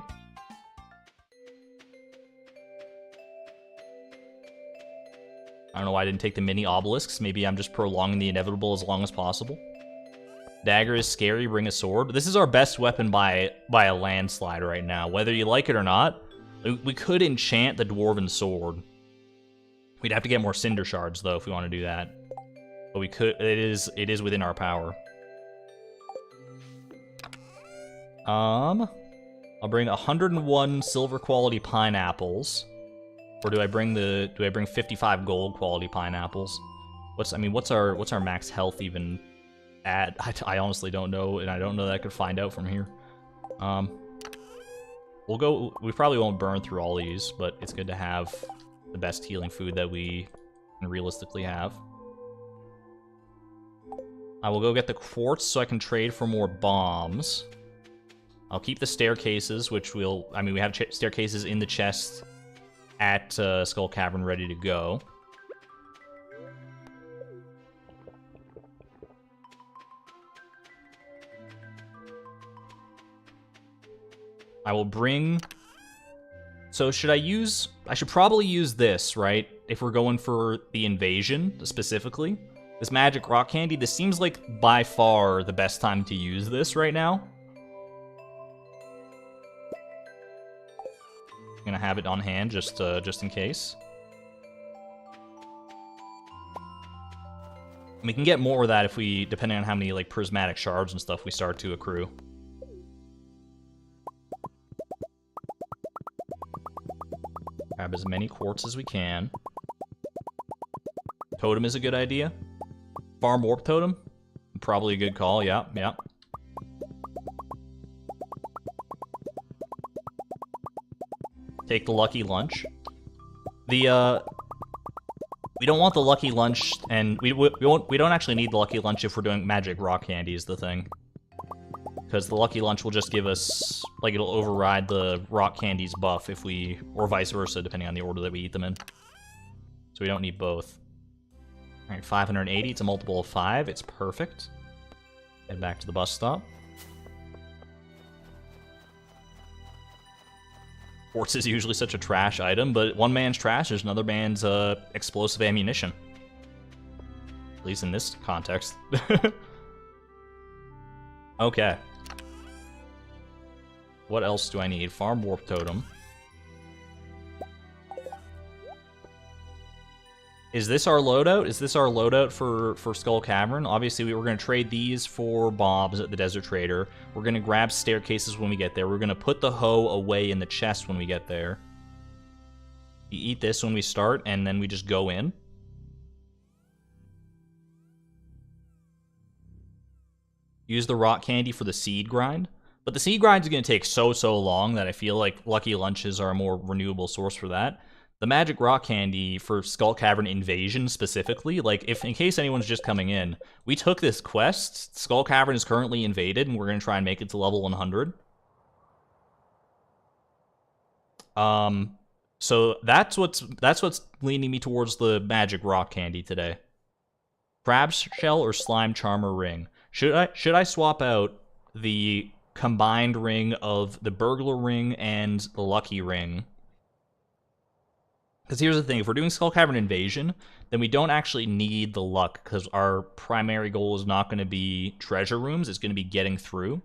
I don't know why I didn't take the mini obelisks. Maybe I'm just prolonging the inevitable as long as possible. Dagger is scary, bring a sword. This is our best weapon by a landslide right now. Whether you like it or not, we could enchant the dwarven sword. We'd have to get more cinder shards, though, if we want to do that. But we could. It is within our power. I'll bring 101 silver quality pineapples. Or do I bring 55 gold quality pineapples? What's our max health even at? I honestly don't know, and I don't know that I could find out from here. We probably won't burn through all these, but it's good to have the best healing food that we can realistically have. I will go get the quartz so I can trade for more bombs. I'll keep the staircases, we have staircases in the chest at Skull Cavern ready to go. I will bring... So I should probably use this, right? If we're going for the invasion, specifically. This magic rock candy, this seems like by far the best time to use this right now. I'm gonna have it on hand just in case. And we can get more of that if depending on how many like prismatic shards and stuff we start to accrue. Grab as many quartz as we can. Totem is a good idea. Farm warp totem, probably a good call. Yeah. Take the lucky lunch. We don't want the lucky lunch, and we don't actually need the lucky lunch if we're doing magic rock candy is the thing. Because the lucky lunch will just give us, like, it'll override the rock candy's buff or vice versa, depending on the order that we eat them in. So we don't need both. Alright, 580, it's a multiple of 5, it's perfect. Head back to the bus stop. Quartz is usually such a trash item, but one man's trash is another man's explosive ammunition. At least in this context. Okay. What else do I need? Farm warp totem. Is this our loadout? Is this our loadout for Skull Cavern? Obviously, we were going to trade these for bombs at the Desert Trader. We're going to grab staircases when we get there. We're going to put the hoe away in the chest when we get there. You eat this when we start, and then we just go in. Use the rock candy for the seed grind. But the seed grind is going to take so long that I feel like Lucky Lunches are a more renewable source for that. The magic rock candy for Skull Cavern Invasion specifically, like if in case anyone's just coming in, we took this quest. Skull Cavern is currently invaded, and we're going to try and make it to level 100. So that's what's leaning me towards the magic rock candy today. Crab shell or slime charmer ring. Should I swap out the combined ring of the burglar ring and the lucky ring? Because here's the thing, if we're doing Skull Cavern Invasion, then we don't actually need the luck, because our primary goal is not going to be treasure rooms, it's going to be getting through. Do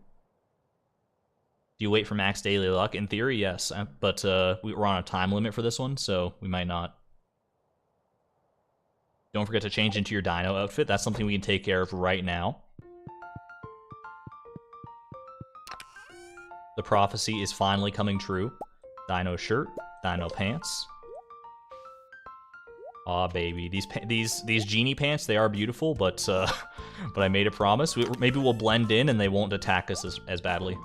you wait for max daily luck? In theory, yes, but we're on a time limit for this one, so we might not. Don't forget to change into your dino outfit, that's something we can take care of right now. The prophecy is finally coming true. Dino shirt, dino pants. Aw, baby, these genie pants, they are beautiful, but I made a promise. Maybe we'll blend in and they won't attack us as badly.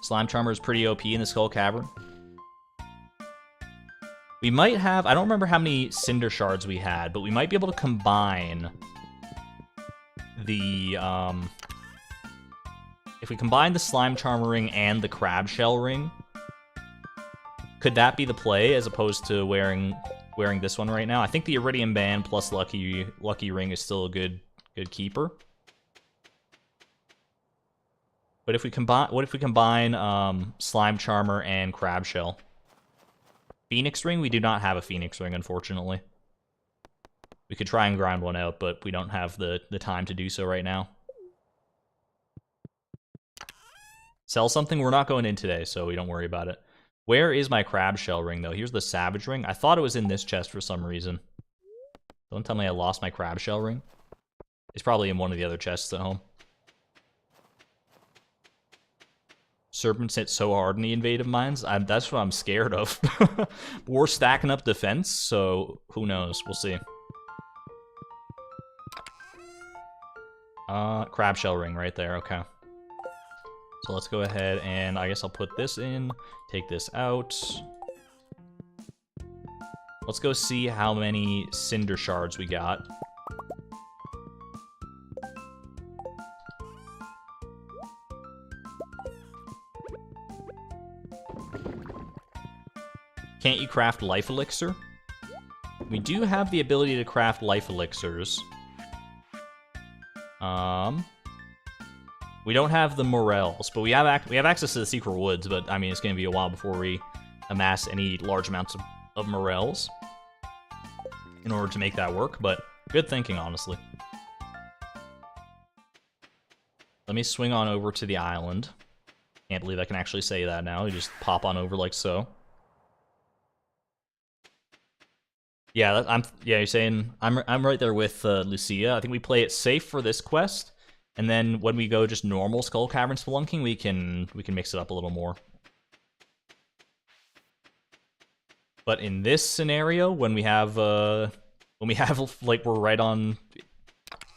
Slime Charmer is pretty OP in the Skull Cavern. We might have, I don't remember how many Cinder Shards we had, but we might be able to combine the, if we combine the Slime Charmer ring and the Crab Shell ring, could that be the play as opposed to wearing this one right now? I think the Iridium Band plus Lucky Ring is still a good keeper. But if we combine, what if we combine Slime Charmer and Crab Shell? Phoenix Ring? We do not have a Phoenix Ring, unfortunately. We could try and grind one out, but we don't have the time to do so right now. Sell something? We're not going in today, so we don't worry about it. Where is my Crab Shell ring, though? Here's the Savage ring. I thought it was in this chest for some reason. Don't tell me I lost my Crab Shell ring. It's probably in one of the other chests at home. Serpents hit so hard in the invaded mines. That's what I'm scared of. We're stacking up defense, so who knows? We'll see. Crab Shell ring right there, okay. So let's go ahead and I guess I'll put this in, take this out. Let's go see how many Cinder Shards we got. Can't you craft life elixir? We do have the ability to craft life elixirs. We don't have the morels, but we have access to the secret woods, but I mean, it's going to be a while before we amass any large amounts of morels in order to make that work, but good thinking, honestly. Let me swing on over to the island. Can't believe I can actually say that now. You just pop on over like so. Yeah, you're saying I'm right there with Lucia. I think we play it safe for this quest. And then when we go just normal Skull Cavern spelunking, we can mix it up a little more. But in this scenario, when we have like we're right on,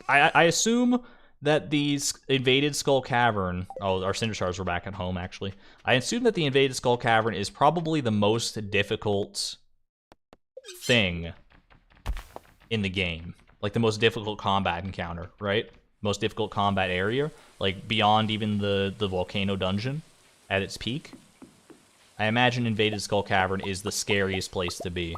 I assume that these invaded Skull Cavern. Oh, our Cinder Shards were back at home actually. I assume that the invaded Skull Cavern is probably the most difficult thing in the game, like the most difficult combat encounter, right? Most difficult combat area, like beyond even the volcano dungeon at its peak. I imagine invaded Skull Cavern is the scariest place to be.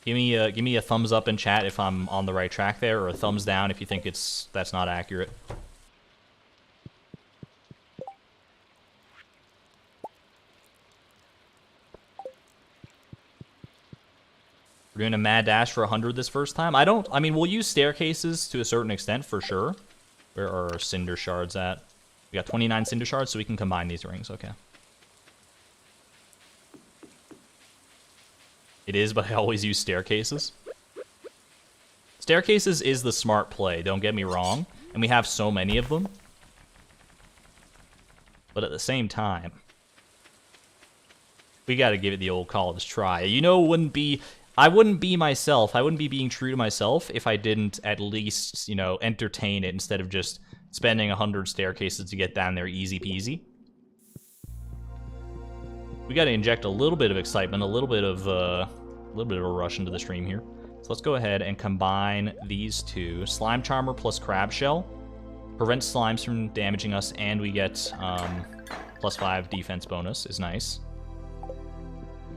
Give me a thumbs up in chat if I'm on the right track there, or a thumbs down if you think that's not accurate. We're doing a mad dash for 100 this first time. I mean, we'll use staircases to a certain extent for sure. Where are our cinder shards at? We got 29 cinder shards, so we can combine these rings. Okay. It is, but I always use staircases. Staircases is the smart play, don't get me wrong. And we have so many of them. But at the same time, we gotta give it the old college try. You know, I wouldn't be myself. I wouldn't be being true to myself if I didn't at least, you know, entertain it instead of just spending 100 staircases to get down there easy peasy. We gotta inject a little bit of excitement, a little bit of a rush into the stream here. So let's go ahead and combine these two. Slime Charmer plus Crab Shell. Prevents slimes from damaging us, and we get +5 defense bonus is nice.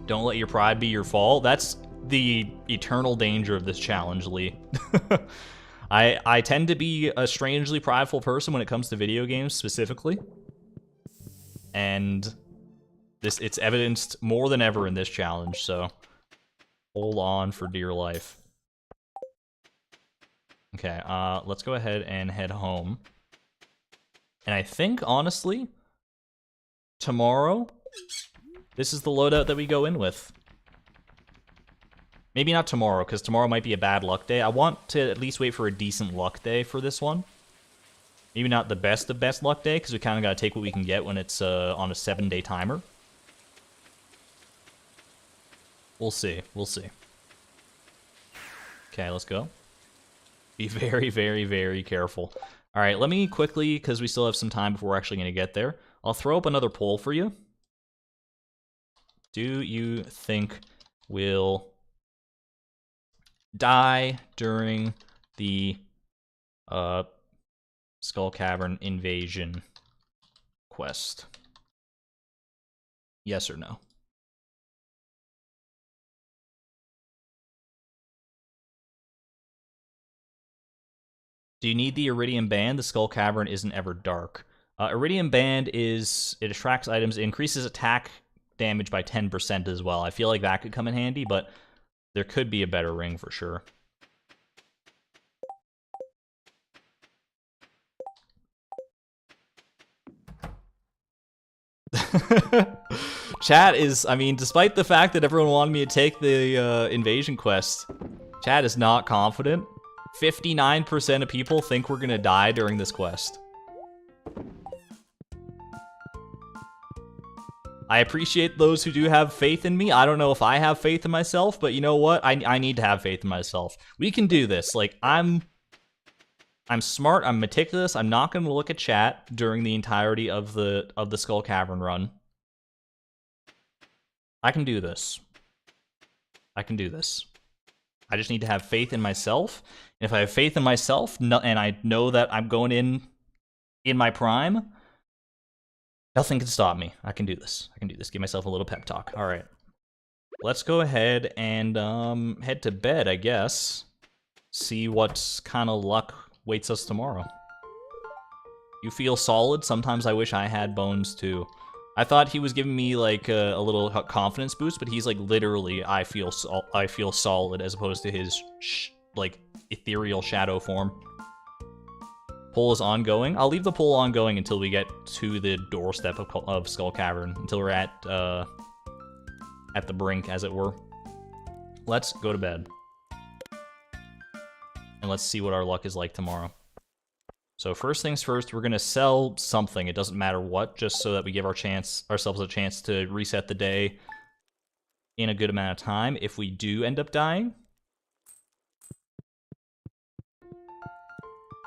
Don't let your pride be your fall. That's the eternal danger of this challenge, Lee. I tend to be a strangely prideful person when it comes to video games specifically. And it's evidenced more than ever in this challenge, so hold on for dear life. Okay, let's go ahead and head home. And I think, honestly, tomorrow, this is the loadout that we go in with. Maybe not tomorrow, because tomorrow might be a bad luck day. I want to at least wait for a decent luck day for this one. Maybe not the best of best luck day, because we kind of got to take what we can get when it's on a 7-day timer. We'll see. We'll see. Okay, let's go. Be very, very, very careful. All right, let me quickly, because we still have some time before we're actually going to get there, I'll throw up another poll for you. Do you think we'll die during the Skull Cavern invasion quest? Yes or no? Do you need the Iridium Band? The Skull Cavern isn't ever dark. Iridium Band it attracts items, it increases attack damage by 10% as well. I feel like that could come in handy, but there could be a better ring for sure. Chat is, I mean, despite the fact that everyone wanted me to take the invasion quest, chat is not confident. 59% of people think we're gonna die during this quest. I appreciate those who do have faith in me. I don't know if I have faith in myself, but you know what? I need to have faith in myself. We can do this. Like, I'm smart, I'm meticulous, I'm not gonna look at chat during the entirety of the Skull Cavern run. I can do this. I can do this. I just need to have faith in myself. And if I have faith in myself, and I know that I'm going in my prime, nothing can stop me. I can do this. I can do this. Give myself a little pep talk. All right. Let's go ahead and head to bed, I guess. See what kind of luck waits us tomorrow. You feel solid? Sometimes I wish I had bones too. I thought he was giving me like a little confidence boost, but he's like literally I feel solid as opposed to his like ethereal shadow form. Poll is ongoing. I'll leave the poll ongoing until we get to the doorstep of Skull Cavern, until we're at the brink, as it were. Let's go to bed. And let's see what our luck is like tomorrow. So first things first, we're going to sell something. It doesn't matter what, just so that we give ourselves a chance to reset the day in a good amount of time if we do end up dying.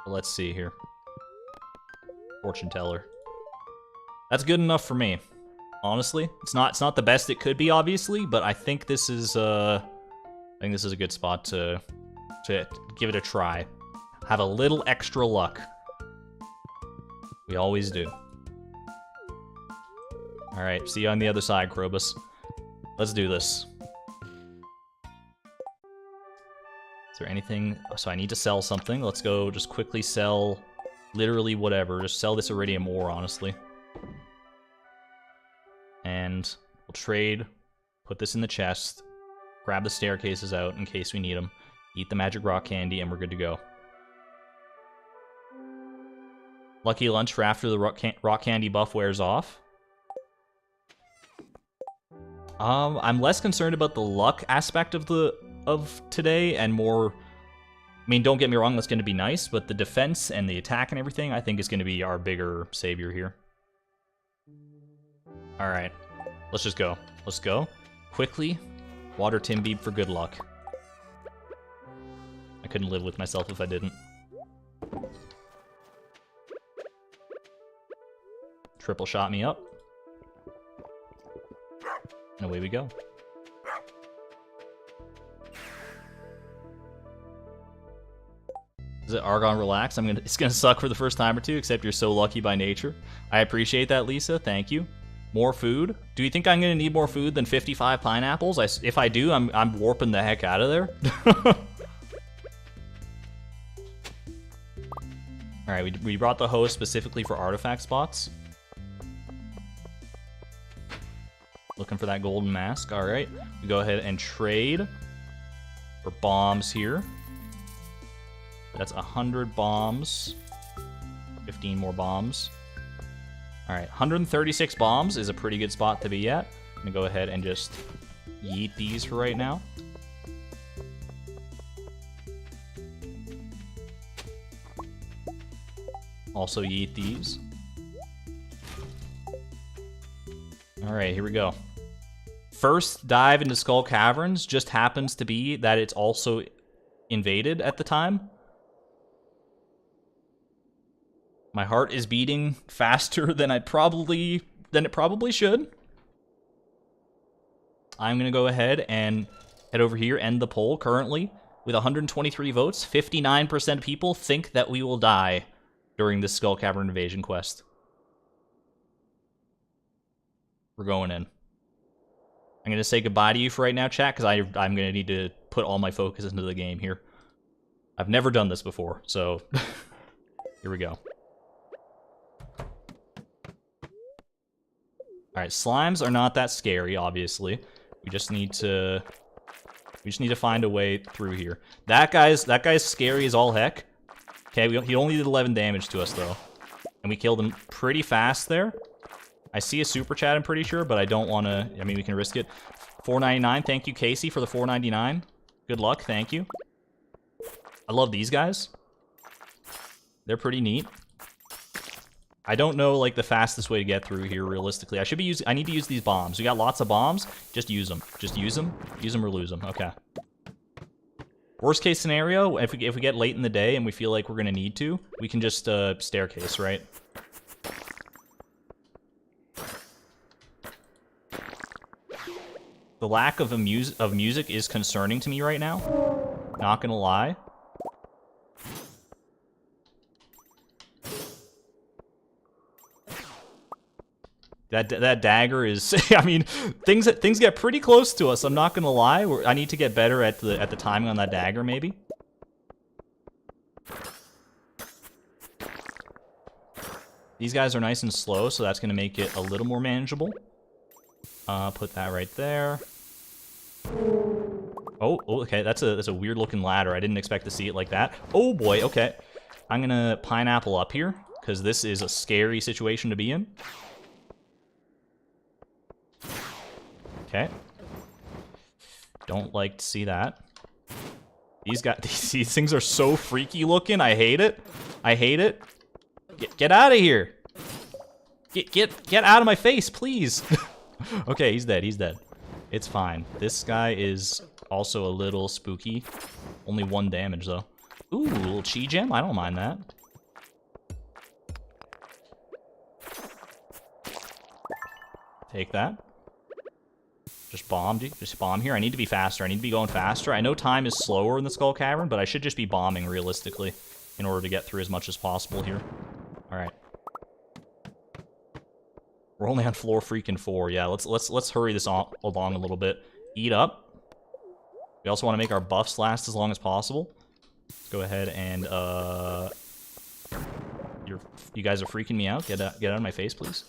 Let's see here. Fortune teller. That's good enough for me. Honestly, it's not the best it could be, obviously, but I think this is a good spot to give it a try. Have a little extra luck. We always do. Alright, see you on the other side, Krobus. Let's do this. Is there anything? So I need to sell something. Let's go just quickly sell literally whatever. Just sell this iridium ore, honestly. And we'll trade. Put this in the chest. Grab the staircases out in case we need them. Eat the magic rock candy, and we're good to go. Lucky lunch for after the rock candy buff wears off. I'm less concerned about the luck aspect of today, and more... I mean, don't get me wrong, that's going to be nice, but the defense and the attack and everything, I think, is going to be our bigger savior here. Alright, let's just go. Let's go. Quickly, water Timbeeb for good luck. I couldn't live with myself if I didn't. Triple shot me up. And away we go. Is it Argon relax? It's gonna suck for the first time or two, except you're so lucky by nature. I appreciate that, Lisa. Thank you. More food? Do you think I'm gonna need more food than 55 pineapples? If I do, I'm warping the heck out of there. Alright, we brought the host specifically for artifact spots. Looking for that golden mask. Alright, we go ahead and trade for bombs here. That's 100 bombs. 15 more bombs. Alright, 136 bombs is a pretty good spot to be at. I'm gonna go ahead and just yeet these for right now. Also yeet these. Alright, here we go. First dive into Skull Caverns just happens to be that it's also invaded at the time. My heart is beating faster than it probably should. I'm gonna go ahead and head over here, end the poll. Currently, with 123 votes, 59% of people think that we will die during this Skull Cavern invasion quest. We're going in. I'm gonna say goodbye to you for right now, chat, because I'm gonna need to put all my focus into the game here. I've never done this before, so here we go. Alright, slimes are not that scary, obviously. We just need to find a way through here. That guy's scary as all heck. Okay, he only did 11 damage to us, though. And we killed him pretty fast there. I see a super chat, I'm pretty sure, but I don't want to... I mean, we can risk it. $4.99, thank you, Casey, for the $4.99. Good luck, thank you. I love these guys. They're pretty neat. I don't know, like, the fastest way to get through here, realistically. I need to use these bombs. We got lots of bombs. Just use them. Just use them. Use them or lose them. Okay. Worst case scenario, if we get late in the day and we feel like we're gonna need to, we can just staircase, right? The lack of music is concerning to me right now. Not gonna lie. That dagger is... I mean, things get pretty close to us. I'm not gonna lie. I need to get better at the timing on that dagger, maybe. These guys are nice and slow, so that's gonna make it a little more manageable. Put that right there. Oh, okay. That's a weird looking ladder. I didn't expect to see it like that. Oh boy. Okay. I'm gonna pineapple up here because this is a scary situation to be in. Okay. Don't like to see that. These things are so freaky looking. I hate it. I hate it. Get out of here. Get out of my face, please. Okay, he's dead. He's dead. It's fine. This guy is also a little spooky. Only 1 damage though. Ooh, a little chi gem. I don't mind that. Take that. Just bomb, dude. Just bomb here. I need to be faster. I need to be going faster. I know time is slower in the Skull Cavern, but I should just be bombing realistically in order to get through as much as possible here. Alright. We're only on floor freaking 4. Yeah, let's hurry this along a little bit. Eat up. We also want to make our buffs last as long as possible. Let's go ahead and you guys are freaking me out. Get out of my face, please.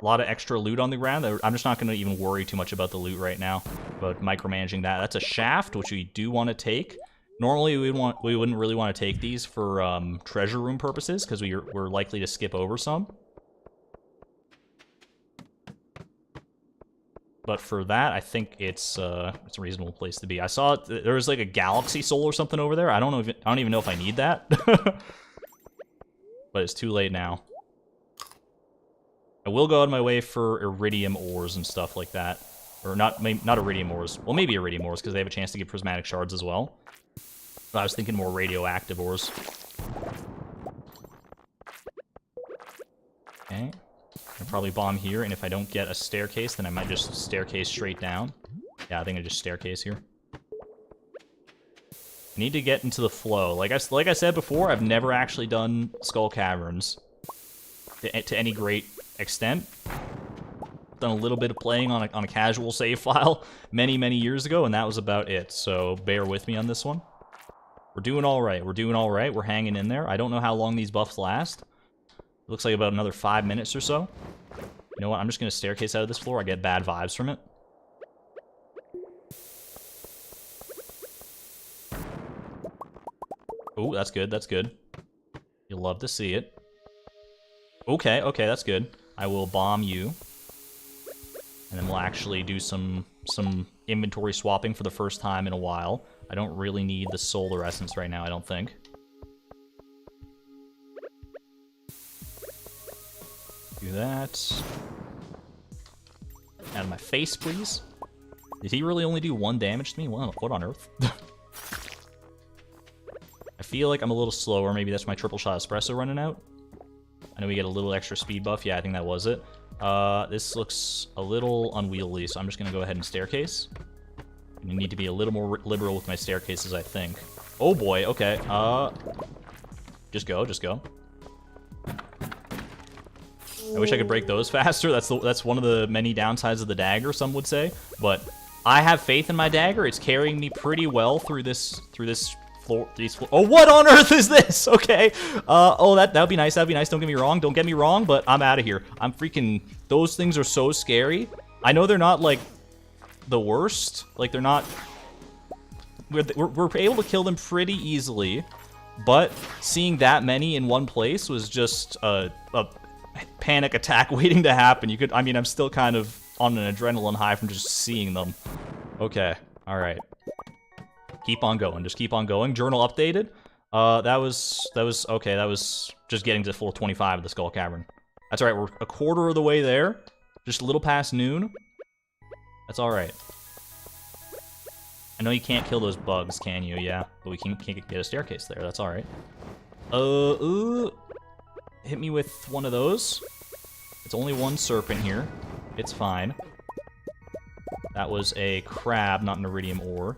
A lot of extra loot on the ground. I'm just not going to even worry too much about the loot right now, about micromanaging that. That's a shaft, which we do want to take. Normally, we wouldn't really want to take these for treasure room purposes, because we're likely to skip over some. But for that, I think it's a reasonable place to be. I saw there was like a galaxy soul or something over there. I don't even know if I need that. But it's too late now. I will go out of my way for iridium ores and stuff like that. Or not iridium ores. Well, maybe iridium ores, because they have a chance to get prismatic shards as well. But I was thinking more radioactive ores. Okay. I'll probably bomb here, and if I don't get a staircase, then I might just staircase straight down. Yeah, I think I just staircase here. I need to get into the flow. Like I said before, I've never actually done skull caverns to any great extent. Done a little bit of playing on a casual save file many years ago, and that was about it. So bear with me on this one. We're doing all right. We're doing all right. We're hanging in there. I don't know how long these buffs last. It looks like about another 5 minutes or so. You know what? I'm just gonna staircase out of this floor. I get bad vibes from it. Oh, that's good. That's good. You'll love to see it. Okay, okay, that's good. I will bomb you. And then we'll actually do some inventory swapping for the first time in a while. I don't really need the solar essence right now, I don't think. Do that. Out of my face, please. Did he really only do 1 damage to me? What on earth? I feel like I'm a little slower. Maybe that's my triple shot espresso running out. I know we get a little extra speed buff. Yeah, I think that was it. This looks a little unwieldy, so I'm just going to go ahead and staircase. I need to be a little more liberal with my staircases, I think. Oh boy, okay. Just go, just go. I wish I could break those faster. That's one of the many downsides of the dagger, some would say. But I have faith in my dagger. It's carrying me pretty well through this floor. Oh, what on earth is this? Okay. Oh, that would be nice. That'd be nice. Don't get me wrong. Don't get me wrong. But I'm out of here. I'm freaking. Those things are so scary. I know they're not like the worst. Like they're not. We're able to kill them pretty easily, but seeing that many in one place was just a panic attack waiting to happen. I mean, I'm still kind of on an adrenaline high from just seeing them. Okay, all right. Keep on going. Just keep on going. Journal updated. That was okay. That was just getting to floor 25 of the Skull Cavern. That's all right. We're a quarter of the way there. Just a little past noon. That's all right. I know you can't kill those bugs, can you? Yeah, but we can't get a staircase there. That's all right. Hit me with one of those. It's only one serpent here. It's fine. That was a crab, not an iridium ore.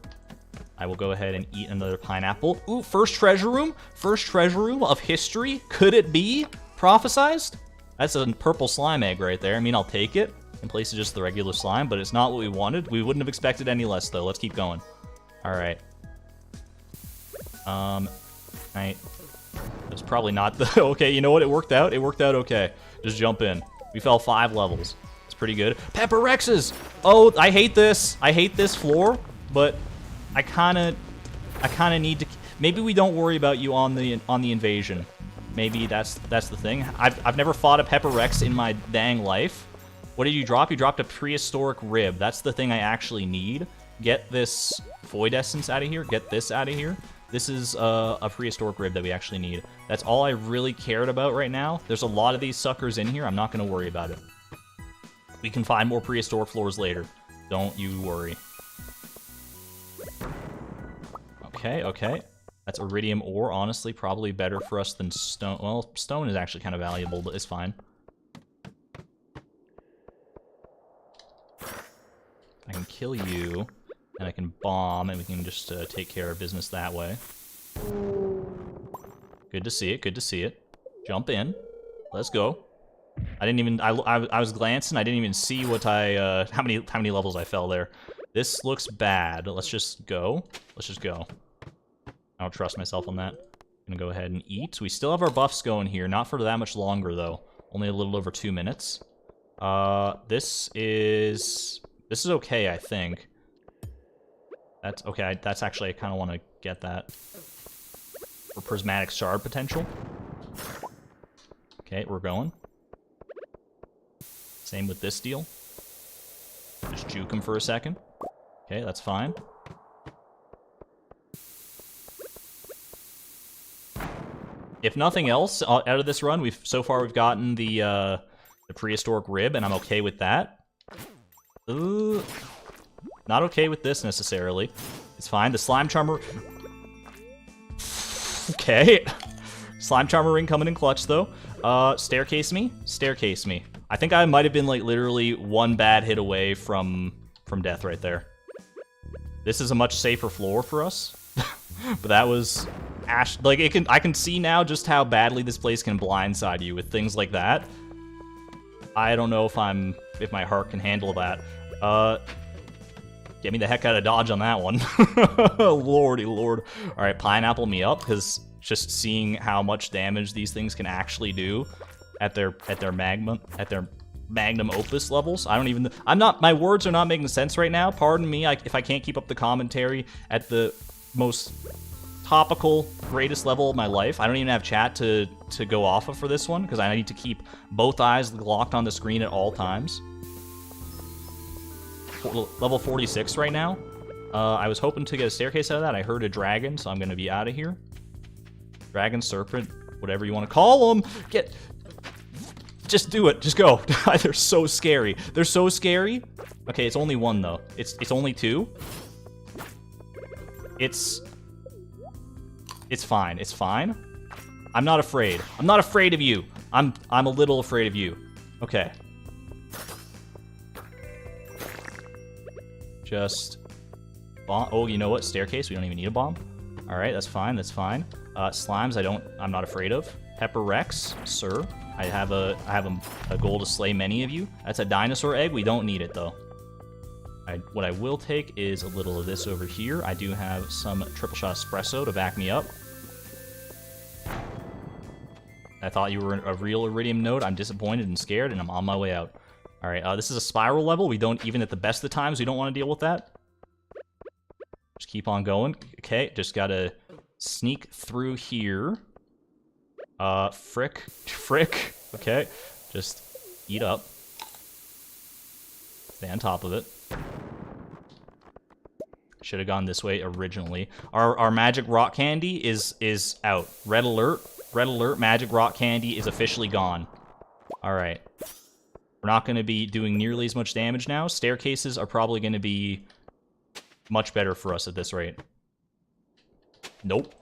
I will go ahead and eat another pineapple. Ooh, first treasure room? First treasure room of history? Could it be prophesized? That's a purple slime egg right there. I mean, I'll take it in place of just the regular slime, but it's not what we wanted. We wouldn't have expected any less, though. Let's keep going. All right. Right. That's probably not the... Okay, you know what? It worked out. It worked out okay. Just jump in. We fell 5 levels. It's pretty good. Pepper Rexes! Oh, I hate this. I hate this floor, but I kind of need to... Maybe we don't worry about you on the invasion. Maybe that's the thing. I've never fought a Pepper Rex in my dang life. What did you drop? You dropped a prehistoric rib. That's the thing I actually need. Get this void essence out of here. Get this out of here. This is a prehistoric rib that we actually need. That's all I really cared about right now. There's a lot of these suckers in here. I'm not going to worry about it. We can find more prehistoric floors later. Don't you worry. Okay, okay. That's iridium ore. Honestly, probably better for us than stone. Well, stone is actually kind of valuable, but it's fine. I can kill you. And I can bomb, and we can just take care of business that way. Good to see it, good to see it. Jump in. Let's go. I didn't even... I was glancing, I didn't even see what I... how many levels I fell there. This looks bad. Let's just go. Let's just go. I don't trust myself on that. I'm gonna go ahead and eat. We still have our buffs going here. Not for that much longer, though. Only a little over 2 minutes. This is okay, I think. That's okay. That's actually, I kind of want to get that for prismatic shard potential. Okay, we're going. Same with this deal. Just juke him for a second. Okay, that's fine. If nothing else, out of this run, so far we've gotten the prehistoric rib, and I'm okay with that. Ooh, not okay with this necessarily. It's fine. The slime charmer. Okay. Slime charmer ring coming in clutch though. Staircase me. Staircase me. I think I might have been like literally one bad hit away from death right there. This is a much safer floor for us. But that was like I can see now just how badly this place can blindside you with things like that. I don't know if my heart can handle that. Get me the heck out of Dodge on that one. Lordy lord. Alright, pineapple me up, because just seeing how much damage these things can actually do at their magnum opus levels. My words are not making sense right now. Pardon me if I can't keep up the commentary at the most topical, greatest level of my life. I don't even have chat to go off of for this one, because I need to keep both eyes locked on the screen at all times. Level 46 right now. I was hoping to get a staircase out of that. I heard a dragon, so I'm going to be out of here. Dragon, serpent, whatever you want to call them. Just do it. Just go. They're so scary. They're so scary. Okay, it's only one, though. It's only two. It's fine. It's fine. I'm not afraid. I'm not afraid of you. I'm a little afraid of you. Okay. Just bomb. Oh, you know what? Staircase. We don't even need a bomb. All right, that's fine. That's fine. Slimes. I'm not afraid of. Pepper Rex, sir. I have a goal to slay many of you. That's a dinosaur egg. We don't need it though. What I will take is a little of this over here. I do have some triple shot espresso to back me up. I thought you were a real iridium node. I'm disappointed and scared, and I'm on my way out. All right, this is a spiral level. We don't, even at the best of times, we don't want to deal with that. Just keep on going. Okay, just gotta sneak through here. Frick. Okay, just eat up. Stay on top of it. Should have gone this way originally. Our magic rock candy is out. Red alert. Red alert. Magic rock candy is officially gone. All right. We're not going to be doing nearly as much damage now. Staircases are probably going to be much better for us at this rate. Nope.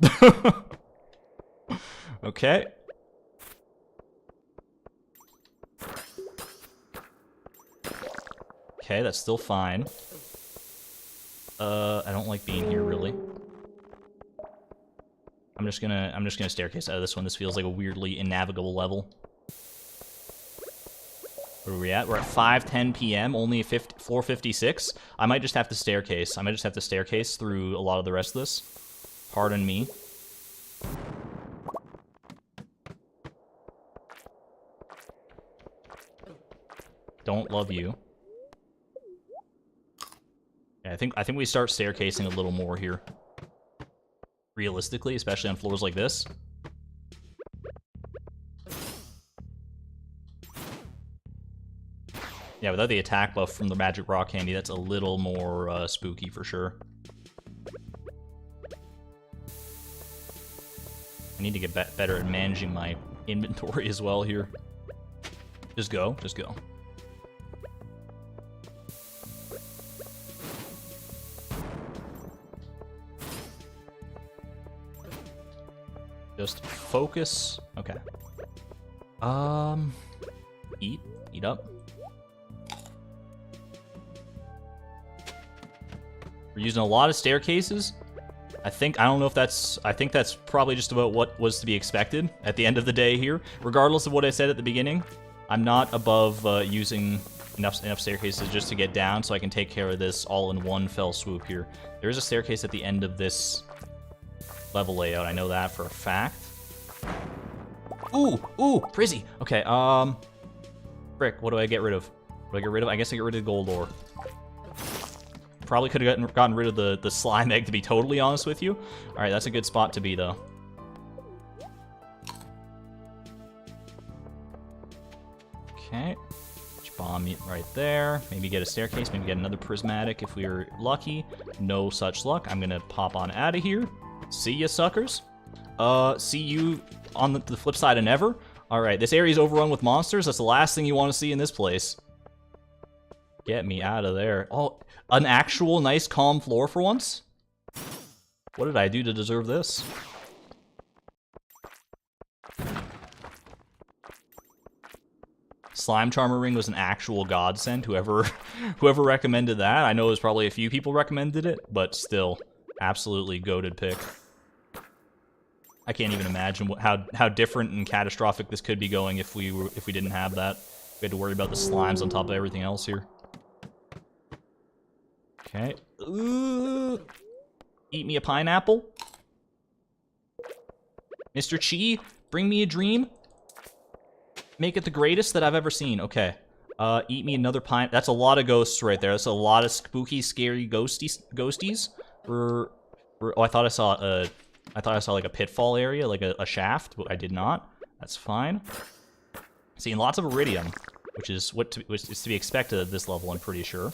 Okay. Okay, that's still fine. I don't like being here really. I'm just gonna staircase out of this one. This feels like a weirdly innavigable level. Where are we at? We're at 5:10 p.m. Only 4:56. I might just have to staircase. I might just have to staircase through a lot of the rest of this. Pardon me. Don't love you. Yeah, I think we start staircasing a little more here. Realistically, especially on floors like this. Yeah, without the attack buff from the magic rock candy, that's a little more spooky for sure. I need to get better at managing my inventory as well here. Just go, just go. Just focus. Okay. Eat up. We're using a lot of staircases. I don't know if that's, I think that's probably just about what was to be expected at the end of the day here. Regardless of what I said at the beginning, I'm not above using enough staircases just to get down so I can take care of this all in one fell swoop here. There is a staircase at the end of this level layout. I know that for a fact. Ooh, Prizzy. Okay, Frick, what do I get rid of? What do I get rid of? I guess I get rid of the gold ore. Probably could have gotten rid of the slime egg, to be totally honest with you. Alright, that's a good spot to be, though. Okay. Bomb right there. Maybe get a staircase. Maybe get another prismatic if we were lucky. No such luck. I'm gonna pop on out of here. See ya, suckers. See you on the flip side of never. Alright, this area is overrun with monsters. That's the last thing you want to see in this place. Get me out of there. Oh, an actual nice calm floor for once? What did I do to deserve this? Slime Charmer Ring was an actual godsend. Whoever recommended that. I know there's probably a few people recommended it, but still, absolutely goated pick. I can't even imagine how different and catastrophic this could be going if we didn't have that. We had to worry about the slimes on top of everything else here. Okay. Ooh. Eat me a pineapple. Mr. Chi, bring me a dream. Make it the greatest that I've ever seen. Okay. Eat me another pine. That's a lot of ghosts right there. That's a lot of spooky, scary ghosties. Oh, I thought I saw like a pitfall area, like a shaft, but I did not. That's fine. Seeing lots of iridium, which is to be expected at this level, I'm pretty sure.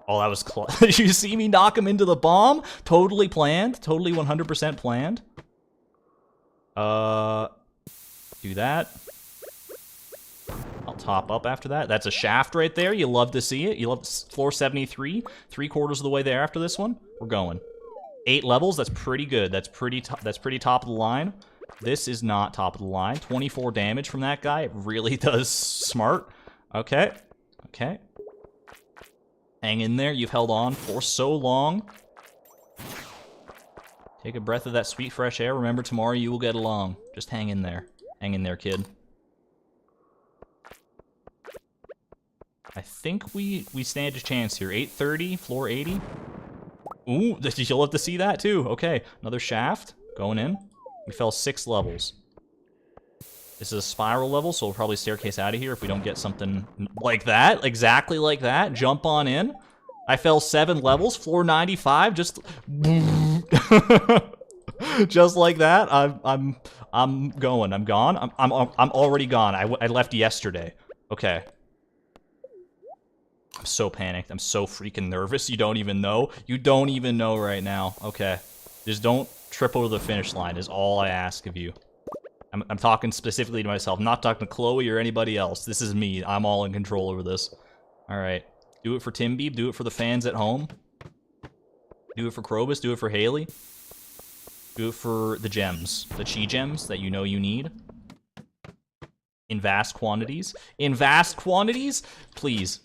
Oh, that was close. Did you see me knock him into the bomb? Totally planned. Totally 100% planned. Do that. I'll top up after that. That's a shaft right there. You love to see it. You love floor 73. 3/4 of the way there after this one. We're going. 8 levels. That's pretty good. That's pretty top of the line. This is not top of the line. 24 damage from that guy. It really does smart. Okay. Okay. Hang in there. You've held on for so long. Take a breath of that sweet fresh air. Remember, tomorrow you will get along. Just hang in there. Hang in there, kid. I think we stand a chance here. 830, floor 80. Ooh, you'll have to see that too. Okay, another shaft going in. We fell 6 levels. This is a spiral level, so we'll probably staircase out of here if we don't get something like that. Exactly like that. Jump on in. I fell 7 levels, floor 95, just just like that. I'm going. I'm gone. I'm already gone. I left yesterday. Okay. I'm so panicked. I'm so freaking nervous. You don't even know. You don't even know right now. Okay. Just don't trip over the finish line is all I ask of you. I'm talking specifically to myself. I'm not talking to Chloe or anybody else. This is me. I'm all in control over this. All right. Do it for Timbeeb. Do it for the fans at home. Do it for Krobus. Do it for Haley. Do it for the gems. The chi gems that you know you need. In vast quantities. In vast quantities? Please.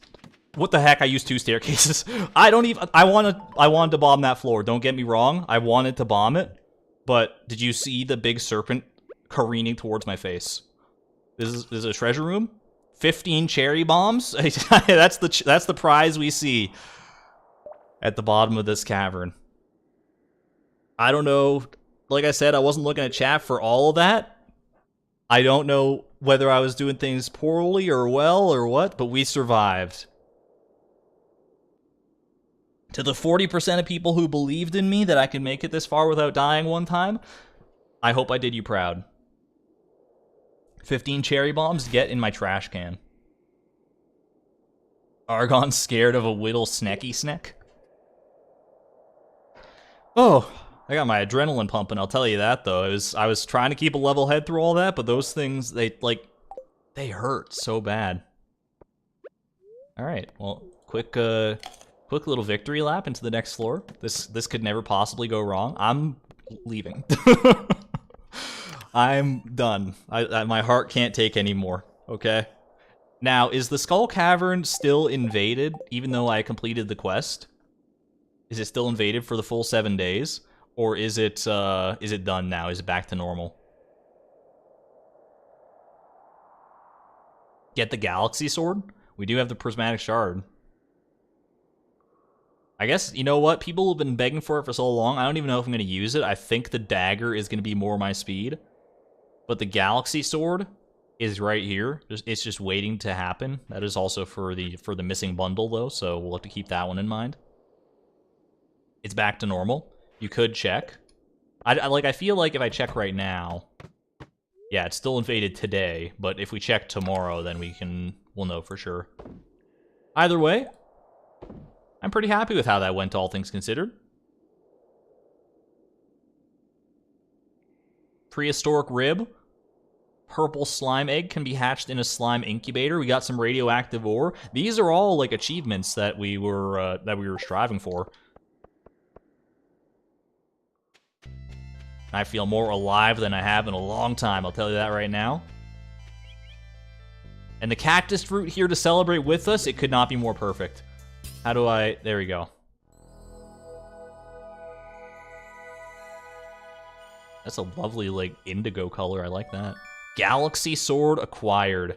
What the heck? I used 2 staircases. I wanted to bomb that floor. Don't get me wrong. I wanted to bomb it. But did you see the big serpent careening towards my face? This is a treasure room. 15 cherry bombs. that's the prize we see at the bottom of this cavern. I don't know. Like I said, I wasn't looking at chat for all of that. I don't know whether I was doing things poorly or well or what, but we survived. To the 40% of people who believed in me that I could make it this far without dying one time, I hope I did you proud. 15 cherry bombs, get in my trash can. Argon's scared of a whittle snecky snack. Oh, I got my adrenaline pumping, I'll tell you that, though. I was trying to keep a level head through all that, but those things, they hurt so bad. Alright, well, quick little victory lap into the next floor. This could never possibly go wrong. I'm leaving. I'm done. My heart can't take anymore, okay? Now, is the Skull Cavern still invaded, even though I completed the quest? Is it still invaded for the full 7 days? Or is it done now? Is it back to normal? Get the Galaxy Sword? We do have the Prismatic Shard. I guess, you know what? People have been begging for it for so long, I don't even know if I'm going to use it. I think the dagger is going to be more my speed. But the Galaxy Sword is right here. It's just waiting to happen. That is also for the missing bundle though, so we'll have to keep that one in mind. It's back to normal. You could check. I feel like if I check right now, yeah, it's still invaded today, but if we check tomorrow, then we'll know for sure. Either way, I'm pretty happy with how that went, all things considered. Prehistoric rib. Purple slime egg can be hatched in a slime incubator. We got some radioactive ore. These are all like achievements that we were striving for. I feel more alive than I have in a long time, I'll tell you that right now. And the cactus fruit here to celebrate with us, it could not be more perfect. How do I... There we go. That's a lovely, like, indigo color. I like that. Galaxy sword acquired.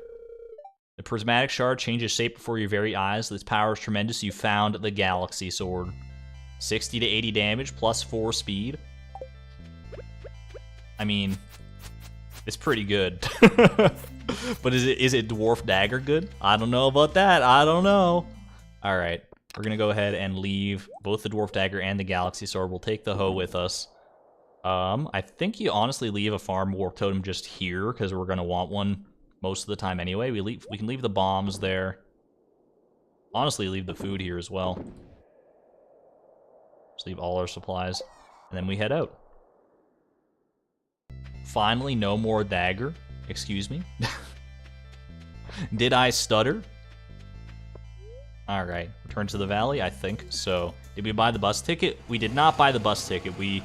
The prismatic shard changes shape before your very eyes. Its power is tremendous. You found the galaxy sword. 60 to 80 damage, plus 4 speed. I mean, it's pretty good. But is it dwarf dagger good? I don't know about that. I don't know. All right, we're gonna go ahead and leave both the dwarf dagger and the galaxy sword. We'll take the hoe with us. I think you honestly leave a farm warp totem just here because we're gonna want one most of the time anyway. We can leave the bombs there. Honestly, leave the food here as well. Just leave all our supplies, and then we head out. Finally, no more dagger. Excuse me. Did I stutter? Alright, return to the valley, I think. So, did we buy the bus ticket? We did not buy the bus ticket. We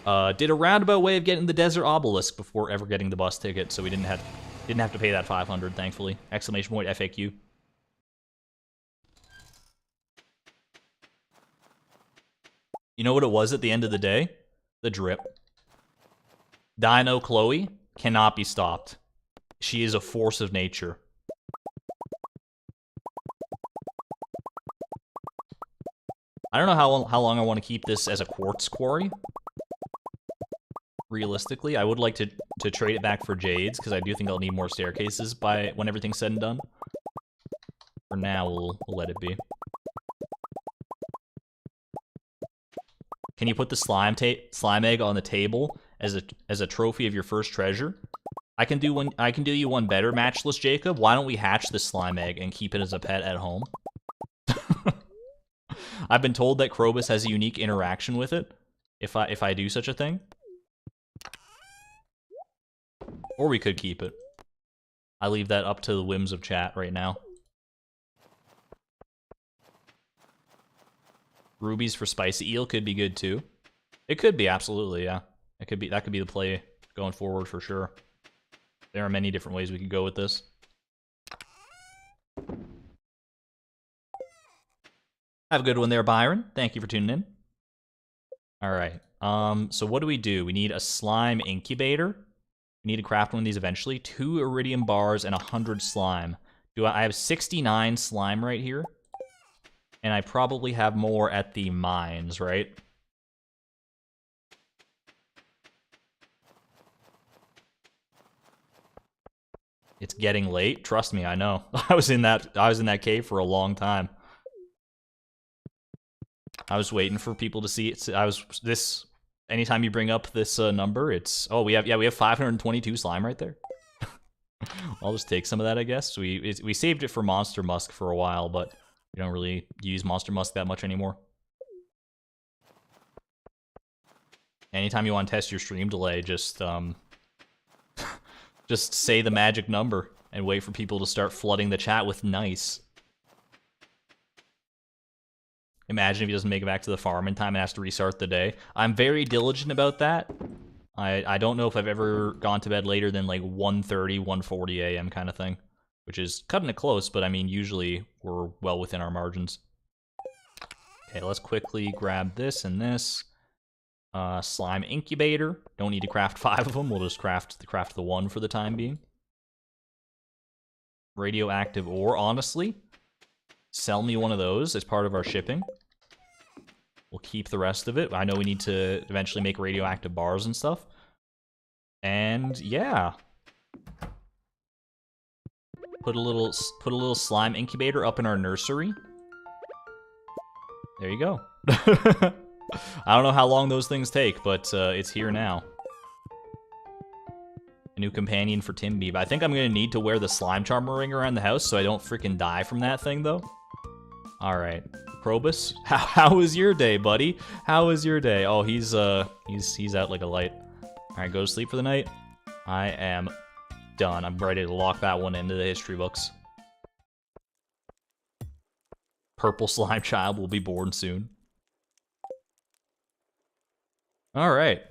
did a roundabout way of getting the desert obelisk before ever getting the bus ticket, so we didn't have to pay that 500, thankfully. Exclamation point FAQ. You know what it was at the end of the day? The drip. Dino Chloe cannot be stopped. She is a force of nature. I don't know how long I want to keep this as a quartz quarry. Realistically, I would like to trade it back for jades, because I do think I'll need more staircases when everything's said and done. For now, we'll let it be. Can you put the slime egg on the table as a trophy of your first treasure? I can do you one better, Matchless Jacob. Why don't we hatch this slime egg and keep it as a pet at home? I've been told that Krobus has a unique interaction with it. If I do such a thing, or we could keep it. I leave that up to the whims of chat right now. Rubies for spicy eel could be good too. It could be, absolutely, yeah. That could be the play going forward for sure. There are many different ways we could go with this. Have a good one there, Byron. Thank you for tuning in. Alright, so what do? We need a slime incubator. We need to craft one of these eventually. 2 iridium bars and 100 slime. I have 69 slime right here. And I probably have more at the mines, right? It's getting late. Trust me, I know. I was in that cave for a long time. I was waiting for people to see it. Anytime you bring up this number, it's we have 522 slime right there. I'll just take some of that, I guess. We saved it for Monster Musk for a while, but we don't really use Monster Musk that much anymore. Anytime you want to test your stream delay, just say the magic number and wait for people to start flooding the chat with nice. Imagine if he doesn't make it back to the farm in time and has to restart the day. I'm very diligent about that. I don't know if I've ever gone to bed later than like 1:30, 1:40 a.m. kind of thing. Which is cutting it close, but I mean, usually we're well within our margins. Okay, let's quickly grab this and this. Slime incubator. Don't need to craft 5 of them. We'll just craft the 1 for the time being. Radioactive ore, honestly. Sell me one of those as part of our shipping. We'll keep the rest of it. I know we need to eventually make radioactive bars and stuff. And yeah. Put a little slime incubator up in our nursery. There you go. I don't know how long those things take, but it's here now. A new companion for Timby. But I think I'm gonna need to wear the slime charmer ring around the house so I don't freaking die from that thing, though. All right, Krobus, how was your day, buddy? How was your day? Oh, he's out like a light. All right, go to sleep for the night. I am done. I'm ready to lock that one into the history books. Purple slime child will be born soon. All right.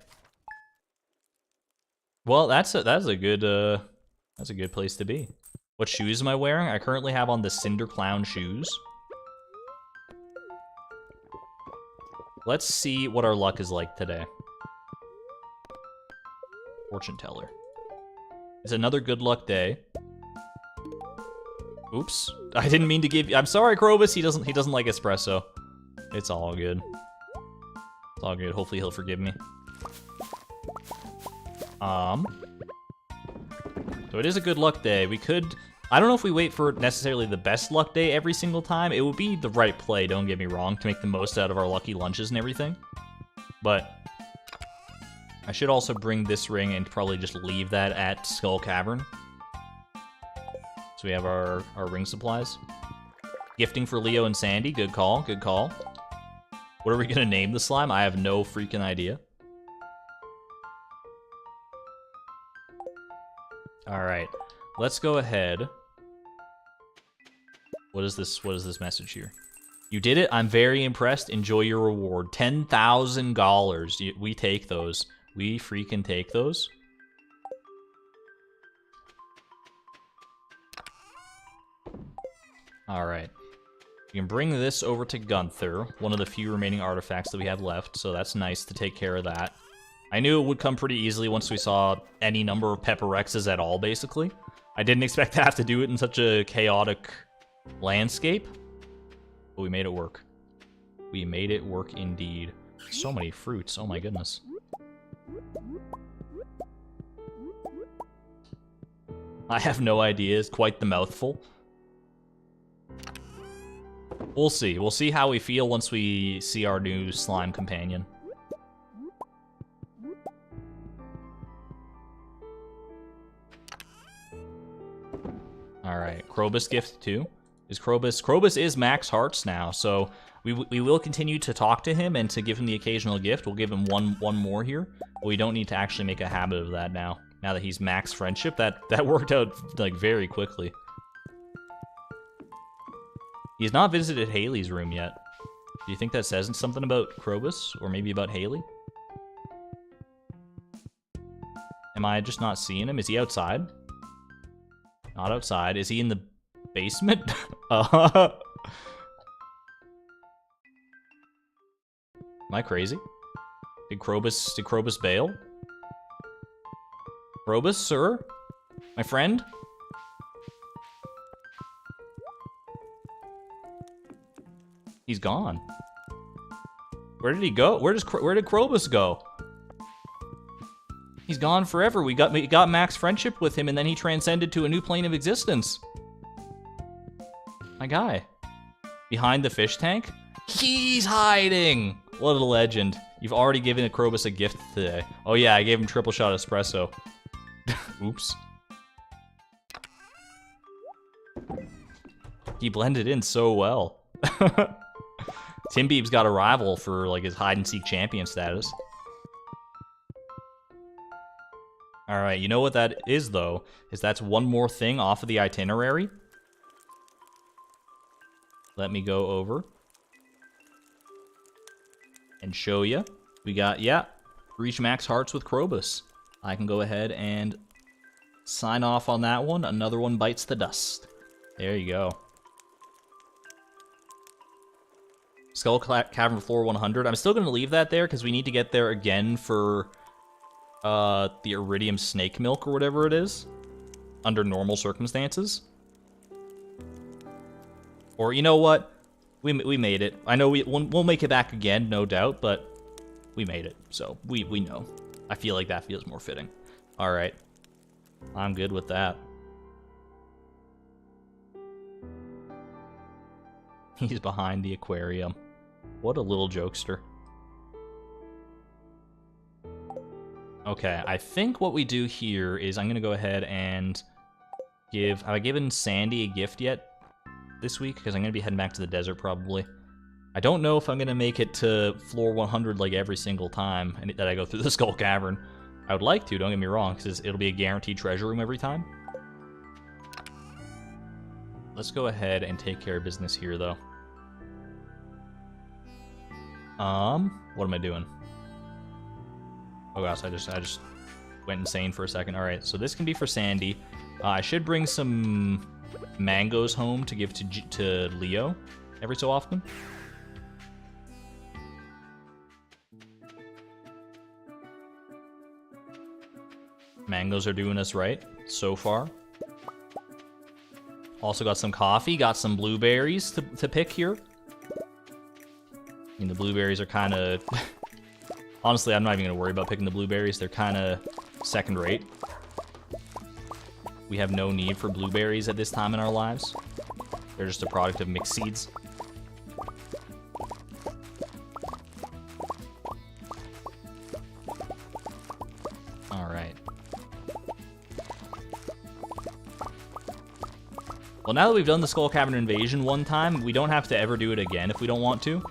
Well, that's a good place to be. What shoes am I wearing? I currently have on the Cinder Clown shoes. Let's see what our luck is like today. Fortune teller. It's another good luck day. Oops. I didn't mean to give you... I'm sorry, Krobus. He doesn't like espresso. It's all good. It's all good. Hopefully he'll forgive me. So it is a good luck day. We could... I don't know if we wait for necessarily the best luck day every single time. It would be the right play, don't get me wrong, to make the most out of our lucky lunches and everything. But I should also bring this ring and probably just leave that at Skull Cavern. So we have our ring supplies. Gifting for Leo and Sandy. Good call, good call. What are we gonna name the slime? I have no freaking idea. Alright, let's go ahead. What is this message here? You did it. I'm very impressed. Enjoy your reward. $10,000. We take those. We freaking take those. Alright. You can bring this over to Gunther, one of the few remaining artifacts that we have left, so that's nice to take care of that. I knew it would come pretty easily once we saw any number of Pepper Rexes at all, basically. I didn't expect to have to do it in such a chaotic landscape, but we made it work. We made it work indeed. So many fruits, oh my goodness. I have no idea, it's quite the mouthful. We'll see. We'll see how we feel once we see our new slime companion. Alright, Krobus gift too. Is Krobus is max hearts now, so we will continue to talk to him and to give him the occasional gift. We'll give him one more here, but we don't need to actually make a habit of that now. Now that he's max friendship, that worked out like very quickly. He's not visited Haley's room yet. Do you think that says something about Krobus, or maybe about Haley? Am I just not seeing him? Is he outside? Not outside. Is he in the basement? Am I crazy? Did Krobus bail? Krobus, sir? My friend? He's gone. Where did he go? Where did Krobus go? He's gone forever. We got max friendship with him, and then he transcended to a new plane of existence. My guy. Behind the fish tank? He's hiding! What a legend. You've already given Krobus a gift today. Oh yeah, I gave him triple shot espresso. Oops. He blended in so well. Tim Beeb's got a rival for like his hide-and-seek champion status. Alright, you know what that is, though? Is that's one more thing off of the itinerary. Let me go over and show you. We got, yeah, reach max hearts with Krobus. I can go ahead and sign off on that one. Another one bites the dust. There you go. Skull Cavern floor 100. I'm still going to leave that there because we need to get there again for the Iridium Snake Milk or whatever it is, under normal circumstances. Or, you know what? We made it. I know we'll make it back again, no doubt, but we made it, so we know. I feel like that feels more fitting. Alright. I'm good with that. He's behind the aquarium. What a little jokester. Okay, I think what we do here is I'm going to go ahead and have I given Sandy a gift yet this week? Because I'm going to be heading back to the desert probably. I don't know if I'm going to make it to floor 100 like every single time that I go through the Skull Cavern. I would like to, don't get me wrong, because it'll be a guaranteed treasure room every time. Let's go ahead and take care of business here, though. What am I doing? Oh gosh, I just went insane for a second. All right, so this can be for Sandy. I should bring some mangoes home to give to Leo every so often. Mangoes are doing us right so far. Also got some coffee, got some blueberries to pick here. I mean, the blueberries are kind of... Honestly, I'm not even going to worry about picking the blueberries. They're kind of second rate. We have no need for blueberries at this time in our lives. They're just a product of mixed seeds. Alright. Well, now that we've done the Skull Cavern invasion one time, we don't have to ever do it again if we don't want to.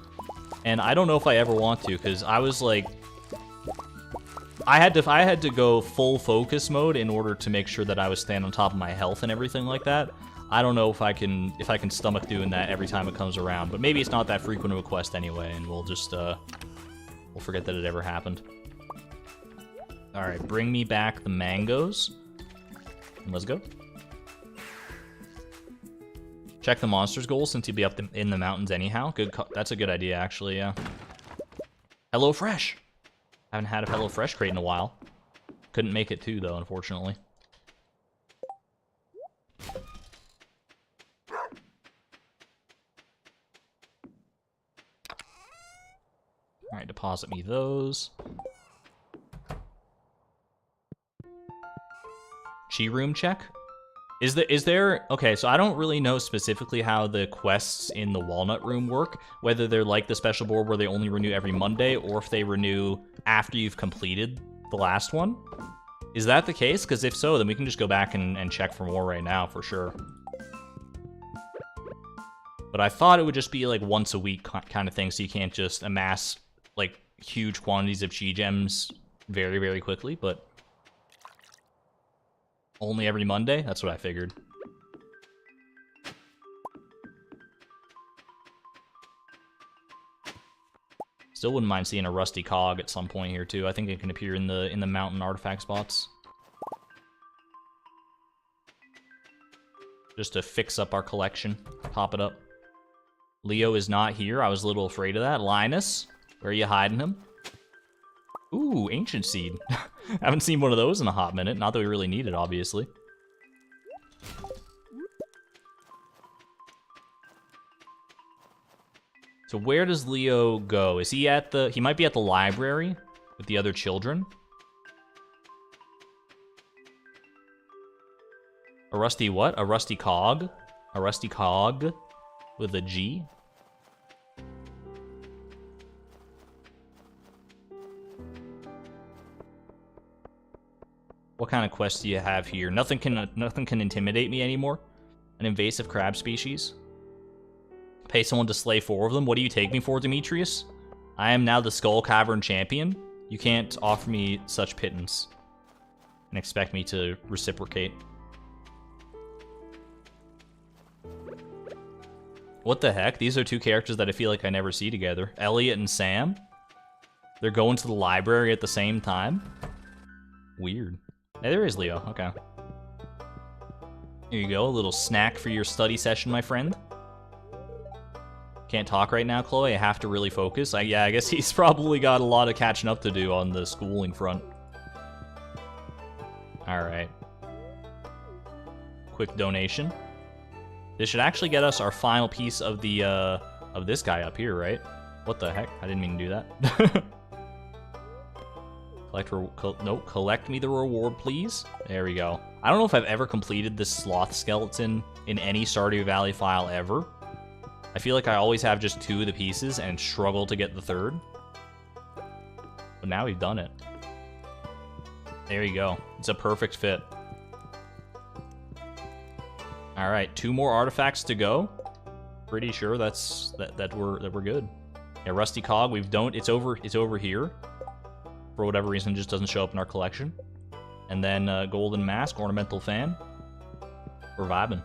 And I don't know if I ever want to, because I was like... I had to go full focus mode in order to make sure that I was staying on top of my health and everything like that. I don't know if I can stomach doing that every time it comes around, but maybe it's not that frequent of a quest anyway, and we'll just we'll forget that it ever happened. All right, bring me back the mangoes. And let's go. Check the monsters goal since you'll be up in the mountains anyhow. That's a good idea, actually. Yeah. Hello Fresh. Haven't had a HelloFresh crate in a while. Couldn't make it too, though, unfortunately. Alright, deposit me those. Chi room check? Is there... Okay, so I don't really know specifically how the quests in the Walnut Room work, whether they're like the special board where they only renew every Monday, or if they renew after you've completed the last one. Is that the case? Because if so, then we can just go back and check for more right now, for sure. But I thought it would just be like once a week kind of thing, so you can't just amass like huge quantities of Chi gems very, very quickly, but... Only every Monday? That's what I figured. Still wouldn't mind seeing a rusty cog at some point here too. I think it can appear in the mountain artifact spots. Just to fix up our collection. Pop it up. Leo is not here. I was a little afraid of that. Linus, where are you hiding him? Ooh, Ancient Seed. Haven't seen one of those in a hot minute. Not that we really need it, obviously. So where does Leo go? Is he at the... He might be at the library with the other children. A rusty what? A rusty cog? A rusty cog with a G? What kind of quest do you have here? Nothing can intimidate me anymore. An invasive crab species. Pay someone to slay 4 of them. What do you take me for, Demetrius? I am now the Skull Cavern champion. You can't offer me such pittance and expect me to reciprocate. What the heck? These are 2 characters that I feel like I never see together. Elliot and Sam. They're going to the library at the same time. Weird. Hey, there is Leo. Okay. Here you go. A little snack for your study session, my friend. Can't talk right now, Chloe. I have to really focus. Yeah, I guess he's probably got a lot of catching up to do on the schooling front. Alright. Quick donation. This should actually get us our final piece of the, of this guy up here, right? What the heck? I didn't mean to do that. Collect me the reward, please. There we go. I don't know if I've ever completed this sloth skeleton in any Stardew Valley file ever. I feel like I always have just 2 of the pieces and struggle to get the 3rd. But now we've done it. There you go. It's a perfect fit. All right, 2 more artifacts to go. Pretty sure that we're good. Yeah, rusty cog. It's over here. For whatever reason, it just doesn't show up in our collection. And then golden mask, ornamental fan. We're vibing.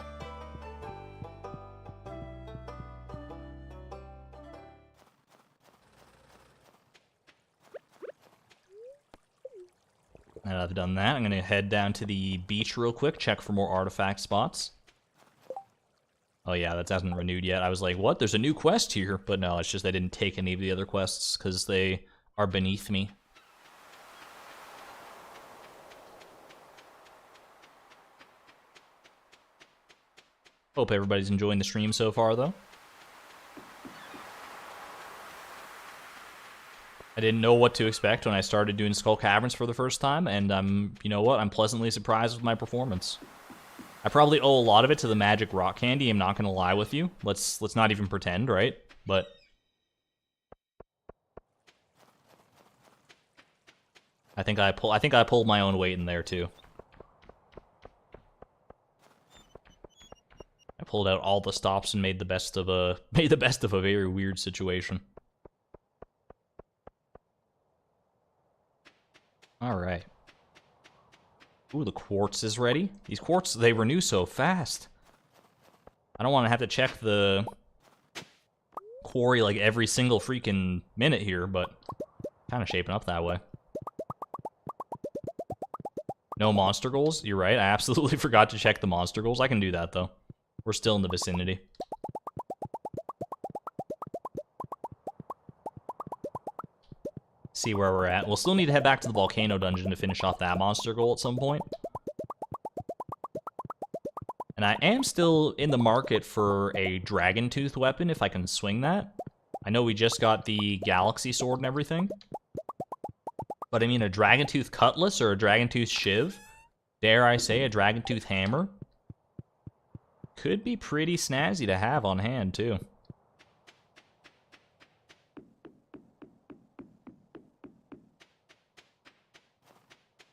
Now that I've done that, I'm gonna head down to the beach real quick, check for more artifact spots. Oh yeah, that hasn't renewed yet. I was like, what? There's a new quest here. But no, it's just I didn't take any of the other quests because they are beneath me. Hope everybody's enjoying the stream so far, though. I didn't know what to expect when I started doing Skull Caverns for the first time, and you know what? I'm pleasantly surprised with my performance. I probably owe a lot of it to the magic rock candy. I'm not gonna lie with you. Let's not even pretend, right? But I think I pulled my own weight in there too. I pulled out all the stops and made the best of a very weird situation. All right. Ooh, the quartz is ready. These quartz, they renew so fast. I don't want to have to check the quarry like every single freaking minute here, but kind of shaping up that way. No monster goals? You're right. I absolutely forgot to check the monster goals. I can do that, though. We're still in the vicinity. See where we're at. We'll still need to head back to the volcano dungeon to finish off that monster goal at some point. And I am still in the market for a dragon tooth weapon, if I can swing that. I know we just got the galaxy sword and everything. But I mean, a dragon tooth cutlass or a dragon tooth shiv, dare I say a dragon tooth hammer, could be pretty snazzy to have on hand, too.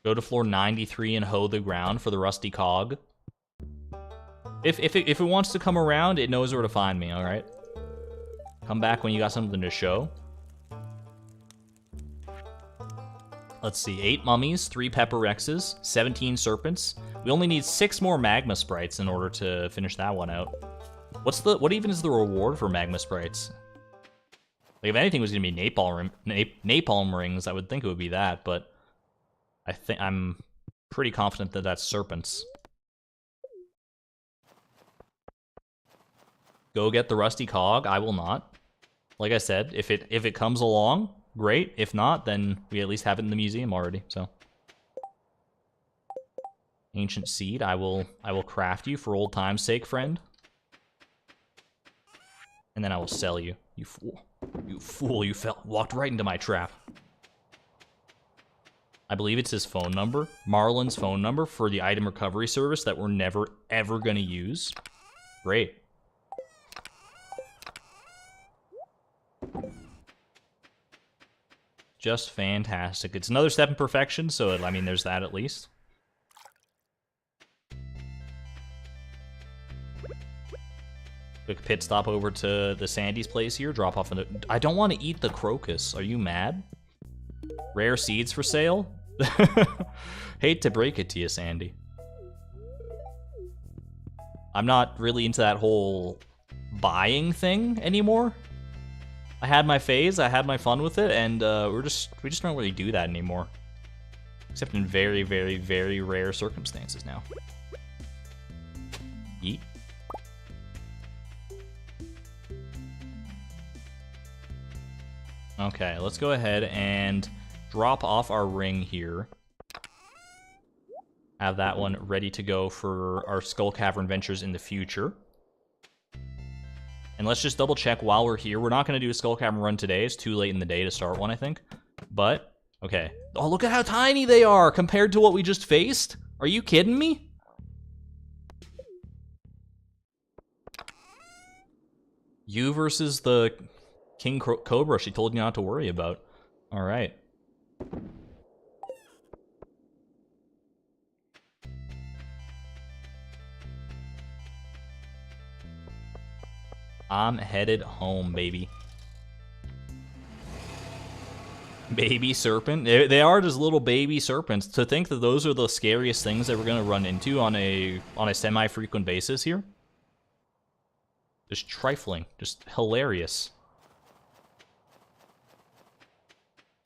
Go to floor 93 and hoe the ground for the rusty cog. If it wants to come around, it knows where to find me, alright? Come back when you got something to show. Let's see, 8 mummies, 3 pepper rexes, 17 serpents. We only need 6 more magma sprites in order to finish that one out. What even is the reward for magma sprites? Like, if anything was gonna be napalm rings, I would think it would be that, but I'm pretty confident that that's serpents. Go get the rusty cog. I will not. Like I said, if it comes along, great. If not, then we at least have it in the museum already. So, ancient seed. I will craft you for old time's sake, friend. And then I will sell you. You fool! You fool! You walked right into my trap. I believe it's his phone number, Marlon's phone number for the item recovery service that we're never ever gonna use. Great. Just fantastic. It's another step in perfection, so I mean, there's that at least. Quick pit stop over to the Sandy's place here. Drop off I don't want to eat the crocus. Are you mad? Rare seeds for sale? Hate to break it to you, Sandy. I'm not really into that whole buying thing anymore. I had my phase, I had my fun with it, and we just don't really do that anymore. Except in very, very, very rare circumstances now. Yeet. Okay, let's go ahead and drop off our ring here. Have that one ready to go for our Skull Cavern ventures in the future. And let's just double check while we're here. We're not going to do a Skull Cavern run today. It's too late in the day to start one, I think. But, okay. Oh, look at how tiny they are compared to what we just faced. Are you kidding me? You versus the King Cobra she told you not to worry about. Alright. I'm headed home, baby. Baby serpent. They are just little baby serpents. To think that those are the scariest things that we're gonna run into on a semi-frequent basis here. Just trifling. Just hilarious.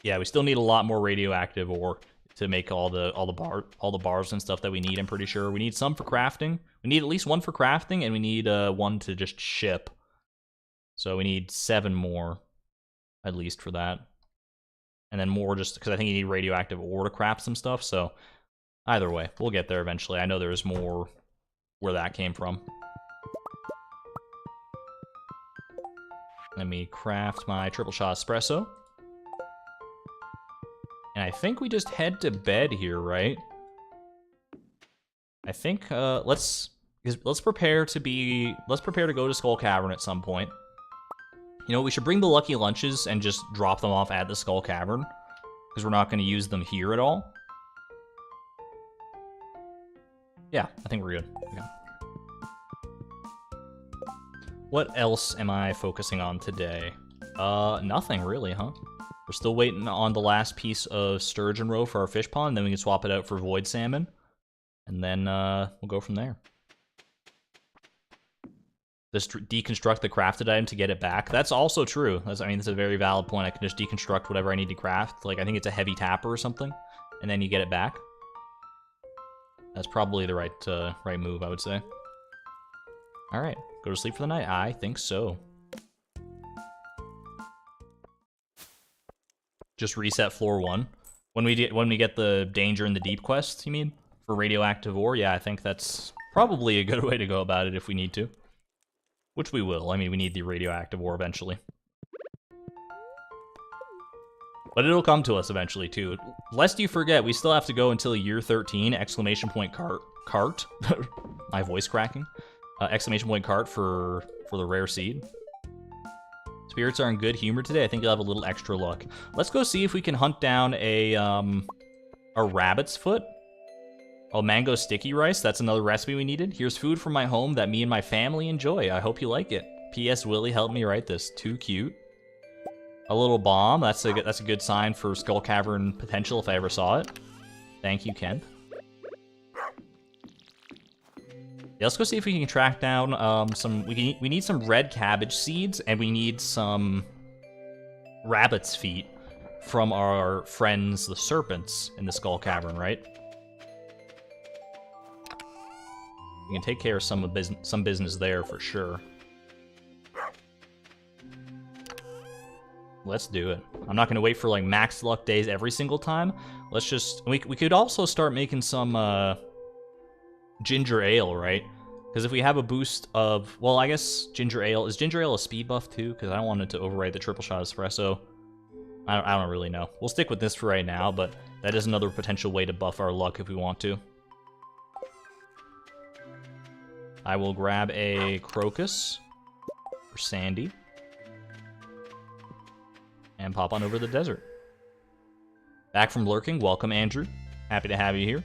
Yeah, we still need a lot more radioactive ore to make all the bars and stuff that we need, I'm pretty sure. We need some for crafting. We need at least one for crafting, and we need one to just ship. So we need 7 more, at least, for that. And then more just because I think you need radioactive ore to craft some stuff, so either way, we'll get there eventually. I know there's more where that came from. Let me craft my triple shot espresso. And I think we just head to bed here, right? I think let's prepare to go to Skull Cavern at some point. You know, we should bring the lucky lunches and just drop them off at the Skull Cavern, because we're not going to use them here at all. Yeah, I think we're good. Okay. What else am I focusing on today? Nothing really, huh? We're still waiting on the last piece of sturgeon roe for our fish pond, then we can swap it out for void salmon, and then we'll go from there. Just deconstruct the crafted item to get it back. That's also true. I mean, that's a very valid point. I can just deconstruct whatever I need to craft. Like, I think it's a heavy tapper or something, and then you get it back. That's probably the right move, I would say. All right, go to sleep for the night. I think so. Just reset floor 1. When we get the danger in the deep quest, you mean? For radioactive ore? Yeah, I think that's probably a good way to go about it if we need to. Which we will. I mean, we need the radioactive ore eventually. But it'll come to us eventually, too. Lest you forget, we still have to go until year 13, exclamation point cart. My voice cracking. Exclamation point cart for the rare seed. Spirits are in good humor today. I think you'll have a little extra luck. Let's go see if we can hunt down a rabbit's foot. Oh, mango sticky rice. That's another recipe we needed. Here's food from my home that me and my family enjoy. I hope you like it. P.S. Willie helped me write this. Too cute. A little bomb. That's a good sign for Skull Cavern potential if I ever saw it. Thank you, Kent. Yeah, let's go see if we can track down some. We need some red cabbage seeds, and we need some rabbit's feet from our friends, the serpents, in the Skull Cavern, right? We can take care of some business there for sure. Let's do it. I'm not gonna wait for like max luck days every single time. Let's just we could also start making some ginger ale, right? Because if we have a boost of, well, I guess ginger ale is ginger ale a speed buff too? Because I don't want it to override the triple shot espresso. I don't really know. We'll stick with this for right now, but that is another potential way to buff our luck if we want to. I will grab a crocus for Sandy and pop on over the desert. Back from lurking, welcome Andrew. Happy to have you here.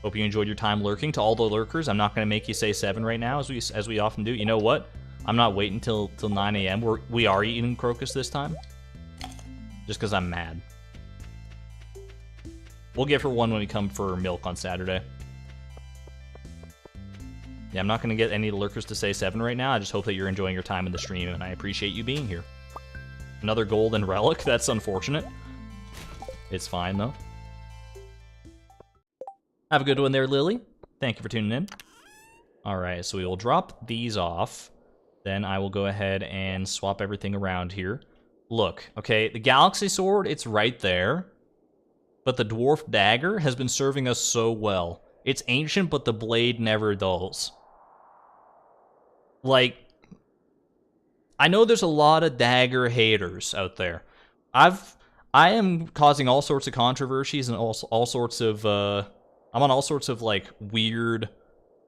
Hope you enjoyed your time lurking. To all the lurkers, I'm not going to make you say 7 right now, as we often do. You know what? I'm not waiting till 9 a.m. We are eating crocus this time, just because I'm mad. We'll get for one when we come for milk on Saturday. Yeah, I'm not going to get any lurkers to say 7 right now. I just hope that you're enjoying your time in the stream, and I appreciate you being here. Another golden relic. That's unfortunate. It's fine, though. Have a good one there, Lily. Thank you for tuning in. Alright, so we will drop these off. Then I will go ahead and swap everything around here. Look, okay, the Galaxy Sword, it's right there. But the Dwarf Dagger has been serving us so well. It's ancient, but the blade never dulls. Like, I know there's a lot of dagger haters out there. I am causing all sorts of controversies and all sorts of, I'm on all sorts of, like, weird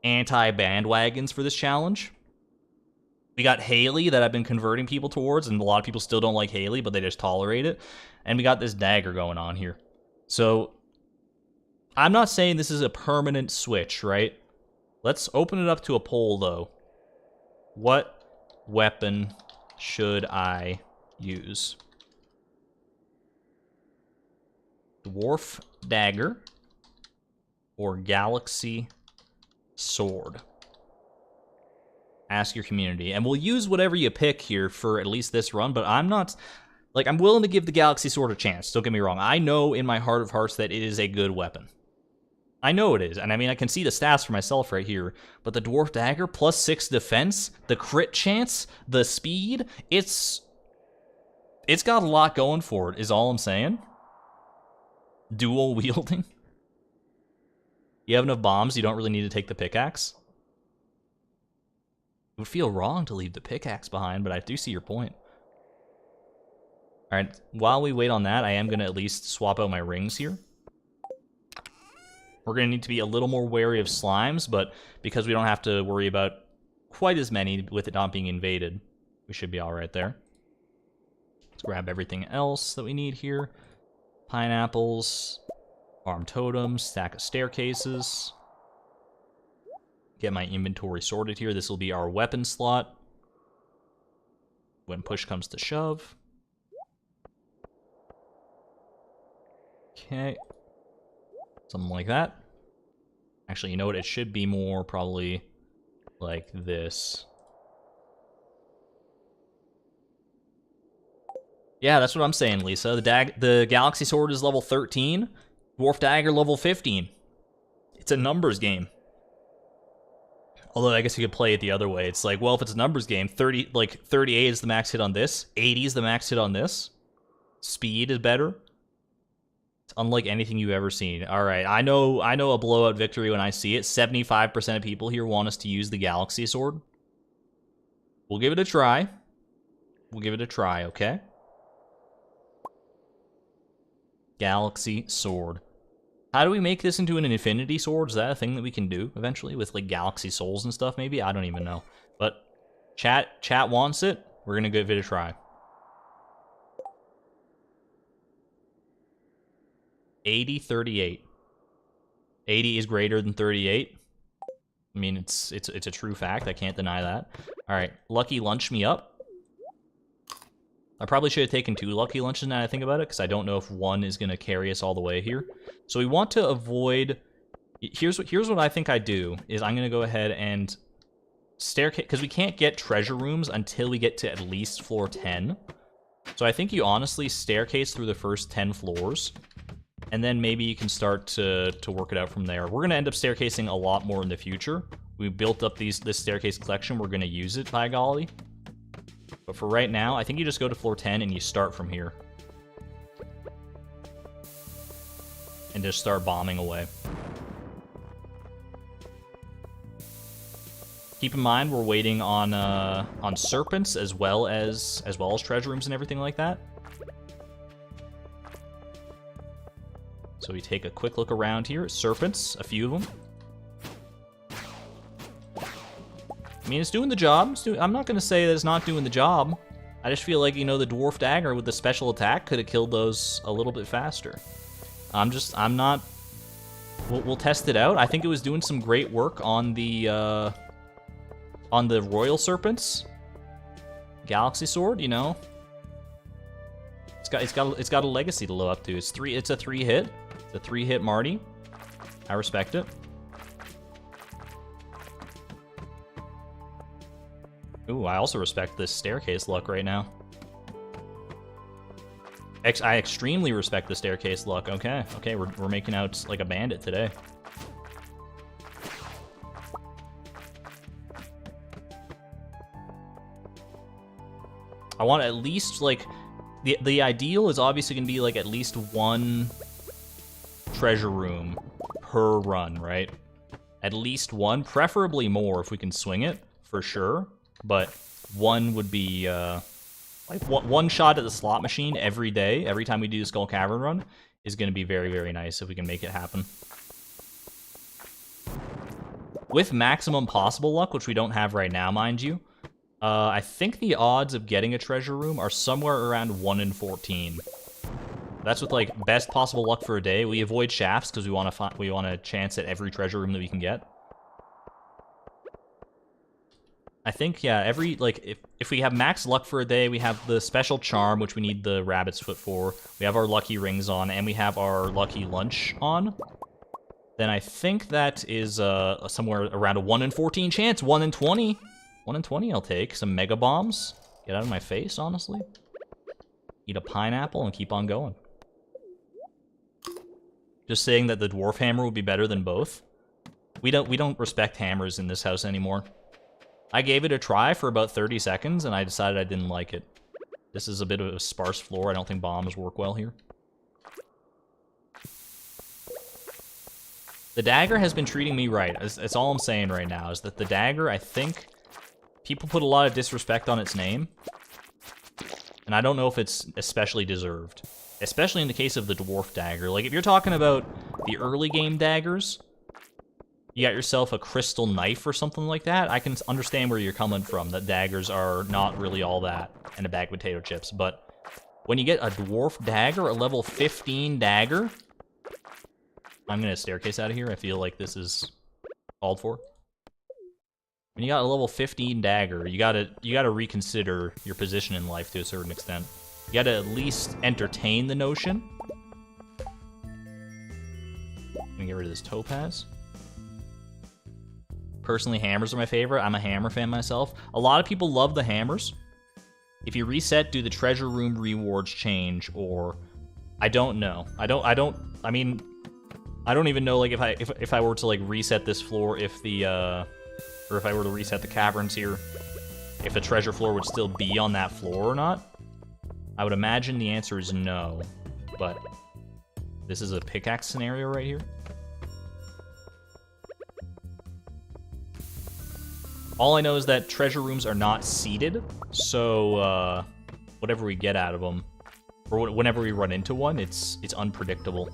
anti-bandwagons for this challenge. We got Haley that I've been converting people towards, and a lot of people still don't like Haley, but they just tolerate it. And we got this dagger going on here. So, I'm not saying this is a permanent switch, right? Let's open it up to a poll, though. What weapon should I use? Dwarf dagger or galaxy sword? Ask your community. And we'll use whatever you pick here for at least this run, but I'm not... Like, I'm willing to give the galaxy sword a chance, don't get me wrong. I know in my heart of hearts that it is a good weapon. I know it is, and I mean, I can see the stats for myself right here, but the dwarf dagger, plus 6 defense, the crit chance, the speed, it's got a lot going for it, is all I'm saying. Dual wielding. You have enough bombs, you don't really need to take the pickaxe. It would feel wrong to leave the pickaxe behind, but I do see your point. Alright, while we wait on that, I am going to at least swap out my rings here. We're going to need to be a little more wary of slimes, but because we don't have to worry about quite as many with it not being invaded, we should be alright there. Let's grab everything else that we need here. Pineapples, farm totems, stack of staircases. Get my inventory sorted here. This will be our weapon slot when push comes to shove. Okay. Something like that. Actually, you know what? It should be more probably like this. Yeah, that's what I'm saying, Lisa. The Galaxy Sword is level 13. Dwarf Dagger level 15. It's a numbers game. Although I guess you could play it the other way. It's like, well, if it's a numbers game, 38 is the max hit on this, 80 is the max hit on this. Speed is better. It's unlike anything you've ever seen. All right, I know a blowout victory when I see it. 75% of people here want us to use the Galaxy Sword. We'll give it a try. We'll give it a try, okay? Galaxy Sword. How do we make this into an infinity sword? Is that a thing that we can do eventually with like galaxy souls and stuff maybe? I don't even know. But chat wants it. We're going to give it a try. 80-38. 80 is greater than 38. I mean, it's a true fact. I can't deny that. All right, Lucky lunch me up. I probably should have taken 2 lucky lunches now that I think about it, because I don't know if 1 is going to carry us all the way here. So we want to avoid... Here's what I think I do, is I'm going to go ahead and staircase... Because we can't get treasure rooms until we get to at least floor 10. So I think you honestly staircase through the first 10 floors, and then maybe you can start to work it out from there. We're going to end up staircasing a lot more in the future. We built up this staircase collection. We're going to use it, by golly. But for right now, I think you just go to floor 10 and you start from here. And just start bombing away. Keep in mind, we're waiting on serpents as well as treasure rooms and everything like that. So we take a quick look around here. Serpents, a few of them. I mean, it's doing the job. I'm not going to say that it's not doing the job. I just feel like, you know, the Dwarf Dagger with the special attack could have killed those a little bit faster. I'm not... We'll test it out. I think it was doing some great work on the Royal Serpents. Galaxy Sword, you know. It's got a legacy to live up to. It's a 3-hit. It's a 3-hit Marty. I respect it. Ooh, I also respect this staircase luck right now. I extremely respect the staircase luck. Okay, we're making out like a bandit today. I want at least, like, the ideal is obviously going to be, like, at least 1 treasure room per run, right? At least 1, preferably more if we can swing it, for sure. But 1 would be, like, 1 shot at the slot machine every day, every time we do the Skull Cavern run, is going to be very, very nice if we can make it happen. With maximum possible luck, which we don't have right now, mind you, I think the odds of getting a treasure room are somewhere around 1 in 14. That's with like best possible luck for a day. We avoid shafts because we want a chance at every treasure room that we can get. I think, yeah, every, like, if we have max luck for a day, we have the special charm, which we need the rabbit's foot for. We have our lucky rings on, and we have our lucky lunch on. Then I think that is somewhere around a 1 in 14 chance. 1 in 20. 1 in 20 I'll take. Some mega bombs. Get out of my face, honestly. Eat a pineapple and keep on going. Just saying that the dwarf hammer would be better than both. We don't respect hammers in this house anymore. I gave it a try for about 30 seconds, and I decided I didn't like it. This is a bit of a sparse floor. I don't think bombs work well here. The dagger has been treating me right. That's all I'm saying right now, is that the dagger, I think, people put a lot of disrespect on its name. And I don't know if it's especially deserved. Especially in the case of the dwarf dagger. Like, if you're talking about the early game daggers, you got yourself a crystal knife or something like that, I can understand where you're coming from, that daggers are not really all that, and a bag of potato chips. But when you get a dwarf dagger, a level 15 dagger, I'm gonna staircase out of here. I feel like this is called for. When you got a level 15 dagger, you gotta reconsider your position in life to a certain extent. You gotta at least entertain the notion. Let me get rid of this topaz. Personally, hammers are my favorite. I'm a hammer fan myself. A lot of people love the hammers. If you reset, do the treasure room rewards change, or I don't know. I mean, I don't even know, like, if I were to like reset this floor, if the or if I were to reset the caverns here, if the treasure floor would still be on that floor or not. I would imagine the answer is no, but this is a pickaxe scenario right here. All I know is that treasure rooms are not seeded, so whatever we get out of them, or whenever we run into one, it's unpredictable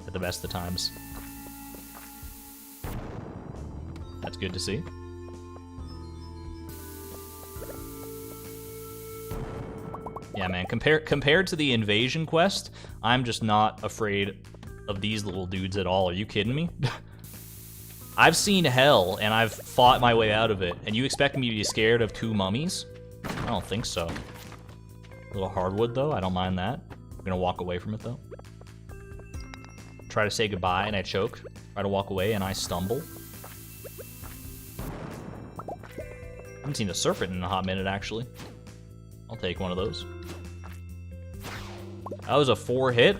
at the best of times. That's good to see. Yeah, man, compared to the invasion quest, I'm just not afraid of these little dudes at all. Are you kidding me? I've seen hell, and I've fought my way out of it, and you expect me to be scared of 2 mummies? I don't think so. A little hardwood, though. I don't mind that. I'm gonna walk away from it, though. Try to say goodbye, and I choke. Try to walk away, and I stumble. I haven't seen a serpent in a hot minute, actually. I'll take one of those. That was a 4 hit.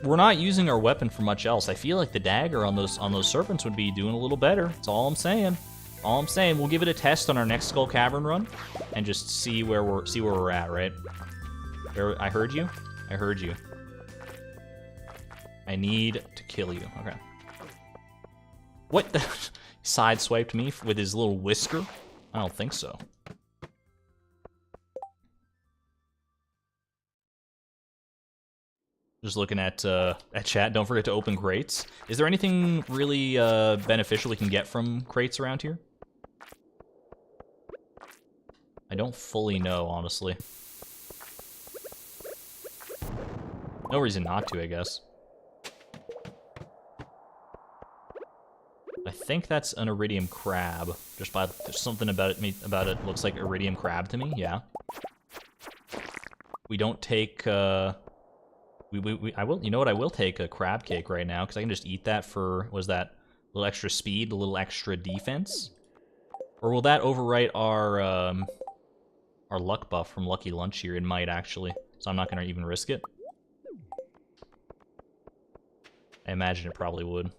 We're not using our weapon for much else. I feel like the dagger on those serpents would be doing a little better. That's all I'm saying. All I'm saying. We'll give it a test on our next Skull Cavern run, and just see where we're at, right? I heard you. I heard you. I need to kill you. Okay. What? The sideswiped me with his little whisker? I don't think so. Just looking at chat. Don't forget to open crates. Is there anything really beneficial we can get from crates around here? I don't fully know, honestly. No reason not to, I guess. I think that's an iridium crab. Just by there's something about it looks like iridium crab to me. Yeah. We don't take. I will. You know what? I will take a crab cake right now because I can just eat that for. Was that a little extra speed, a little extra defense, or will that overwrite our luck buff from Lucky Lunch here? It might actually. So I'm not gonna even risk it. I imagine it probably would.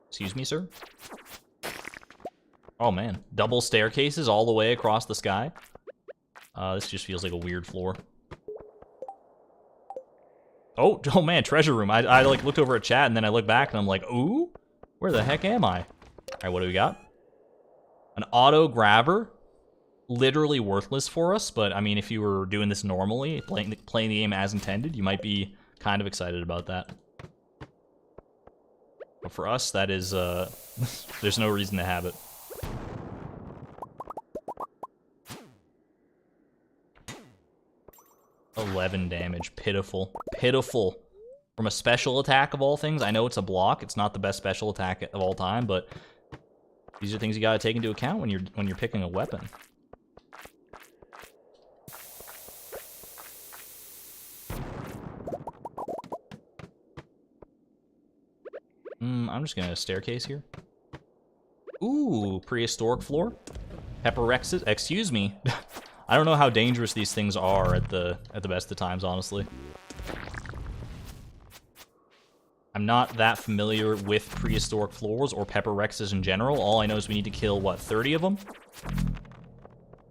Excuse me, sir? Oh, man. Double staircases all the way across the sky? This just feels like a weird floor. Oh, man, treasure room. I like, looked over at chat, and then I looked back, and I'm like, ooh? Where the heck am I? All right, what do we got? An auto grabber? Literally worthless for us, but, I mean, if you were doing this normally, playing the game as intended, you might be kind of excited about that. But for us, that is, there's no reason to have it. $11 damage. Pitiful. Pitiful. From a special attack of all things. I know it's a block. It's not the best special attack of all time, but these are things you gotta take into account when you're picking a weapon. I'm just gonna staircase here. Ooh, prehistoric floor. Pepper Rexes. Excuse me. I don't know how dangerous these things are at the best of times, honestly. I'm not that familiar with prehistoric floors or Pepper Rexes in general. All I know is we need to kill, what, 30 of them?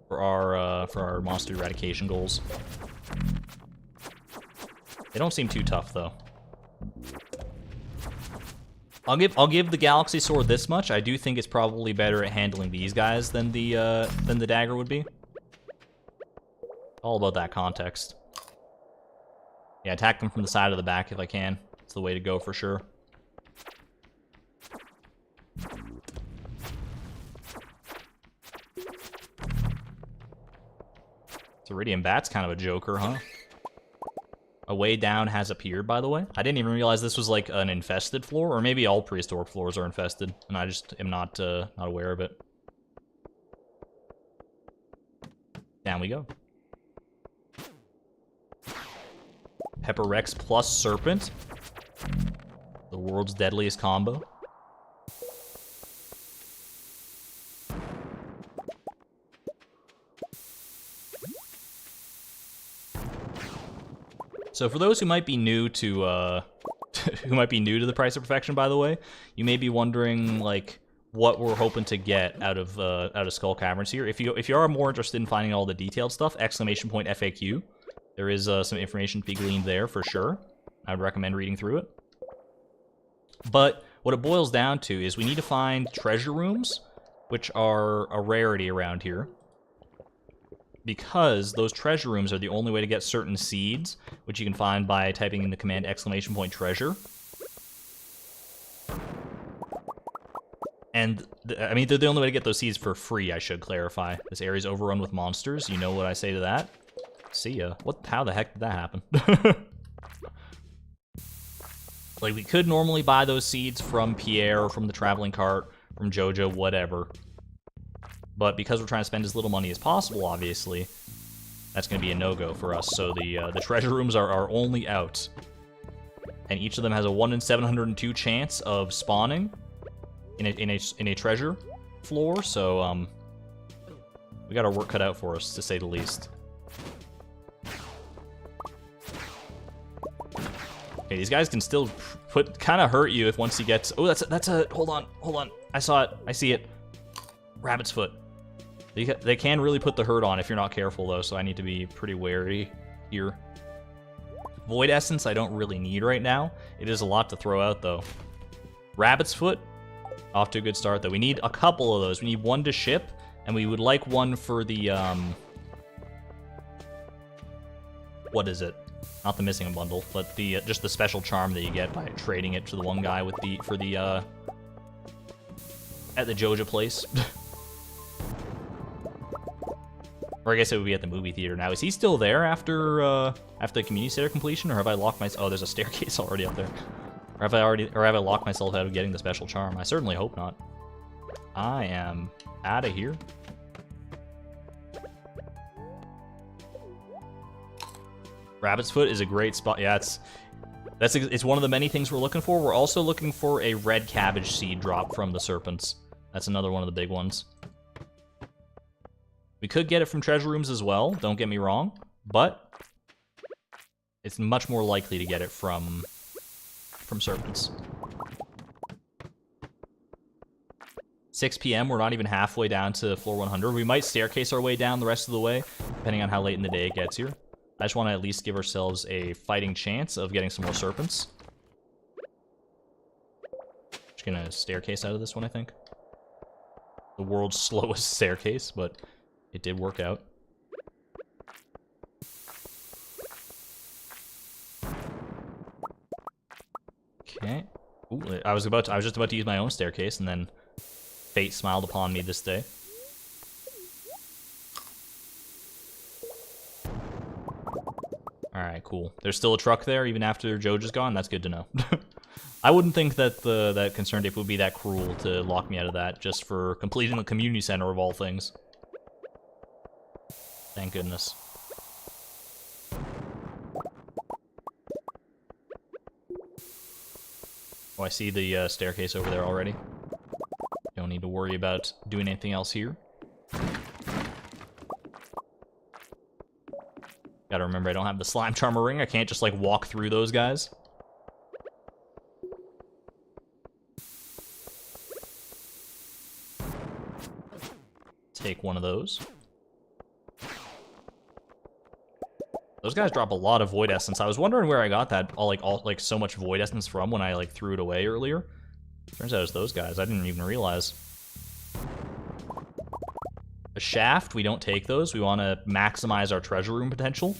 For our monster eradication goals. They don't seem too tough, though. I'll give the Galaxy Sword this much. I do think it's probably better at handling these guys than the dagger would be. All about that context. Yeah, attack them from the side of the back if I can. It's the way to go for sure. Iridium Bat's kind of a joker, huh? A way down has appeared, by the way. I didn't even realize this was like an infested floor, or maybe all prehistoric floors are infested, and I just am not aware of it. Down we go. Pepper Rex plus Serpent. The world's deadliest combo. So for those who might be new to the Price of Perfection, by the way, you may be wondering like what we're hoping to get out of Skull Caverns here. If you are more interested in finding all the detailed stuff, exclamation point FAQ. There is some information to be gleaned there for sure. I would recommend reading through it. But what it boils down to is we need to find treasure rooms, which are a rarity around here. Because those treasure rooms are the only way to get certain seeds, which you can find by typing in the command exclamation point treasure. And, I mean, they're the only way to get those seeds for free, I should clarify. This area's overrun with monsters, you know what I say to that? See ya. How the heck did that happen? Like, we could normally buy those seeds from Pierre, from the traveling cart, from Jojo, whatever. But because we're trying to spend as little money as possible, obviously, that's going to be a no-go for us. So the treasure rooms are only out. And each of them has a 1 in 702 chance of spawning in a treasure floor. So, we got our work cut out for us, to say the least. Okay, these guys can still kind of hurt you if once you get... Oh, that's a... Hold on. I saw it. I see it. Rabbit's foot. They can really put the hurt on if you're not careful, though, so I need to be pretty wary here. Void Essence I don't really need right now. It is a lot to throw out, though. Rabbit's foot, off to a good start, though. We need a couple of those. We need one to ship, and we would like one for the, what is it? Not the missing bundle, but the just the special charm that you get by trading it to the one guy with at the Joja place. Or I guess it would be at the movie theater now. Is he still there after the community center completion, or have I locked myself? Oh, there's a staircase already up there. Or have I locked myself out of getting the special charm? I certainly hope not. I am out of here. Rabbit's foot is a great spot. Yeah, it's one of the many things we're looking for. We're also looking for a red cabbage seed drop from the serpents. That's another one of the big ones. We could get it from treasure rooms as well, don't get me wrong, but it's much more likely to get it from serpents. 6 p.m., we're not even halfway down to floor 100. We might staircase our way down the rest of the way, depending on how late in the day it gets here. I just want to at least give ourselves a fighting chance of getting some more serpents. Just gonna staircase out of this one, I think. The world's slowest staircase, but it did work out. Okay. Ooh, I was just about to use my own staircase, and then fate smiled upon me this day. Alright, cool. There's still a truck there, even after Joj is gone? That's good to know. I wouldn't think that that concerned ape would be that cruel to lock me out of that, just for completing the community center of all things. Thank goodness. Oh, I see the staircase over there already. Don't need to worry about doing anything else here. Gotta remember I don't have the slime charmer ring. I can't just, like, walk through those guys. Take one of those. Those guys drop a lot of void essence. I was wondering where I got that all so much void essence from when I, like, threw it away earlier. Turns out it's those guys. I didn't even realize. A shaft, we don't take those. We want to maximize our treasure room potential.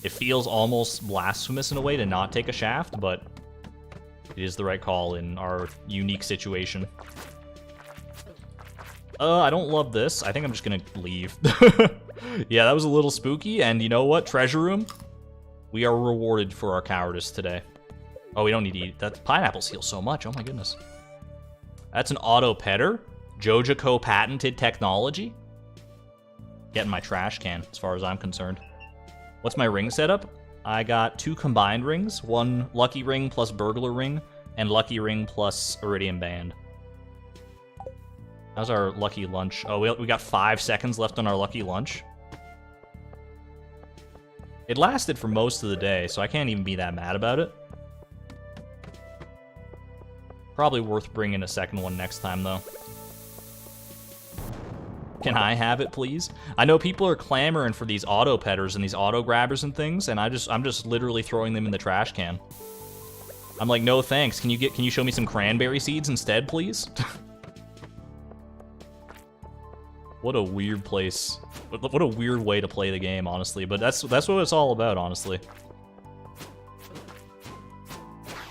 It feels almost blasphemous in a way to not take a shaft, but it is the right call in our unique situation. I don't love this. I think I'm just gonna leave. Yeah, that was a little spooky, and you know what? Treasure room, we are rewarded for our cowardice today. Oh, we don't need to eat. That pineapples heal so much. Oh my goodness. That's an auto petter. Jojaco patented technology. Get in my trash can, as far as I'm concerned. What's my ring setup? I got 2 combined rings. 1 lucky ring plus burglar ring, and lucky ring plus iridium band. How's our lucky lunch? Oh, we got 5 seconds left on our lucky lunch. It lasted for most of the day, so I can't even be that mad about it. Probably worth bringing a second one next time, though. Can I have it, please? I know people are clamoring for these auto petters and these auto grabbers and things, and I'm just literally throwing them in the trash can. I'm like, no thanks. Can you show me some cranberry seeds instead, please? What a weird place. What a weird way to play the game, honestly. But that's what it's all about, honestly.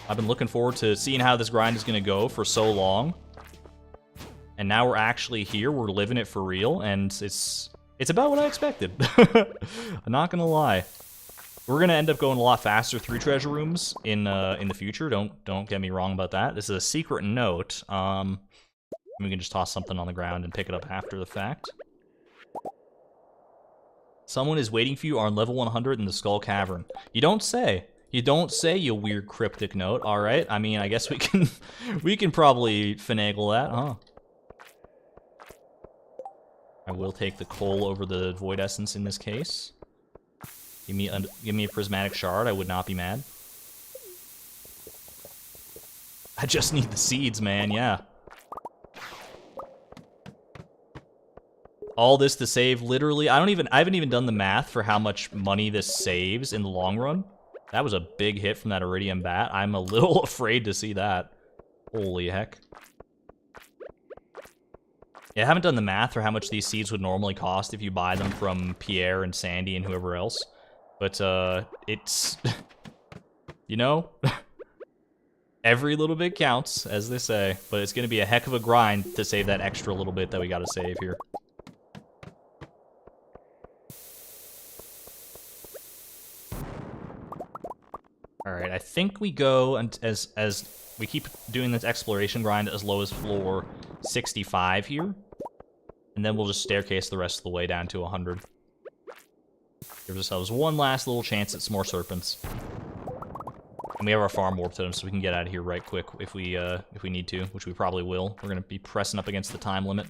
I've been looking forward to seeing how this grind is going to go for so long. And now we're actually here. We're living it for real, and it's about what I expected. I'm not gonna lie. We're gonna end up going a lot faster through treasure rooms in the future. Don't get me wrong about that. This is a secret note. We can just toss something on the ground and pick it up after the fact. Someone is waiting for you on level 100 in the Skull Cavern. You don't say. You don't say, you weird cryptic note. All right. I mean, I guess we can probably finagle that, huh? I will take the coal over the void essence in this case. Give me a prismatic shard. I would not be mad. I just need the seeds, man. Yeah. All this to save literally. I haven't even done the math for how much money this saves in the long run. That was a big hit from that iridium bat. I'm a little afraid to see that. Holy heck. Yeah, I haven't done the math for how much these seeds would normally cost if you buy them from Pierre and Sandy and whoever else. But, it's... you know? Every little bit counts, as they say. But it's gonna be a heck of a grind to save that extra little bit that we gotta save here. Alright, I think we go, and as we keep doing this exploration grind as low as floor 65 here. And then we'll just staircase the rest of the way down to 100. Give ourselves one last little chance at some more serpents. And we have our farm warp to them, so we can get out of here right quick if we need to, which we probably will. We're gonna be pressing up against the time limit.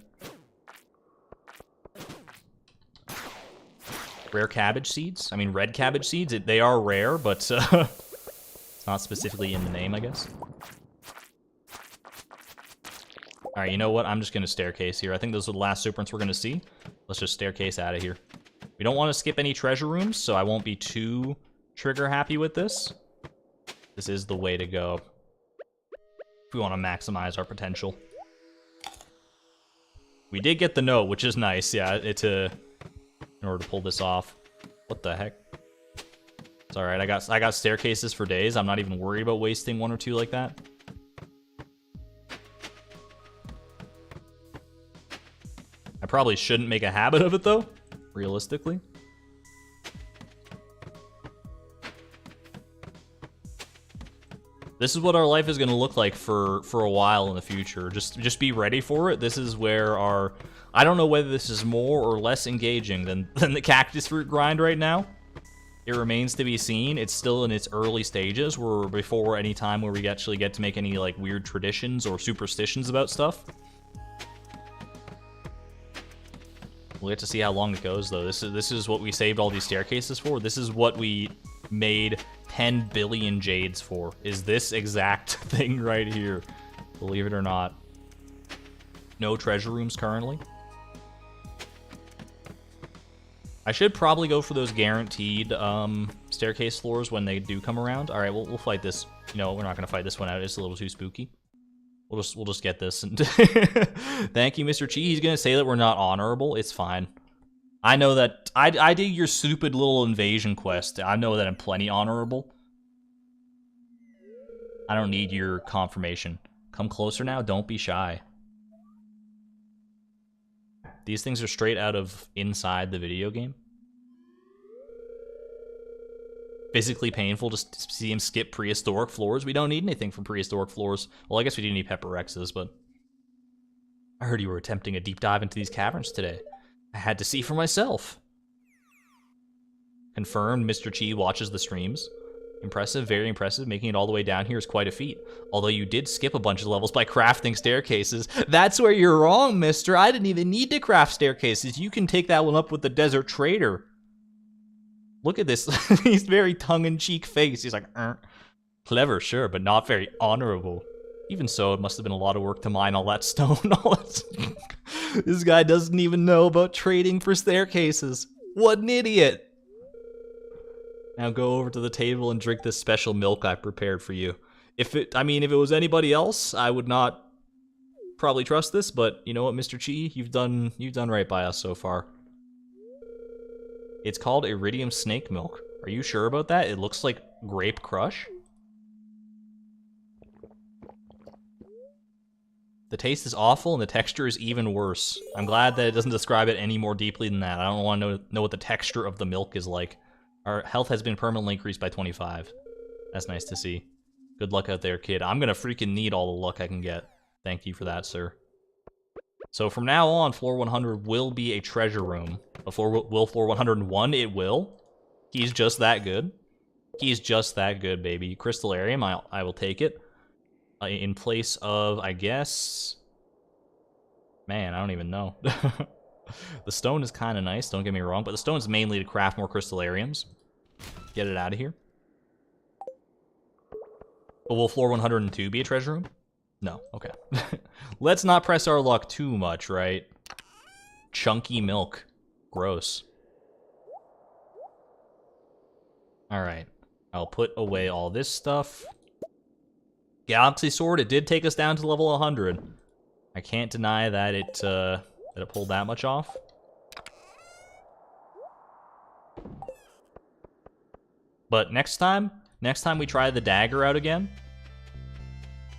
Rare cabbage seeds? I mean, red cabbage seeds, they are rare, but it's not specifically in the name, I guess. Alright, you know what? I'm just going to staircase here. I think those are the last serpents we're going to see. Let's just staircase out of here. We don't want to skip any treasure rooms, so I won't be too trigger happy with this. This is the way to go if we want to maximize our potential. We did get the note, which is nice. Yeah, in order to pull this off. What the heck? It's alright, I got staircases for days. I'm not even worried about wasting 1 or 2 like that. probably shouldn't make a habit of it, though, realistically. This is what our life is going to look like for a while in the future. Just be ready for it. This is where our... I don't know whether this is more or less engaging than the cactus fruit grind right now. It remains to be seen. It's still in its early stages. We're before any time where we actually get to make any like weird traditions or superstitions about stuff. We'll get to see how long it goes, though. This is what we saved all these staircases for. This is what we made 10 billion jades for, is this exact thing right here. Believe it or not. No treasure rooms currently. I should probably go for those guaranteed staircase floors when they do come around. All right, we'll fight this. You know, we're not gonna fight this one out. It's a little too spooky. We'll just get this. Thank you, Mr. Chi. He's gonna say that we're not honorable. It's fine. I know that I did your stupid little invasion quest. I know that I'm plenty honorable. I don't need your confirmation. Come closer now. Don't be shy. These things are straight out of inside the video game. Physically painful just to see him skip prehistoric floors. We don't need anything from prehistoric floors. Well, I guess we do need Pepper Rexes, but... I heard you were attempting a deep dive into these caverns today. I had to see for myself. Confirmed, Mr. Chi watches the streams. Impressive, very impressive. Making it all the way down here is quite a feat. Although you did skip a bunch of levels by crafting staircases. That's where you're wrong, mister. I didn't even need to craft staircases. You can take that one up with the Desert Trader. Look at this. He's very tongue-in-cheek face. He's like, clever, sure, but not very honorable. Even so, it must have been a lot of work to mine all that stone. This guy doesn't even know about trading for staircases. What an idiot. Now go over to the table and drink this special milk I prepared for you. If it was anybody else, I would not probably trust this, but you know what, Mr. Chi? You've done right by us so far. It's called Iridium Snake Milk. Are you sure about that? It looks like Grape Crush. The taste is awful and the texture is even worse. I'm glad that it doesn't describe it any more deeply than that. I don't want to know what the texture of the milk is like. Our health has been permanently increased by 25. That's nice to see. Good luck out there, kid. I'm gonna freaking need all the luck I can get. Thank you for that, sir. So from now on, floor 100 will be a treasure room. Will floor 101? It will. He's just that good. He's just that good, baby. Crystallarium, I will take it. In place of, I guess... Man, I don't even know. The stone is kind of nice, don't get me wrong, but the stone is mainly to craft more crystallariums. Get it out of here. But will floor 102 be a treasure room? No, okay. Let's not press our luck too much, right? Chunky milk. Gross. Alright. I'll put away all this stuff. Galaxy Sword, it did take us down to level 100. I can't deny that it pulled that much off. But next time we try the dagger out again,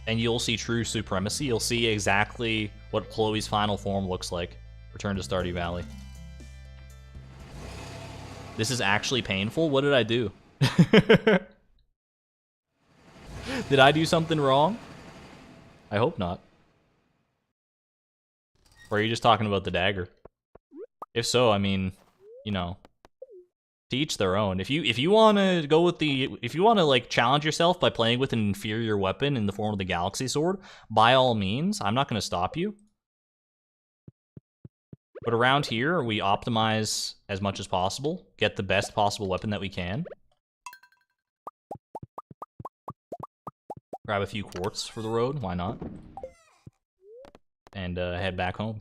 and you'll see true supremacy. You'll see exactly what Chloe's final form looks like. Return to Stardew Valley. This is actually painful. What did I do? Did I do something wrong? I hope not. Or are you just talking about the dagger? If so, I mean, you know, to each their own. If you want to go with if you want to like challenge yourself by playing with an inferior weapon in the form of the Galaxy Sword, by all means, I'm not going to stop you. But around here, we optimize as much as possible, get the best possible weapon that we can. Grab a few quartz for the road, why not? And head back home.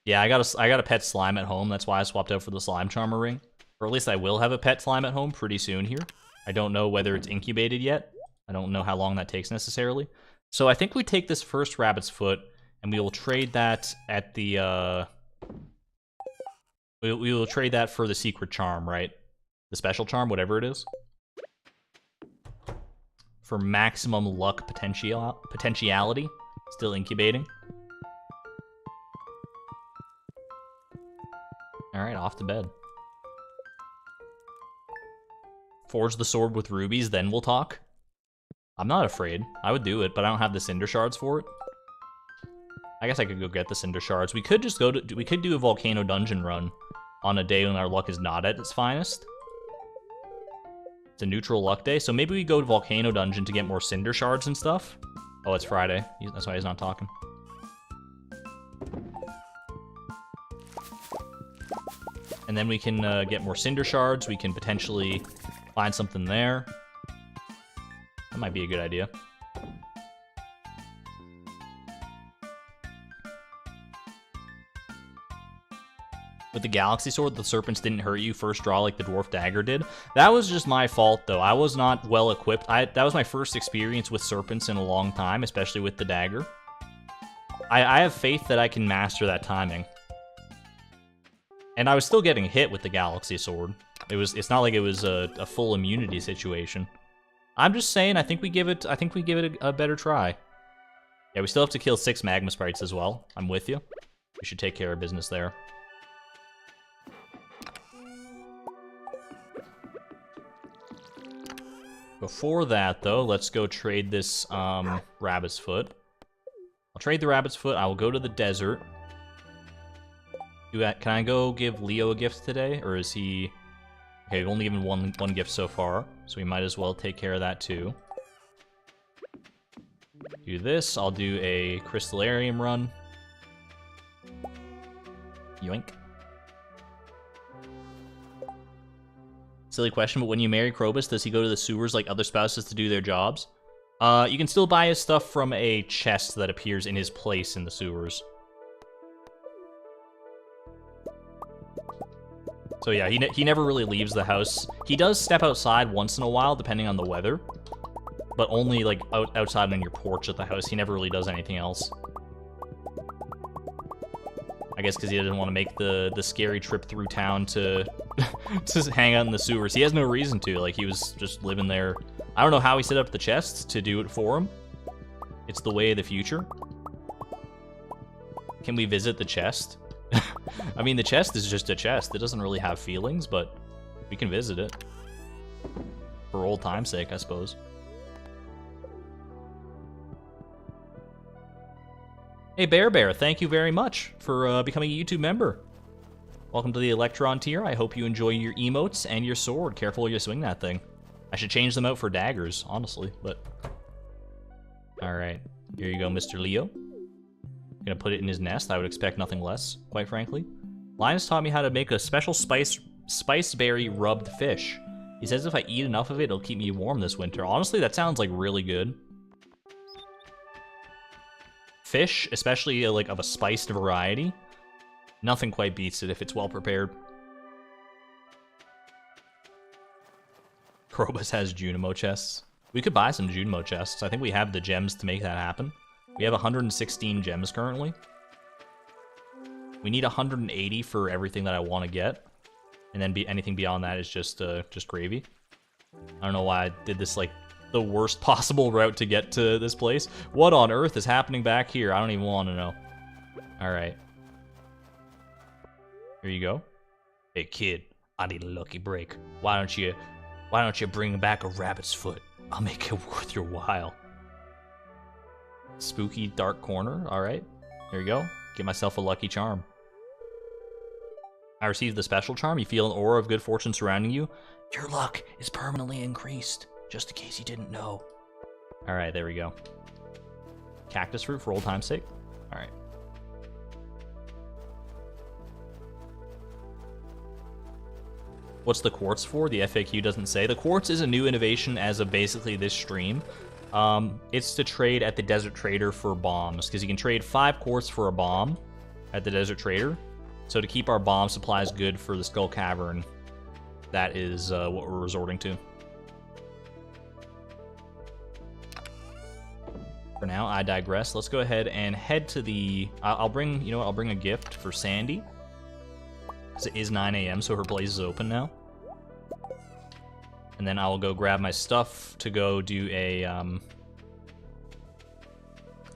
Yeah, I got a pet slime at home. That's why I swapped out for the slime charmer ring. Or at least I will have a pet slime at home pretty soon here. I don't know whether it's incubated yet. I don't know how long that takes necessarily. So I think we take this first rabbit's foot and we will trade that at the we will trade that for the secret charm, right? The special charm, whatever it is. for maximum luck potentiality. Still incubating. Alright, off to bed. Forge the sword with rubies, then we'll talk. I'm not afraid. I would do it, but I don't have the cinder shards for it. I guess I could go get the cinder shards. We could just we could do a volcano dungeon run on a day when our luck is not at its finest. It's a neutral luck day, so maybe we go to volcano dungeon to get more cinder shards and stuff. Oh, it's Friday. That's why he's not talking. And then we can get more cinder shards. We can potentially find something there. That might be a good idea. With the galaxy sword, the serpents didn't hurt you first draw like the dwarf dagger did. That was just my fault, though. I was not well equipped. That was my first experience with serpents in a long time, especially with the dagger. I have faith that I can master that timing. And I was still getting hit with the galaxy sword. It's not like it was a full immunity situation. I'm just saying, I think we give it a better try. Yeah, we still have to kill 6 magma sprites as well. I'm with you. We should take care of business there. Before that, though, let's go trade this rabbit's foot. I'll trade the rabbit's foot. I will go to the desert. Can I go give Leo a gift today, or is he... Okay, we've only given one gift so far, so we might as well take care of that too. Do this. I'll do a crystallarium run. Yoink. Silly question, but when you marry Krobus, does he go to the sewers like other spouses to do their jobs? You can still buy his stuff from a chest that appears in his place in the sewers. So yeah, he never really leaves the house. He does step outside once in a while, depending on the weather. But only, like, outside on your porch at the house. He never really does anything else. I guess because he doesn't want to make the scary trip through town to to hang out in the sewers. He has no reason to. Like, he was just living there. I don't know how he set up the chests to do it for him. It's the way of the future. Can we visit the chest? I mean, the chest is just a chest. It doesn't really have feelings, but we can visit it. For old time's sake, I suppose. Hey, Bear, thank you very much for becoming a YouTube member. Welcome to the Electron tier. I hope you enjoy your emotes and your sword. Careful you swing that thing. I should change them out for daggers, honestly, but... Alright, here you go, Mr. Leo. Gonna put it in his nest. I would expect nothing less, quite frankly. Linus taught me how to make a special spice berry rubbed fish. He says if I eat enough of it, it'll keep me warm this winter. Honestly, that sounds like really good. Fish, especially like of a spiced variety, nothing quite beats it if it's well prepared. Krobus has Junimo chests. We could buy some Junimo chests. I think we have the gems to make that happen. We have 116 gems currently. We need 180 for everything that I want to get, and then anything beyond that is just gravy. I don't know why I did this like the worst possible route to get to this place. What on earth is happening back here? I don't even want to know. All right, here you go. Hey kid, I need a lucky break. Why don't you bring back a rabbit's foot? I'll make it worth your while. Spooky dark corner. All right, here you go. Get myself a lucky charm. I received the special charm. You feel an aura of good fortune surrounding you. Your luck is permanently increased, just in case you didn't know. All right, there we go. Cactus fruit for old time's sake. All right. What's the quartz for? The FAQ doesn't say. The quartz is a new innovation as of basically this stream. It's to trade at the Desert Trader for bombs, because you can trade 5 quartz for a bomb at the Desert Trader. So to keep our bomb supplies good for the Skull Cavern, that is what we're resorting to. For now, I digress. Let's go ahead and head to the... I'll bring, you know what, I'll bring a gift for Sandy. Because it is 9 AM, so her blaze is open now. And then I will go grab my stuff to go do a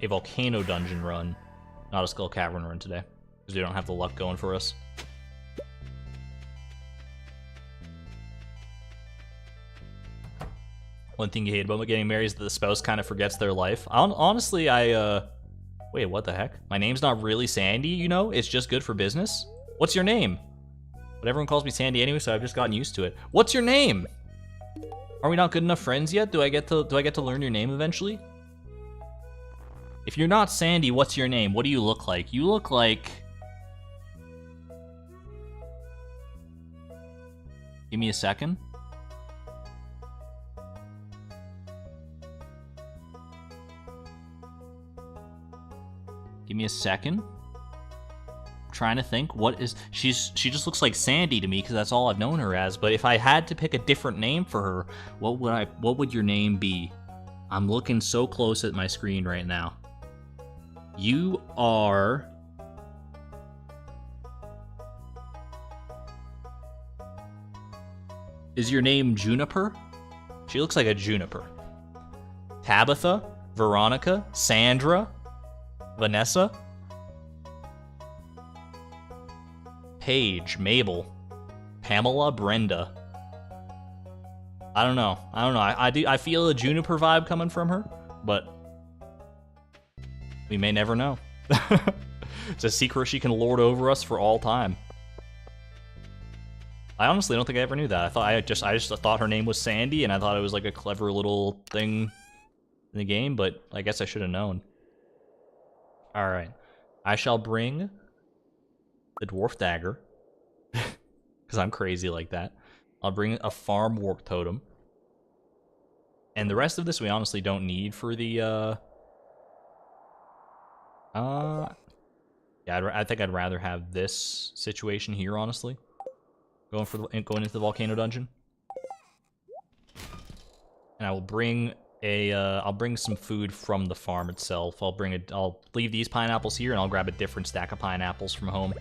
volcano dungeon run, not a skull cavern run today, because we don't have the luck going for us. One thing you hate about getting married is that the spouse kind of forgets their life. Honestly, wait, what the heck? My name's not really Sandy, you know? It's just good for business. What's your name? But everyone calls me Sandy anyway, so I've just gotten used to it. What's your name? Are we not good enough friends yet? Do I get to learn your name eventually? If you're not Sandy, what's your name? What do you look like? You look like... Give me a second. Give me a second. I'm trying to think. What is... She just looks like Sandy to me because that's all I've known her as. But if I had to pick a different name for her, what would your name be? I'm looking so close at my screen right now. You are... Is your name Juniper? She looks like a juniper. Tabitha? Veronica? Sandra? Vanessa? Paige, Mabel, Pamela, Brenda. I don't know. I feel a Juniper vibe coming from her, but we may never know. It's a secret she can lord over us for all time. I honestly don't think I ever knew that. I just thought her name was Sandy, and I thought it was like a clever little thing in the game, but I guess I should have known. Alright. I shall bring the dwarf dagger, because I'm crazy like that. I'll bring a farm warp totem. And the rest of this we honestly don't need for the, yeah, I think I'd rather have this situation here, honestly. Going into the volcano dungeon. And I will bring I'll bring some food from the farm itself. I'll leave these pineapples here, and I'll grab a different stack of pineapples from home.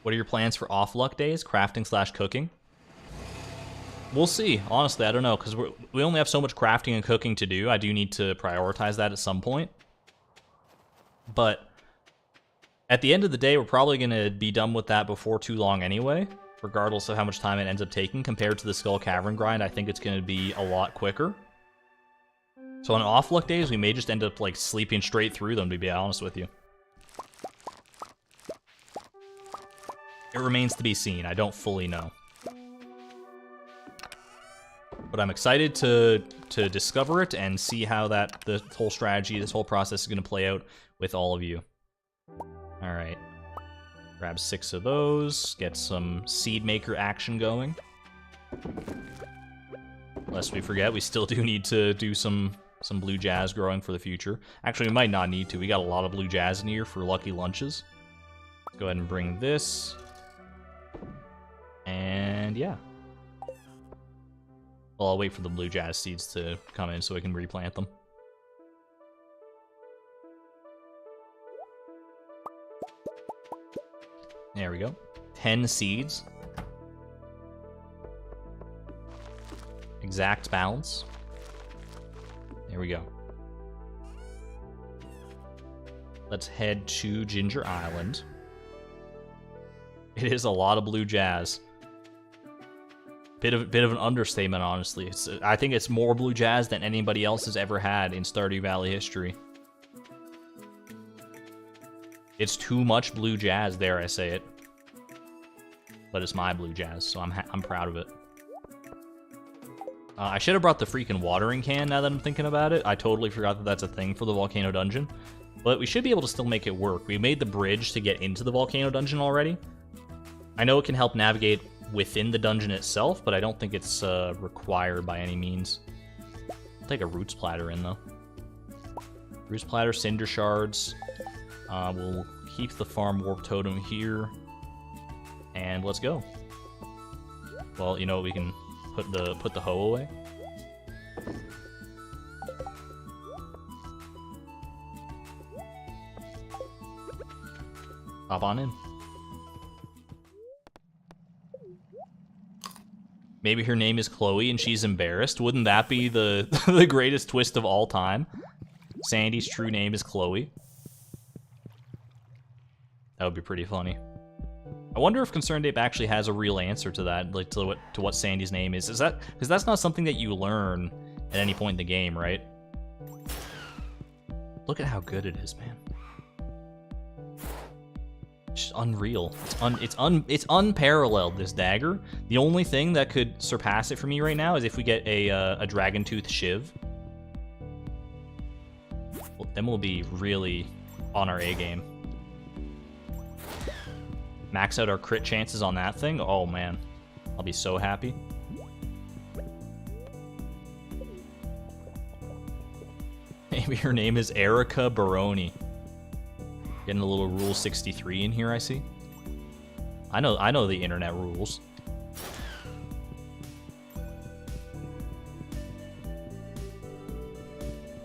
What are your plans for off-luck days? Crafting / cooking? We'll see. Honestly, I don't know, because we only have so much crafting and cooking to do. I do need to prioritize that at some point. But at the end of the day, we're probably going to be done with that before too long anyway, regardless of how much time it ends up taking. Compared to the Skull Cavern grind, I think it's going to be a lot quicker. So on off-luck days, we may just end up like sleeping straight through them, to be honest with you. It remains to be seen. I don't fully know. But I'm excited to discover it and see how the whole strategy, this whole process is going to play out with all of you. Alright. Grab 6 of those, get some seed maker action going. Lest we forget, we still do need to do some blue jazz growing for the future. Actually, we might not need to. We got a lot of blue jazz in here for lucky lunches. Let's go ahead and bring this. And yeah. Well, I'll wait for the blue jazz seeds to come in so we can replant them. There we go. 10 seeds. Exact balance. There we go. Let's head to Ginger Island. It is a lot of blue jazz. Bit of an understatement, honestly. I think it's more blue jazz than anybody else has ever had in Stardew Valley history. It's too much blue jazz, dare I say it. But it's my blue jazz, so I'm proud of it. I should have brought the freaking watering can now that I'm thinking about it. I totally forgot that that's a thing for the volcano dungeon. But we should be able to still make it work. We made the bridge to get into the volcano dungeon already. I know it can help navigate within the dungeon itself, but I don't think it's required by any means. I'll take a roots platter in, though. Roots platter, cinder shards. We'll keep the farm warp totem here. And let's go. Well, you know, we can put the hoe away. Hop on in. Maybe her name is Chloe and she's embarrassed. Wouldn't that be the the greatest twist of all time? Sandy's true name is Chloe. That would be pretty funny. I wonder if Concerned Ape actually has a real answer to that, like to what Sandy's name is. Is that because that's not something that you learn at any point in the game, right? Look at how good it is, man. It's just unreal. It's unparalleled, this dagger. The only thing that could surpass it for me right now is if we get a dragon tooth shiv. Well, then we'll be really on our A game. Max out our crit chances on that thing. Oh man, I'll be so happy. Maybe her name is Erica Baroni. Getting a little Rule 63 in here, I see. I know the internet rules.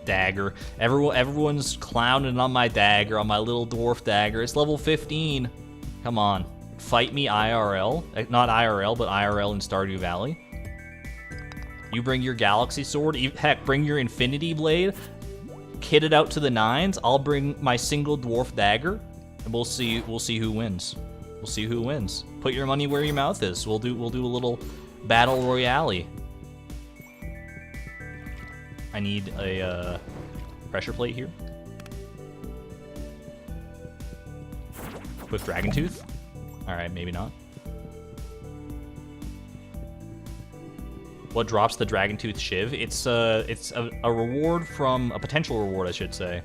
Dagger. Everyone's clowning on my dagger, on my little dwarf dagger. It's level 15. Come on. Fight me IRL. Not IRL, but IRL in Stardew Valley. You bring your Galaxy Sword. Heck, bring your Infinity Blade. Kit it out to the nines. I'll bring my single dwarf dagger, and we'll see who wins. We'll see who wins. Put your money where your mouth is. We'll do a little battle royale. I need a pressure plate here. With Dragon Tooth? Alright, maybe not. What drops the Dragon Tooth Shiv? It's a reward from... a potential reward, I should say.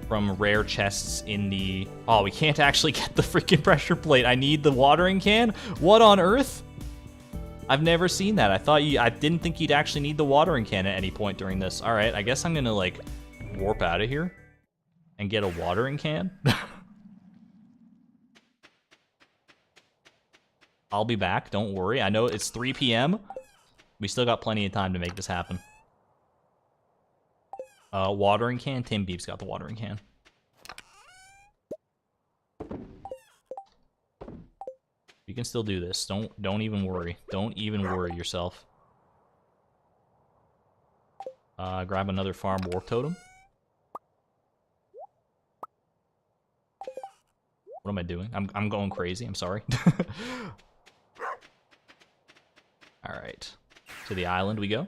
From rare chests in the... Oh, we can't actually get the freaking pressure plate. I need the watering can? What on earth? I've never seen that. I didn't think you'd actually need the watering can at any point during this. Alright, I guess I'm gonna, like, warp out of here. And get a watering can. I'll be back, don't worry. I know it's 3 p.m. We still got plenty of time to make this happen. Watering can? Tim Beep's got the watering can. You can still do this. Don't even worry. Don't even worry yourself. Grab another farm warp totem. What am I doing? I'm going crazy. I'm sorry. All right. To the island we go.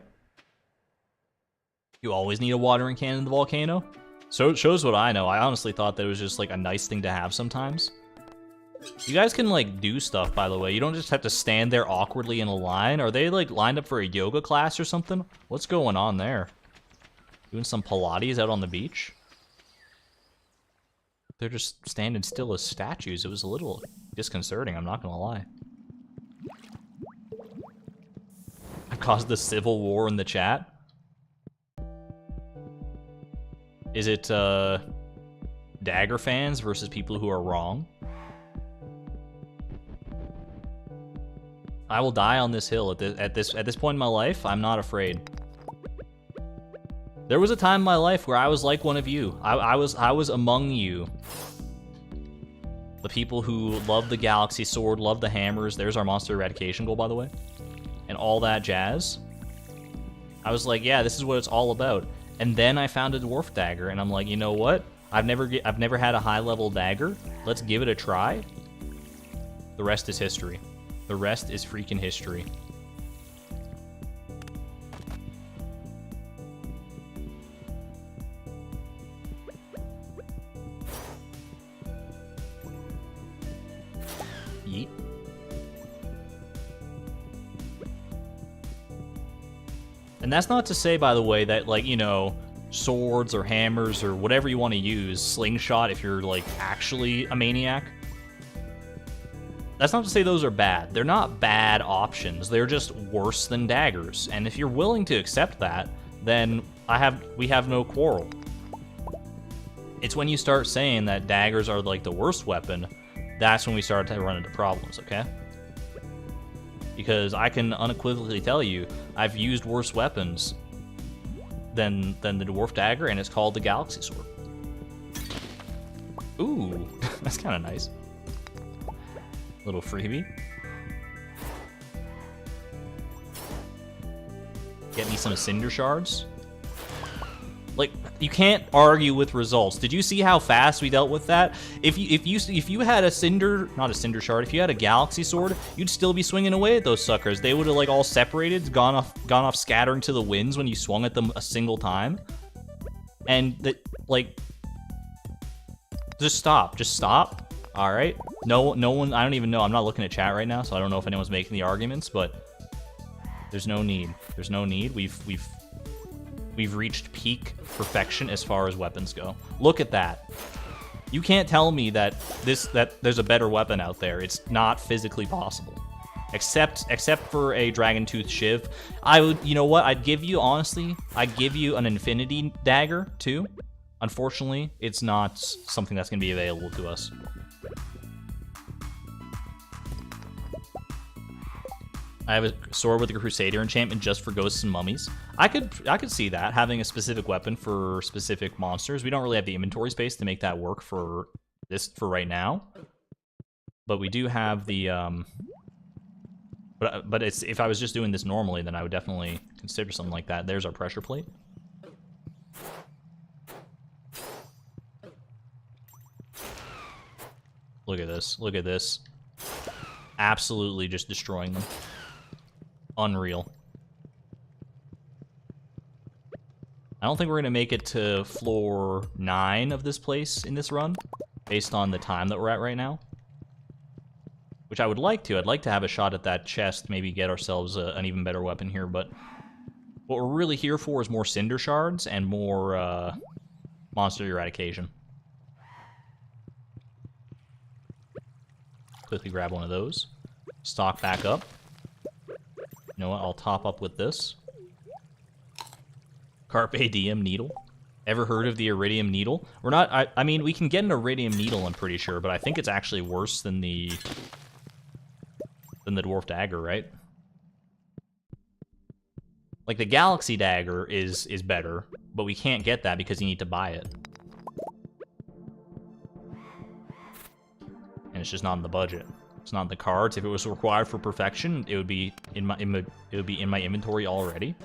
You always need a watering can in the volcano? So it shows what I know. I honestly thought that it was just like a nice thing to have sometimes. You guys can like do stuff, by the way. You don't just have to stand there awkwardly in a line. Are they like lined up for a yoga class or something? What's going on there? Doing some Pilates out on the beach? They're just standing still as statues. It was a little disconcerting, I'm not gonna lie. I caused the civil war in the chat. Is it Dagger fans versus people who are wrong? I will die on this hill at this point in my life. I'm not afraid. There was a time in my life where I was like one of you. I was among you. The people who love the Galaxy Sword, love the hammers. There's our monster eradication goal, by the way. And all that jazz. I was like, yeah, this is what it's all about. And then I found a dwarf dagger, and I'm like, you know what? I've never had a high-level dagger. Let's give it a try. The rest is history. The rest is freaking history. Yeet. And that's not to say, by the way, that, like, you know, swords or hammers or whatever you want to use, slingshot if you're, like, actually a maniac. That's not to say those are bad. They're not bad options. They're just worse than daggers. And if you're willing to accept that, then we have no quarrel. It's when you start saying that daggers are, like, the worst weapon, that's when we start to run into problems, okay? Because I can unequivocally tell you, I've used worse weapons than the dwarf dagger, and it's called the Galaxy Sword. Ooh, that's kind of nice. Little freebie. Get me some cinder shards. Like, you can't argue with results. Did you see how fast we dealt with that? If you had a cinder, not a cinder shard, if you had a galaxy sword, you'd still be swinging away at those suckers. They would have like all separated, gone off scattering to the winds when you swung at them a single time. And that, like, just stop. All right. No one. I don't even know. I'm not looking at chat right now, so I don't know if anyone's making the arguments, but there's no need. There's no need. We've reached peak perfection as far as weapons go. Look at that. You can't tell me that there's a better weapon out there. It's not physically possible. Except for a dragon tooth shiv. I would, you know what? I'd give you an infinity dagger too. Unfortunately, it's not something that's gonna be available to us. I have a sword with a Crusader enchantment just for ghosts and mummies. I could see that, having a specific weapon for specific monsters. We don't really have the inventory space to make that work for right now. But we do have the but it's, if I was just doing this normally, then I would definitely consider something like that. There's our pressure plate. Look at this. Look at this. Absolutely just destroying them. Unreal. I don't think we're going to make it to floor 9 of this place in this run, based on the time that we're at right now. Which I would like to. I'd like to have a shot at that chest, maybe get ourselves an even better weapon here, but what we're really here for is more cinder shards and more monster eradication. Quickly grab one of those. Stock back up. You know what? I'll top up with this. Carpe diem needle. Ever heard of the iridium needle? We're not. I mean, we can get an iridium needle, I'm pretty sure, but I think it's actually worse than the dwarf dagger, right? Like the galaxy dagger is better, but we can't get that because you need to buy it, and it's just not in the budget. It's not in the cards. If it was required for perfection, it would be in my inventory already.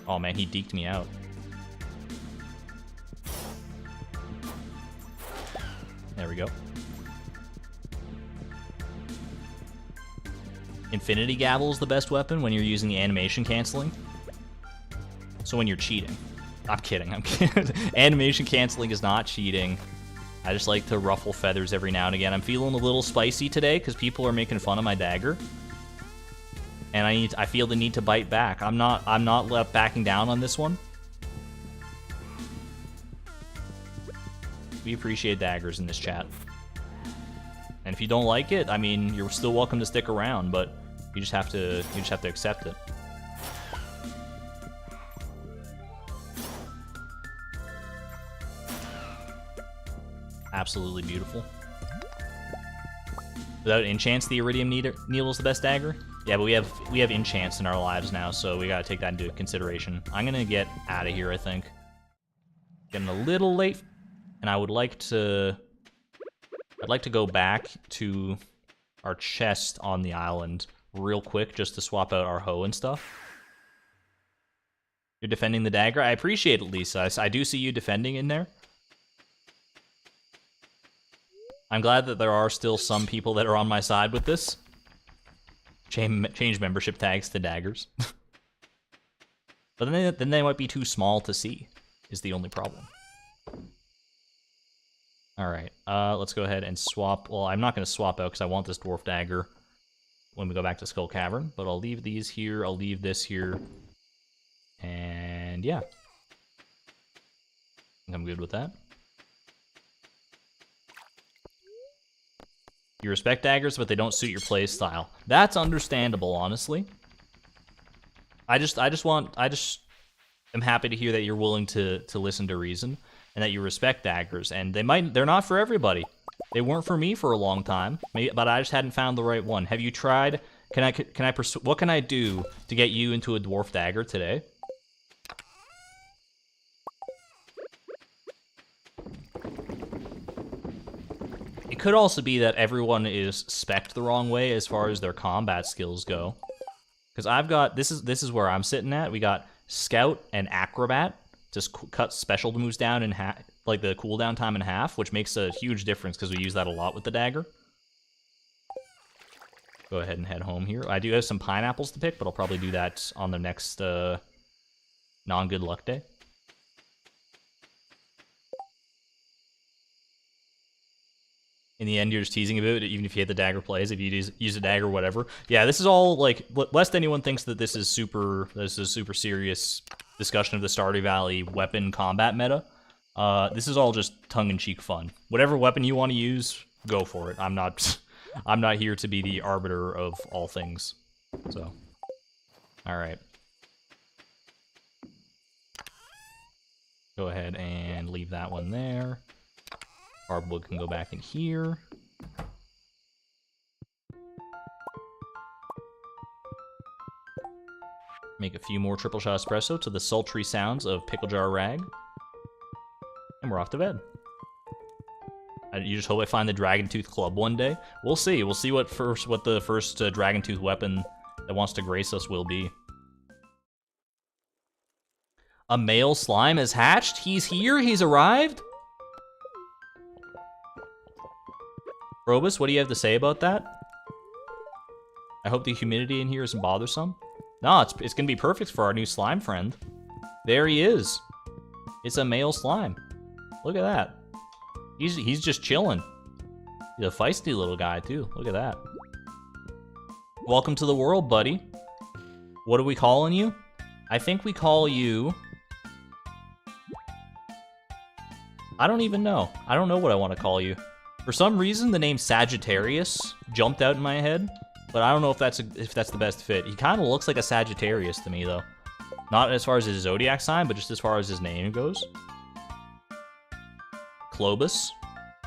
Oh man, he deked me out. There we go. Infinity Gavel is the best weapon when you're using the animation canceling. So when you're cheating. I'm kidding, I'm kidding. Animation canceling is not cheating. I just like to ruffle feathers every now and again. I'm feeling a little spicy today because people are making fun of my dagger. And I feel the need to bite back. I'm not backing down on this one. We appreciate daggers in this chat. And if you don't like it, I mean, you're still welcome to stick around, but you just have to accept it. Absolutely beautiful. Without enchants, the iridium needle is the best dagger. Yeah, but we have enchants in our lives now, so we gotta take that into consideration. I'm gonna get out of here, I think. Getting a little late, and I'd like to go back to our chest on the island real quick, just to swap out our hoe and stuff. You're defending the dagger? I appreciate it, Lisa. I do see you defending in there. I'm glad that there are still some people that are on my side with this. Change membership tags to daggers. But then they might be too small to see, is the only problem. Alright, let's go ahead and swap. Well, I'm not going to swap out because I want this dwarf dagger when we go back to Skull Cavern, but I'll leave these here, I'll leave this here, and yeah. I think I'm good with that. You respect daggers, but they don't suit your play style. That's understandable, honestly. I just am happy to hear that you're willing to listen to reason and that you respect daggers. And they're not for everybody. They weren't for me for a long time, but I just hadn't found the right one. Have you tried? What can I do to get you into a dwarf dagger today? could also be that everyone is spec'd the wrong way as far as their combat skills go. Because I've got, this is where I'm sitting at. We got Scout and Acrobat. Just cut special moves down in half, like the cooldown time in half, which makes a huge difference because we use that a lot with the dagger. Go ahead and head home here. I do have some pineapples to pick, but I'll probably do that on the next non-good luck day. In the end, you're just teasing about it, even if you hit the dagger plays, if you use a dagger or whatever. Yeah, this is all, like, lest anyone thinks that this is super serious discussion of the Stardew Valley weapon combat meta. This is all just tongue-in-cheek fun. Whatever weapon you want to use, go for it. I'm not here to be the arbiter of all things. So, all right. Go ahead and leave that one there. Hardwood can go back in here. Make a few more triple shot espresso to the sultry sounds of Pickle Jar Rag. And we're off to bed. You just hope I find the Dragon Tooth Club one day. We'll see. We'll see what the first Dragon Tooth weapon that wants to grace us will be. A male slime has hatched? He's here? He's arrived? Probus, what do you have to say about that? I hope the humidity in here isn't bothersome. No, it's gonna be perfect for our new slime friend. There he is. It's a male slime. Look at that. He's just chilling. He's a feisty little guy too. Look at that. Welcome to the world, buddy. What are we calling you? I think we call you... I don't even know. I don't know what I want to call you. For some reason, the name Sagittarius jumped out in my head, but I don't know if that's the best fit. He kind of looks like a Sagittarius to me, though. Not as far as his zodiac sign, but just as far as his name goes. Clobus.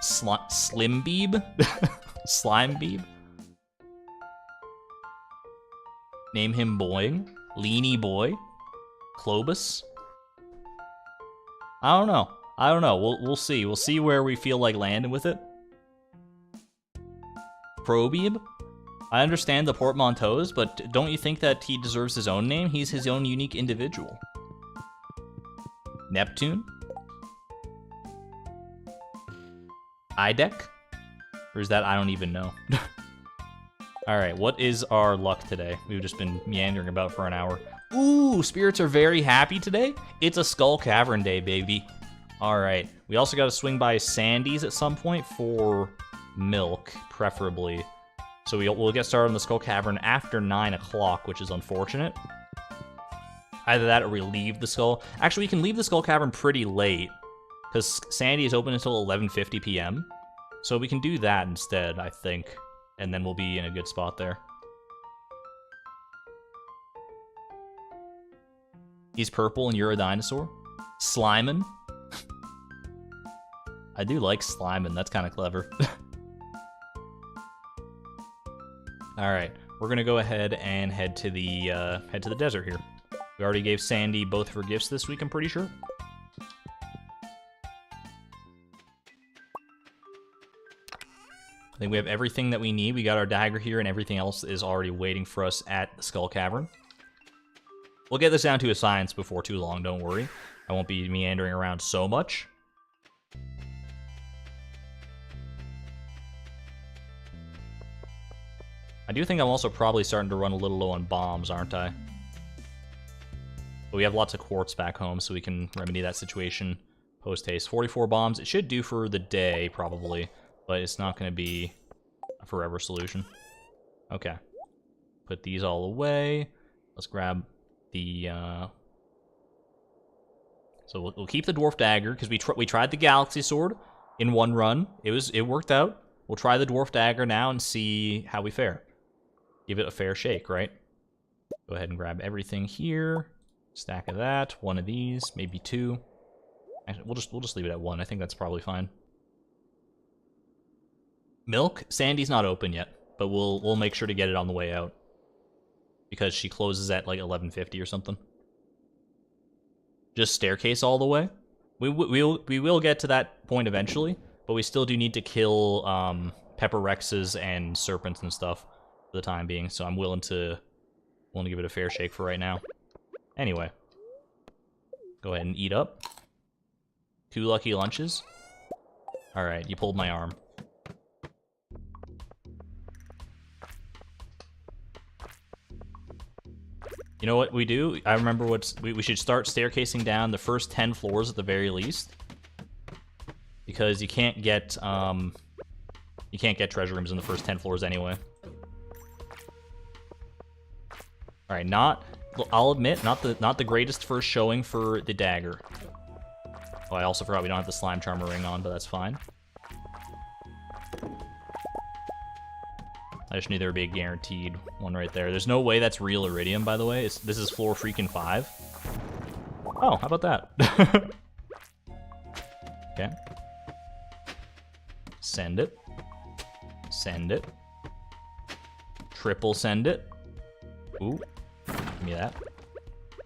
Slimbeeb. Slimebeeb. Name him Boing. Leany Boy. Clobus. I don't know. We'll see. We'll see where we feel like landing with it. Probeeb. I understand the portmanteaus, but don't you think that he deserves his own name? He's his own unique individual. Neptune. Idek? Or is that I don't even know? Alright, what is our luck today? We've just been meandering about for an hour. Ooh, spirits are very happy today. It's a Skull Cavern day, baby. Alright, we also got to swing by Sandy's at some point for milk, preferably. So we'll get started on the Skull Cavern after 9 o'clock, which is unfortunate. Either that or we leave the Skull... Actually, we can leave the Skull Cavern pretty late, because Sandy is open until 11:50 p.m. So we can do that instead, I think. And then we'll be in a good spot there. He's purple and you're a dinosaur? Slimin'? I do like Slimin', that's kind of clever. Alright, we're gonna go ahead and head to the desert here. We already gave Sandy both of her gifts this week, I'm pretty sure. I think we have everything that we need. We got our dagger here, and everything else is already waiting for us at the Skull Cavern. We'll get this down to a science before too long, don't worry. I won't be meandering around so much. I do think I'm also probably starting to run a little low on bombs, aren't I? But we have lots of quartz back home, so we can remedy that situation post-haste. 44 bombs, it should do for the day, probably. But it's not going to be a forever solution. Okay. Put these all away. Let's grab the... So we'll keep the Dwarf Dagger, because we tried the Galaxy Sword in one run. It worked out. We'll try the Dwarf Dagger now and see how we fare. Give it a fair shake, right? Go ahead and grab everything here. Stack of that. One of these, maybe two. Actually, we'll just leave it at one. I think that's probably fine. Milk? Sandy's not open yet, but we'll make sure to get it on the way out. Because she closes at like 11:50 or something. Just staircase all the way. We will get to that point eventually, but we still do need to kill pepper rexes and serpents and stuff for the time being. So I'm willing to give it a fair shake for right now. Anyway, go ahead and eat up. 2 lucky lunches. All right, you pulled my arm. You know what we do? I remember we should start staircasing down the first 10 floors at the very least, because you can't get treasure rooms in the first 10 floors anyway. All right, I'll admit, not the greatest first showing for the dagger. Oh, I also forgot we don't have the slime charmer ring on, but that's fine. I just knew there would be a guaranteed one right there. There's no way that's real iridium, by the way. This is floor freaking 5. Oh, how about that? Okay. Send it. Send it. Triple send it. Ooh. Give me that.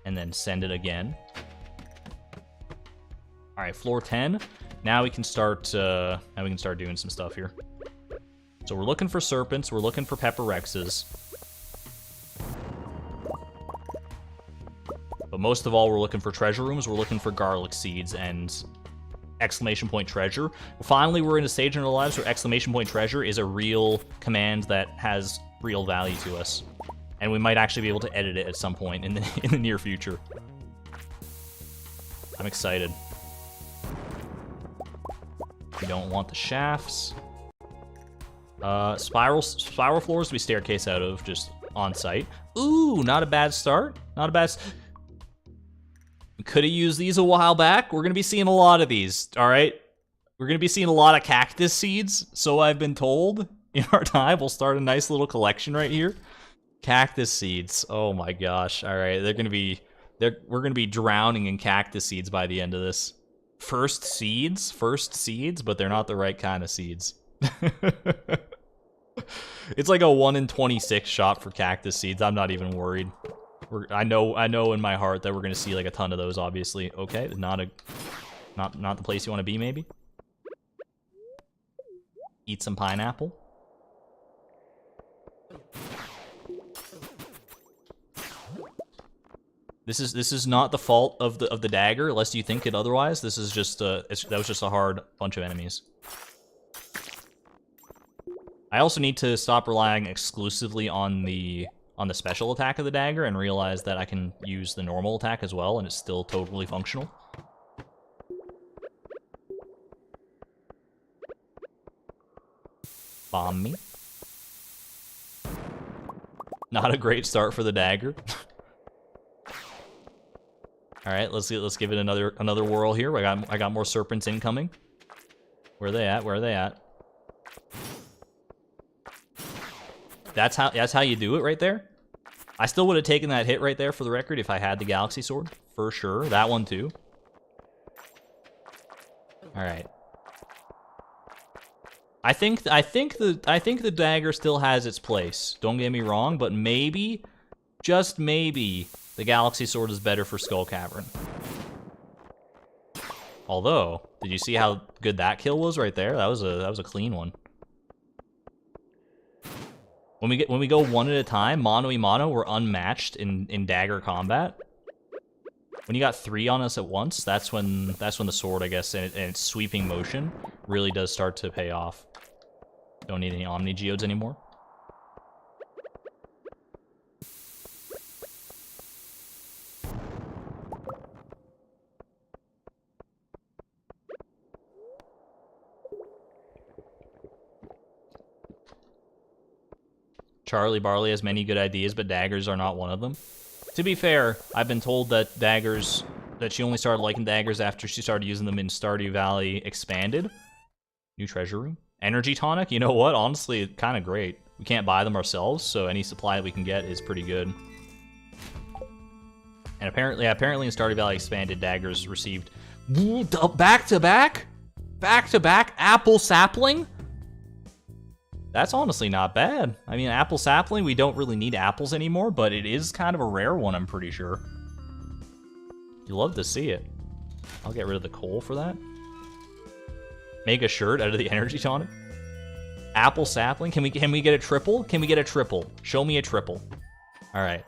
And then send it again. All right, floor 10. Now we can start doing some stuff here. So we're looking for serpents, we're looking for pepper rexes. But most of all, we're looking for treasure rooms, we're looking for garlic seeds and exclamation point treasure. Finally, we're in a stage in our lives where exclamation point treasure is a real command that has real value to us. And we might actually be able to edit it at some point in the near future. I'm excited. We don't want the shafts. Spiral floors we staircase out of, just on site. Ooh, not a bad start. Not a bad. We could have used these a while back. We're gonna be seeing a lot of these. All right, we're gonna be seeing a lot of cactus seeds. So I've been told. In our time, we'll start a nice little collection right here. Cactus seeds. Oh my gosh. All right, we're gonna be drowning in cactus seeds by the end of this. First seeds, but they're not the right kind of seeds. It's like a 1 in 26 shot for cactus seeds. I'm not even worried. I know in my heart that we're gonna see like a ton of those. Obviously, okay, not the place you want to be. Maybe eat some pineapple. This is not the fault of the dagger, lest you think it otherwise. This is just that was just a hard bunch of enemies. I also need to stop relying exclusively on the special attack of the dagger and realize that I can use the normal attack as well, and it's still totally functional. Bomb me. Not a great start for the dagger. All right, let's give it another whirl here. I got more serpents incoming. Where are they at? Where are they at? That's how you do it right there. I still would have taken that hit right there for the record if I had the Galaxy Sword, for sure. That one too. All right. I think the dagger still has its place. Don't get me wrong, but maybe, just maybe, the Galaxy Sword is better for Skull Cavern. Although, did you see how good that kill was right there? That was a clean one. When we go one at a time, mano y mano, we're unmatched in dagger combat. When you got 3 on us at once, that's when the sword, I guess, and its sweeping motion really does start to pay off. Don't need any Omni Geodes anymore. Charlie Barley has many good ideas, but daggers are not one of them. To be fair, I've been told that she only started liking daggers after she started using them in Stardew Valley Expanded. New treasure room. Energy tonic, you know what? Honestly, kind of great. We can't buy them ourselves, so any supply that we can get is pretty good. And apparently in Stardew Valley Expanded, daggers received back-to-back apple sapling? That's honestly not bad. I mean, apple sapling, we don't really need apples anymore, but it is kind of a rare one, I'm pretty sure. You love to see it. I'll get rid of the coal for that. Make a shirt out of the energy tonic. Apple sapling. Can we get a triple? Can we get a triple? Show me a triple. All right.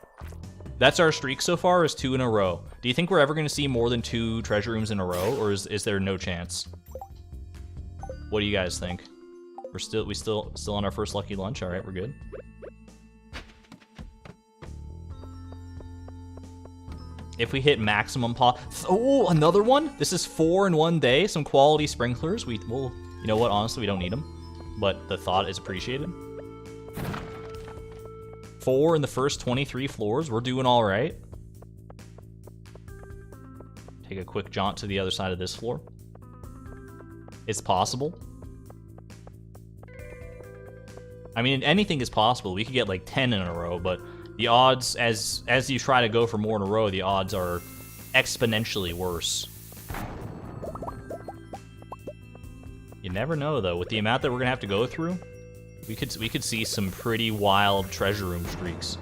That's our streak so far, is 2 in a row. Do you think we're ever going to see more than 2 treasure rooms in a row, or is there no chance? What do you guys think? We still on our first lucky lunch. All right, we're good. If we hit maximum oh, another one. This is 4 in one day. Some quality sprinklers. Well, you know what? Honestly, we don't need them, but the thought is appreciated. 4 in the first 23 floors. We're doing all right. Take a quick jaunt to the other side of this floor. It's possible. I mean, anything is possible. We could get like 10 in a row, but the odds, as you try to go for more in a row, the odds are exponentially worse. You never know, though. With the amount that we're gonna have to go through, we could see some pretty wild treasure room streaks.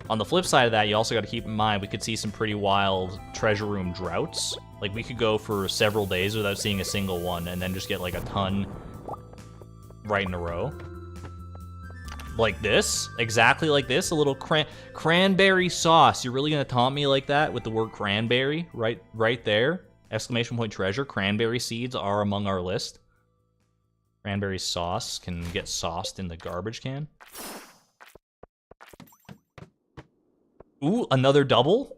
On the flip side of that, you also got to keep in mind we could see some pretty wild treasure room droughts. Like, we could go for several days without seeing a single one, and then just get like a ton right in a row. Like this, exactly like this, a little cranberry sauce. You're really gonna taunt me like that with the word cranberry right there? Exclamation point treasure. Cranberry seeds are among our list. Cranberry sauce can get sauced in the garbage can. Ooh, another double?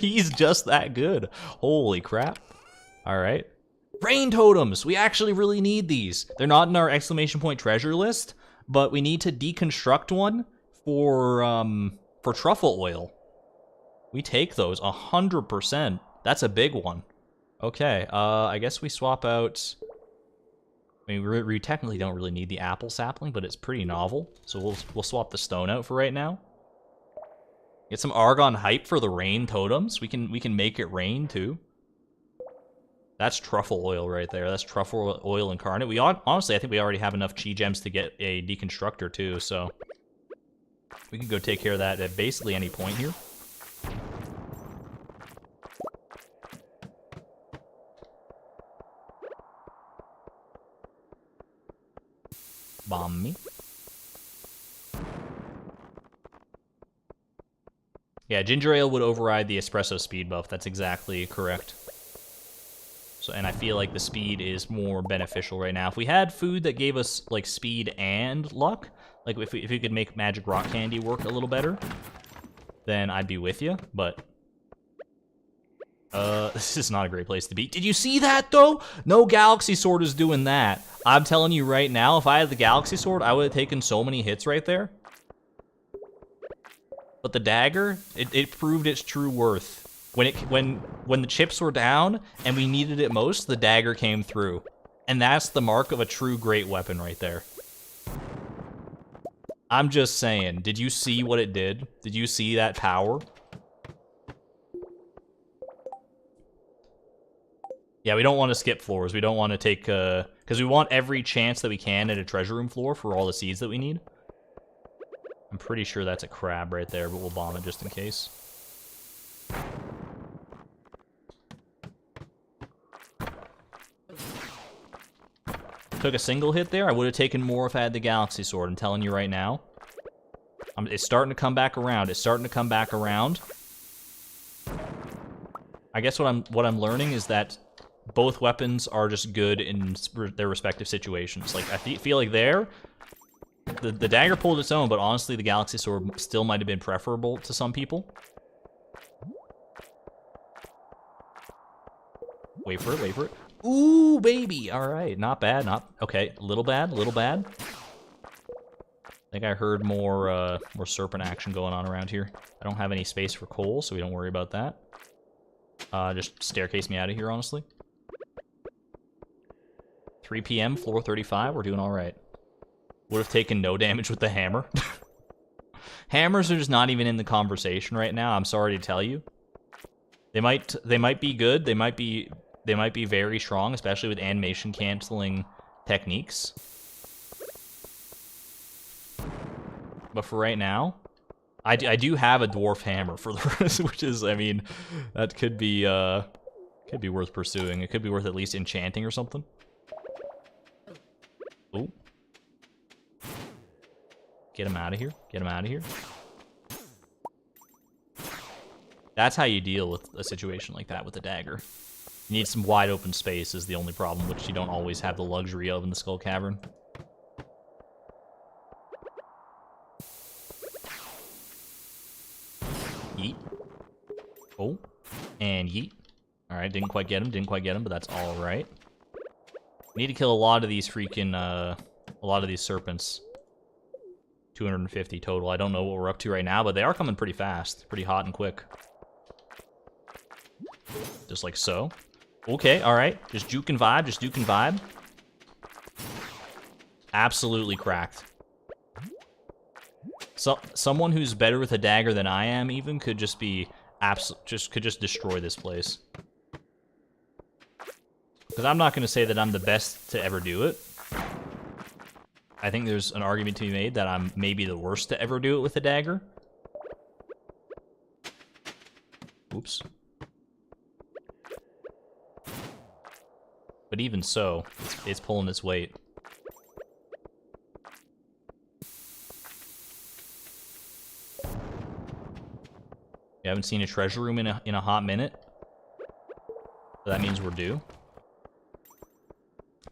He's just that good. Holy crap. All right. Rain totems! We actually really need these. They're not in our exclamation point treasure list, but we need to deconstruct one for truffle oil. We take those 100%. That's a big one. Okay, I guess we swap out... I mean, we technically don't really need the apple sapling, but it's pretty novel. So we'll swap the stone out for right now. Get some argon hype for the rain totems. We can make it rain too. That's truffle oil right there. That's truffle oil incarnate. Honestly, I think we already have enough chi gems to get a deconstructor too, so we can go take care of that at basically any point here. Bomb me. Yeah, ginger ale would override the espresso speed buff. That's exactly correct. So, and I feel like the speed is more beneficial right now. If we had food that gave us like speed and luck, like if we could make magic rock candy work a little better, then I'd be with you. But this is not a great place to be. Did you see that though? No galaxy sword is doing that. I'm telling you right now, if I had the galaxy sword, I would have taken so many hits right there. But the dagger, it proved its true worth. When the chips were down and we needed it most, the dagger came through. And that's the mark of a true great weapon right there. I'm just saying, did you see what it did? Did you see that power? Yeah, we don't want to skip floors. We don't want to take, because we want every chance that we can at a treasure room floor for all the seeds that we need. I'm pretty sure that's a crab right there, but we'll bomb it just in case. Took a single hit there. I would have taken more if I had the galaxy sword. I'm telling you right now. It's starting to come back around. It's starting to come back around. I guess what I'm learning is that both weapons are just good in their respective situations. Like, I feel like there, the dagger pulled its own, but honestly, the galaxy sword still might have been preferable to some people. Wait for it, wait for it. Ooh, baby! Alright, not bad, okay, little bad. I think I heard more serpent action going on around here. I don't have any space for coal, so we don't worry about that. Just staircase me out of here, honestly. 3 PM, floor 35, we're doing alright. Would have taken no damage with the hammer. Hammers are just not even in the conversation right now, I'm sorry to tell you. They might be good, they might be very strong, especially with animation canceling techniques. But for right now, I do have a dwarf hammer for the rest, which is, I mean, that could be Could be worth pursuing. It could be worth at least enchanting or something. Ooh. Get him out of here. Get him out of here. That's how you deal with a situation like that with a dagger. You need some wide open space is the only problem, which you don't always have the luxury of in the Skull Cavern. Yeet. Oh. And yeet. Alright, didn't quite get him, but that's alright. We need to kill a lot of these freaking, a lot of these serpents. 250 total. I don't know what we're up to right now, but they are coming pretty fast. Pretty hot and quick. Just like so. Okay, alright. Just juke and vibe, just juke and vibe. Absolutely cracked. So, someone who's better with a dagger than I am even could just be could just destroy this place. Because I'm not going to say that I'm the best to ever do it. I think there's an argument to be made that I'm maybe the worst to ever do it with a dagger. Oops. But even so, it's pulling its weight. We haven't seen a treasure room in a hot minute. So that means we're due.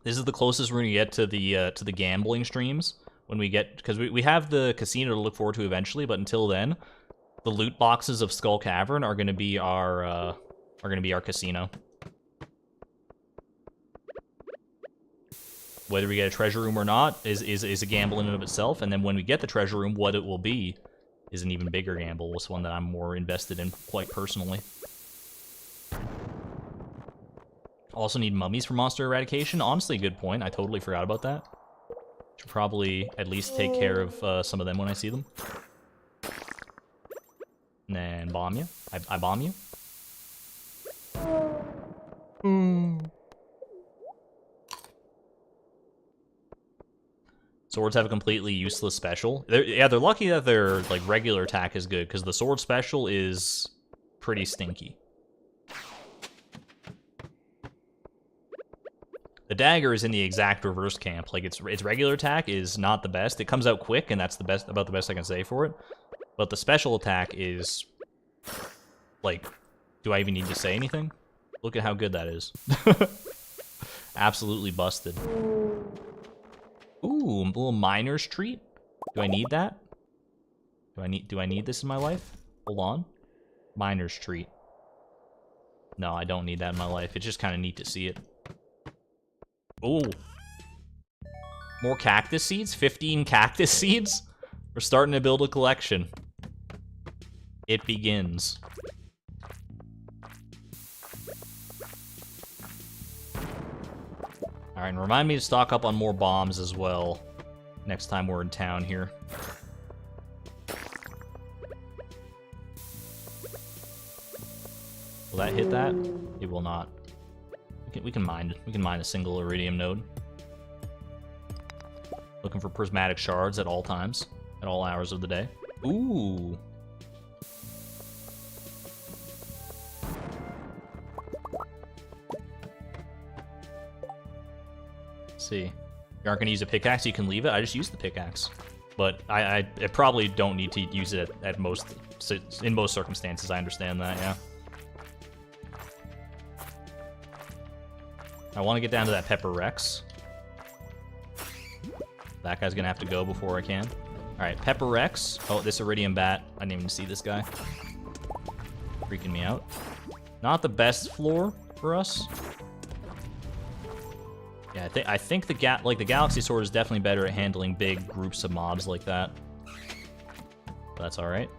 This is the closest we're gonna get to the gambling streams when we get, because we have the casino to look forward to eventually, but until then, the loot boxes of Skull Cavern are gonna be our casino. Whether we get a treasure room or not is a gamble in and of itself, and then when we get the treasure room, what it will be is an even bigger gamble. It's one that I'm more invested in quite personally. Also need mummies for monster eradication. Honestly, good point. I totally forgot about that. Should probably at least take care of some of them when I see them. And then bomb you. I bomb you. Swords have a completely useless special. They're lucky that their like regular attack is good, because the sword special is pretty stinky. The dagger is in the exact reverse camp. Like its regular attack is not the best. It comes out quick, and that's about the best I can say for it. But the special attack is like, do I even need to say anything? Look at how good that is. Absolutely busted. Ooh, a little miner's treat. Do I need that? Do I need this in my life? Hold on. Miner's treat. No, I don't need that in my life. It's just kind of neat to see it. Ooh. More cactus seeds? 15 cactus seeds? We're starting to build a collection. It begins. Alright, and remind me to stock up on more bombs as well next time we're in town here. Will that hit that? It will not. We can mine a single iridium node. Looking for prismatic shards at all times, at all hours of the day. Ooh. See, you aren't gonna use a pickaxe, you can leave it. I just use the pickaxe, but I probably don't need to use it at most, in most circumstances. I understand that, yeah. I want to get down to that Pepper Rex. That guy's gonna have to go before I can. All right, Pepper Rex. Oh, this Iridium Bat. I didn't even see this guy. Freaking me out. Not the best floor for us. Yeah, I think the Galaxy Sword is definitely better at handling big groups of mobs like that. But that's all right.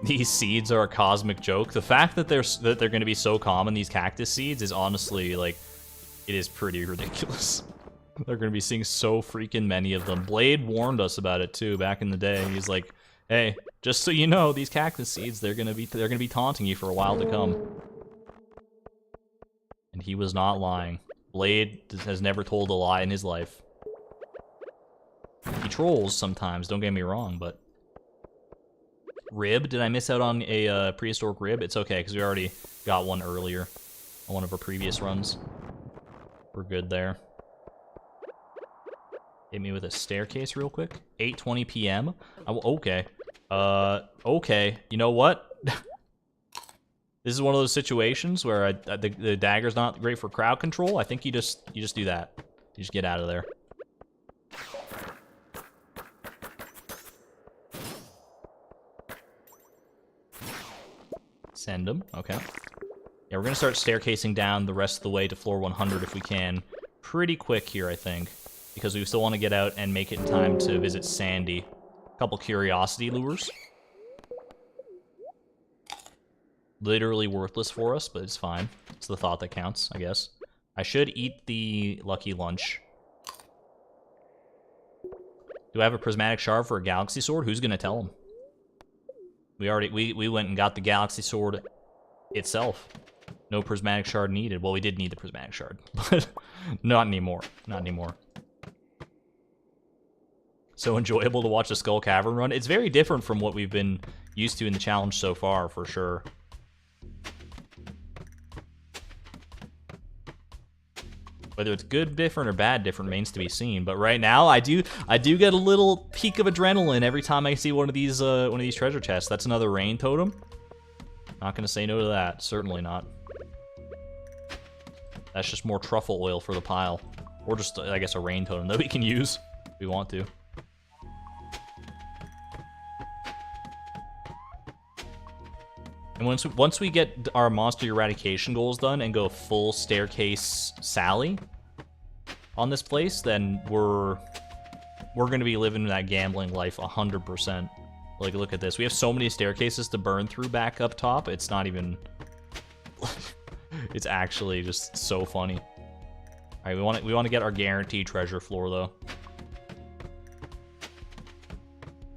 These seeds are a cosmic joke. The fact that they're going to be so common, these cactus seeds, is honestly, like, it is pretty ridiculous. They're going to be seeing so freaking many of them. Blade warned us about it too back in the day. He's like, "Hey, just so you know, these cactus seeds, they're going to be taunting you for a while to come." And he was not lying. Blade has never told a lie in his life. He trolls sometimes, don't get me wrong, but Rib. Did I miss out on a prehistoric rib? It's okay, because we already got one earlier on one of our previous runs. We're good there. Hit me with a staircase real quick. 8:20 p.m. Okay. Okay. You know what? This is one of those situations where the dagger's not great for crowd control. I think you just do that. You just get out of there. Send them. Okay. Yeah, we're gonna start staircasing down the rest of the way to floor 100 if we can. Pretty quick here, I think, because we still want to get out and make it in time to visit Sandy. A couple curiosity lures. Literally worthless for us, but it's fine. It's the thought that counts, I guess. I should eat the lucky lunch. Do I have a prismatic shard for a galaxy sword? Who's gonna tell him? We went and got the galaxy sword itself. No prismatic shard needed. Well, we did need the prismatic shard, but not anymore. Not anymore. So enjoyable to watch the Skull Cavern run. It's very different from what we've been used to in the challenge so far, for sure. Whether it's good different or bad different remains to be seen. But right now, I do get a little peak of adrenaline every time I see one of these treasure chests. That's another rain totem. Not gonna say no to that. Certainly not. That's just more truffle oil for the pile, or just I guess a rain totem that we can use if we want to. And once we get our monster eradication goals done and go full staircase Sally on this place, then we're gonna be living that gambling life 100%. Like, look at this. We have so many staircases to burn through back up top. It's not even. It's actually just so funny. All right, we want to get our guaranteed treasure floor though.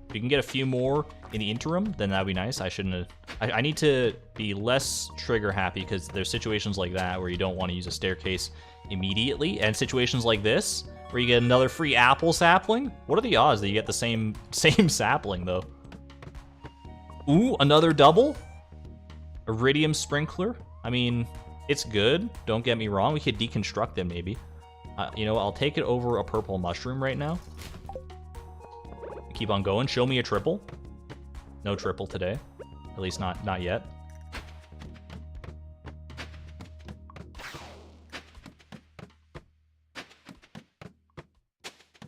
If we can get a few more in the interim, then that'd be nice. I shouldn't have. I need to be less trigger happy because there's situations like that where you don't want to use a staircase immediately, and situations like this where you get another free apple sapling. What are the odds that you get the same sapling though? Ooh, another double? Iridium sprinkler? I mean, it's good. Don't get me wrong. We could deconstruct them maybe. You know, I'll take it over a purple mushroom right now. Keep on going. Show me a triple. No triple today. At least not yet.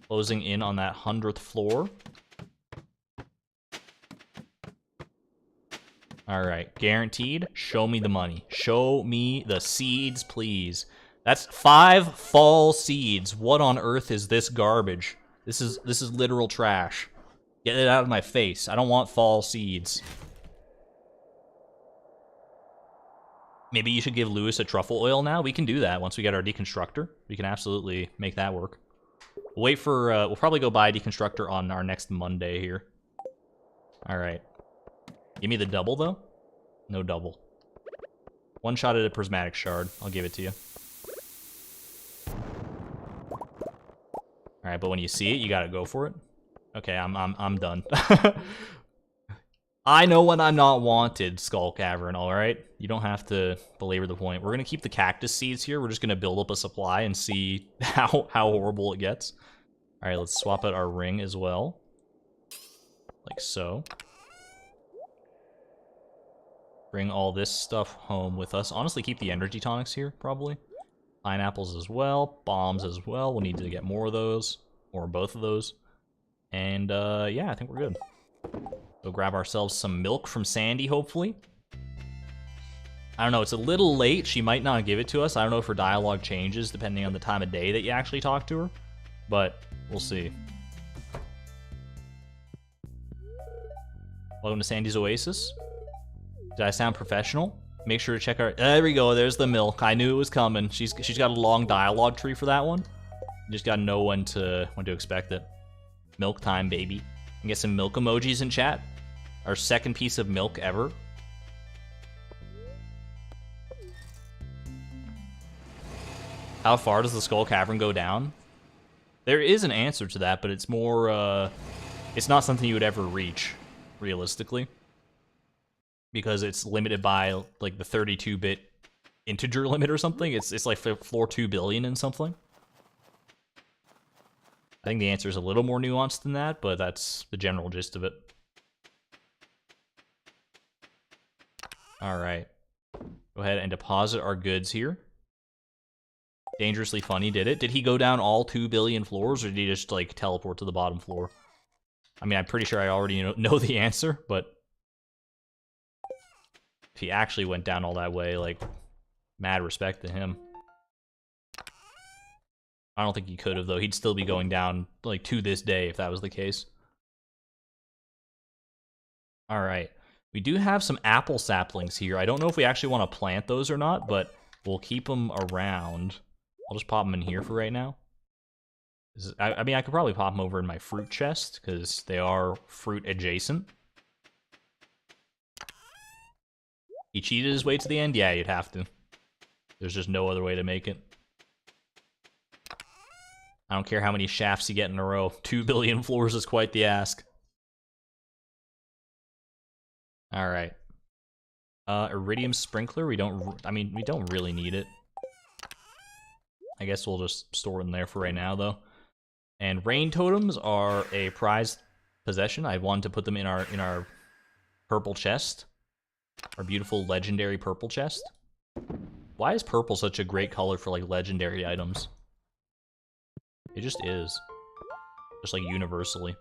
Closing in on that 100th floor. All right, guaranteed. Show me the money. Show me the seeds, please. That's 5 fall seeds. What on earth is this garbage? This is literal trash. Get it out of my face. I don't want fall seeds. Maybe you should give Lewis a truffle oil now. We can do that once we get our deconstructor. We can absolutely make that work. We'll wait for, we'll probably go buy a deconstructor on our next Monday here. All right. Give me the double, though. No double. One shot at a prismatic shard. I'll give it to you. All right, but when you see it, you gotta go for it. Okay, I'm done. I know when I'm not wanted, Skull Cavern, alright? You don't have to belabor the point. We're gonna keep the cactus seeds here. We're just gonna build up a supply and see how horrible it gets. Alright, let's swap out our ring as well. Like so. Bring all this stuff home with us. Honestly, keep the energy tonics here, probably. Pineapples as well. Bombs as well. We'll need to get more of those. Or both of those. And, yeah, I think we're good. Go grab ourselves some milk from Sandy, hopefully. I don't know, it's a little late. She might not give it to us. I don't know if her dialogue changes depending on the time of day that you actually talk to her. But, we'll see. Welcome to Sandy's Oasis. Did I sound professional? Make sure to check our... There we go, there's the milk. I knew it was coming. She's got a long dialogue tree for that one. You just gotta know when to expect it. Milk time, baby. And get some milk emojis in chat. Our second piece of milk ever. How far does the Skull Cavern go down? There is an answer to that, but it's more, it's not something you would ever reach, realistically. because it's limited by like the 32-bit integer limit or something. It's like floor 2 billion and something. I think the answer is a little more nuanced than that, but that's the general gist of it. All right. Go ahead and deposit our goods here. Dangerously Funny did it. Did he go down all 2 billion floors, or did he just, like, teleport to the bottom floor? I mean, I'm pretty sure I already know the answer, but if he actually went down all that way, like, mad respect to him. I don't think he could have, though. He'd still be going down, like, to this day if that was the case. All right. We do have some apple saplings here. I don't know if we actually want to plant those or not, but we'll keep them around. I'll just pop them in here for right now. I mean, I could probably pop them over in my fruit chest, because they are fruit adjacent. He cheated his way to the end? Yeah, you'd have to. There's just no other way to make it. I don't care how many shafts you get in a row. 2 billion floors is quite the ask. Alright. Iridium sprinkler, we don't really need it. I guess we'll just store them there for right now, though. And rain totems are a prized possession. I wanted to put them in our purple chest. Our beautiful legendary purple chest. Why is purple such a great color for, like, legendary items? It just is. Just, like, universally.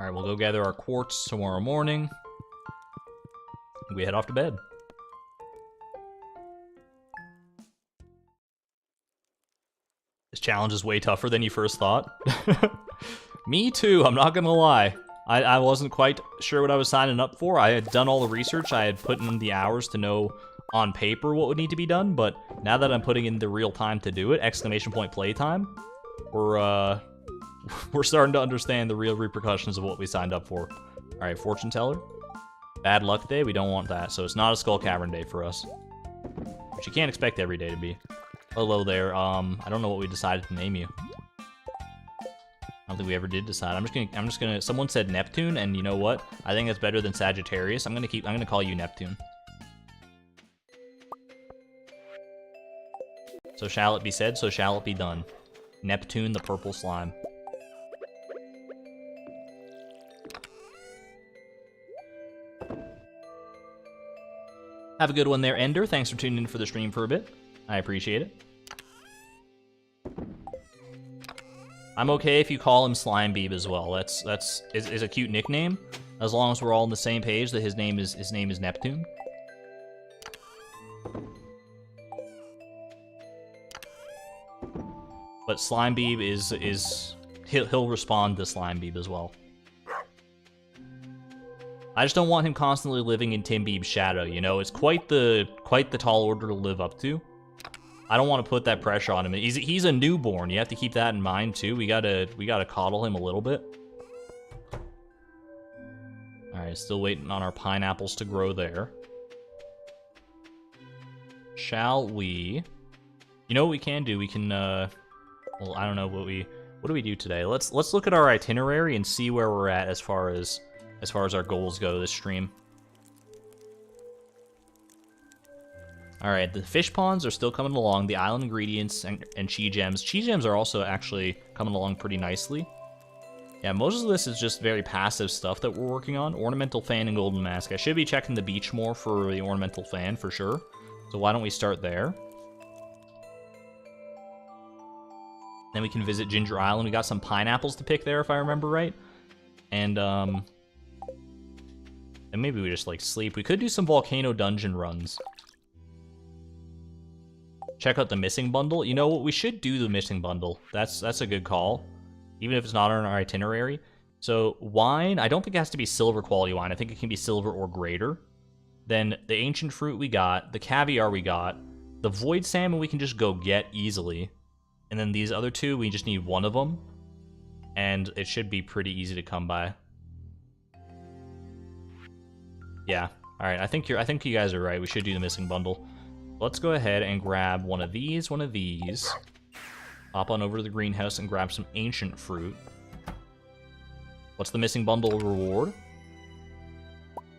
Alright, we'll go gather our quartz tomorrow morning. We head off to bed. This challenge is way tougher than you first thought. Me too, I'm not gonna lie. I wasn't quite sure what I was signing up for. I had done all the research, I had put in the hours to know on paper what would need to be done, but now that I'm putting in the real time to do it, exclamation point playtime, we're starting to understand the real repercussions of what we signed up for. Alright, fortune teller. Bad luck day, we don't want that, so it's not a skull cavern day for us. Which you can't expect every day to be. Hello there, I don't know what we decided to name you. I don't think we ever did decide. I'm just gonna someone said Neptune, and you know what? I think that's better than Sagittarius. I'm gonna call you Neptune. So shall it be said, so shall it be done. Neptune the purple slime. Have a good one there, Ender. Thanks for tuning in for the stream for a bit. I appreciate it. I'm okay if you call him Slime Beeb as well. That's a cute nickname, as long as we're all on the same page that his name is Neptune. But Slime Beeb he'll respond to Slime Beeb as well. I just don't want him constantly living in Tim Beeb's shadow, you know? It's quite the tall order to live up to. I don't want to put that pressure on him. He's a newborn. You have to keep that in mind too. We gotta coddle him a little bit. All right, still waiting on our pineapples to grow there. Shall we? You know what we can do? We can. Well, I don't know what do we do today. Let's look at our itinerary and see where we're at as far as our goals go this stream. Alright, the fish ponds are still coming along, the island ingredients and chi gems. Chi gems are also actually coming along pretty nicely. Yeah, most of this is just very passive stuff that we're working on. Ornamental fan and golden mask. I should be checking the beach more for the ornamental fan for sure. So why don't we start there? Then we can visit Ginger Island. We got some pineapples to pick there if I remember right. And maybe we just like sleep. We could do some volcano dungeon runs. Check out the missing bundle. You know what? We should do the missing bundle. That's a good call, even if it's not on our itinerary. So wine, I don't think it has to be silver quality wine. I think it can be silver or greater. Then the ancient fruit we got, the caviar we got, the void salmon we can just go get easily. And then these other two, we just need one of them. And it should be pretty easy to come by. Yeah. All right. I think you guys are right. We should do the missing bundle. Let's go ahead and grab one of these. Hop on over to the greenhouse and grab some ancient fruit. What's the missing bundle reward?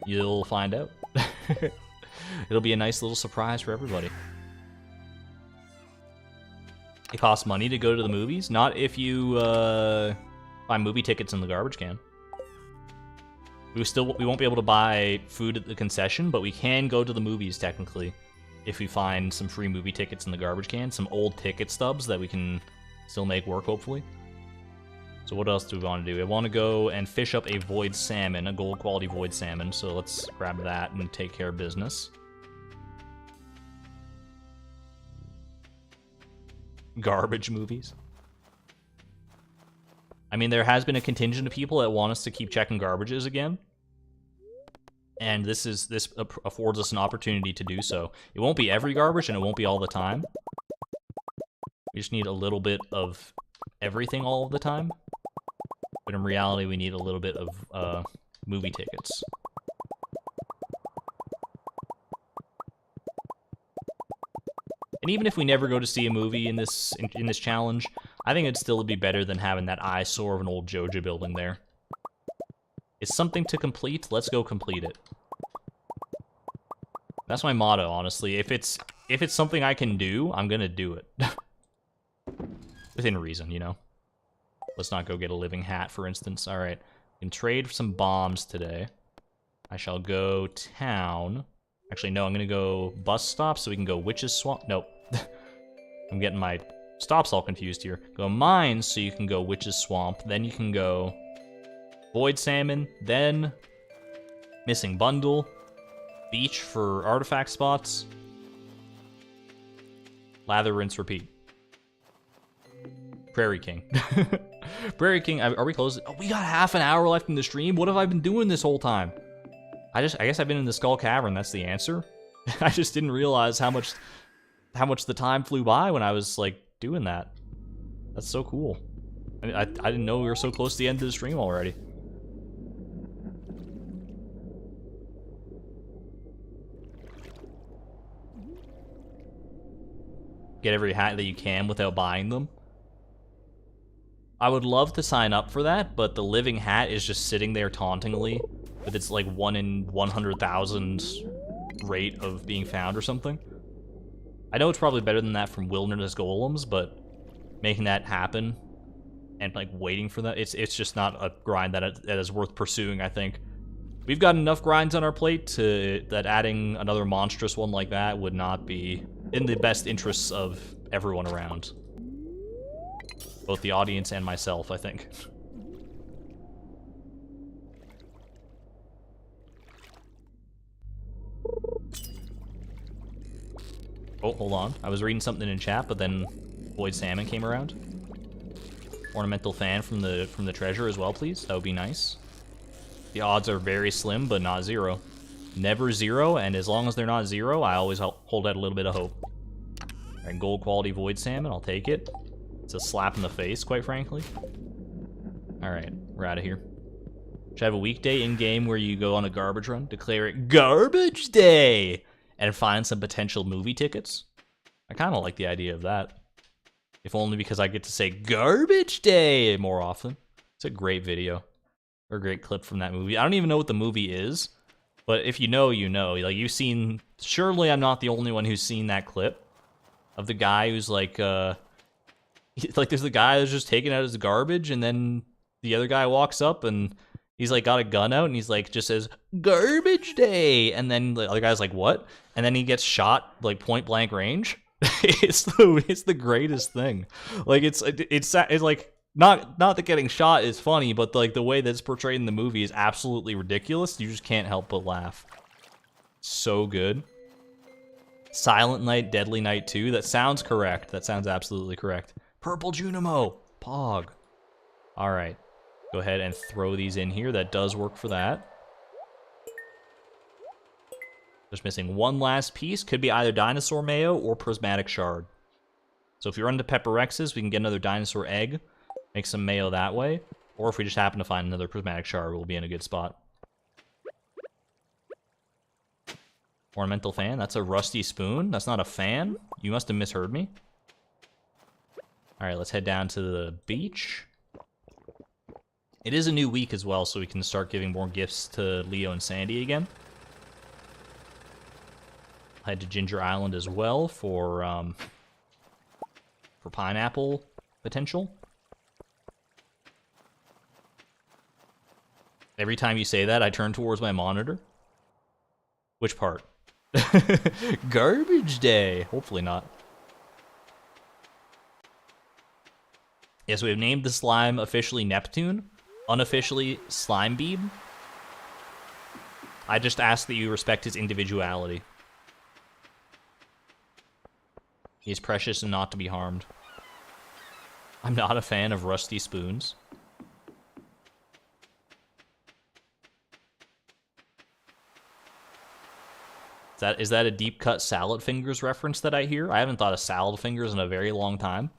You'll find out. It'll be a nice little surprise for everybody. It costs money to go to the movies. Not if you buy movie tickets in the garbage can. We won't be able to buy food at the concession, but we can go to the movies technically if we find some free movie tickets in the garbage can, some old ticket stubs that we can still make work, hopefully. So what else do we want to do? I want to go and fish up a void salmon, a gold quality void salmon, so let's grab that and take care of business. Garbage movies. I mean, there has been a contingent of people that want us to keep checking garbages again. And this affords us an opportunity to do so. It won't be every garbage, and it won't be all the time. We just need a little bit of everything all of the time. But in reality, we need a little bit of movie tickets. And even if we never go to see a movie in this challenge, I think it'd still be better than having that eyesore of an old Joja building there. It's something to complete, let's go complete it. That's my motto, honestly. If it's something I can do, I'm gonna do it. Within reason, you know? Let's not go get a living hat, for instance. Alright, we can trade for some bombs today. I shall go town. Actually, no, I'm gonna go bus stop so we can go Witch's Swamp. Nope. I'm getting my stops all confused here. Go mines so you can go Witch's Swamp. Then you can go void salmon. Then missing bundle. Beach for artifact spots. Lather, rinse, repeat. Prairie King. Prairie King, are we close? Oh, we got half an hour left in the stream. What have I been doing this whole time? I guess I've been in the Skull Cavern, that's the answer. I just didn't realize how much the time flew by when I was, like, doing that. That's so cool. I didn't know we were so close to the end of the stream already. Get every hat that you can without buying them. I would love to sign up for that, but the living hat is just sitting there tauntingly with its like 1 in 100,000 rate of being found or something. I know it's probably better than that from wilderness golems, but making that happen and like waiting for that, it's just not a grind that is worth pursuing, I think. We've got enough grinds on our plate that adding another monstrous one like that would not be in the best interests of everyone around. Both the audience and myself, I think. Oh, hold on. I was reading something in chat, but then Void Salmon came around. Ornamental fan from the treasure as well, please. That would be nice. The odds are very slim, but not zero. Never zero, and as long as they're not zero, I always hold out a little bit of hope. Alright, gold quality Void Salmon, I'll take it. It's a slap in the face, quite frankly. Alright, we're out of here. Should I have a weekday in-game where you go on a garbage run, declare it Garbage Day, and find some potential movie tickets? I kind of like the idea of that. If only because I get to say Garbage Day more often. It's a great video. Or a great clip from that movie. I don't even know what the movie is, but if you know, you know. Like, you've seen... Surely I'm not the only one who's seen that clip of the guy who's like, like, there's the guy that's just taking out his garbage, and then the other guy walks up, and he's, like, got a gun out, and he's, like, just says, Garbage Day! And then the other guy's like, what? And then he gets shot, like, point-blank range. It's the greatest thing. Like, it's like... Not that getting shot is funny, but like the way that's portrayed in the movie is absolutely ridiculous. You just can't help but laugh. So good. Silent Night, Deadly Night 2. That sounds correct. That sounds absolutely correct. Purple Junimo. Pog. Alright. Go ahead and throw these in here. That does work for that. Just missing one last piece. Could be either dinosaur mayo or prismatic shard. So if you're into Pepperexes, we can get another dinosaur egg. Make some mayo that way. Or if we just happen to find another prismatic shard, we'll be in a good spot. Ornamental fan. That's a rusty spoon. That's not a fan. You must have misheard me. Alright, let's head down to the beach. It is a new week as well, so we can start giving more gifts to Leo and Sandy again. Head to Ginger Island as well for pineapple potential. Every time you say that, I turn towards my monitor. Which part? Garbage day. Hopefully not. Yes, we have named the slime officially Neptune, unofficially Slime Beam. I just ask that you respect his individuality. He is precious and not to be harmed. I'm not a fan of rusty spoons. Is that a deep cut salad fingers reference that I hear? I haven't thought of salad fingers in a very long time.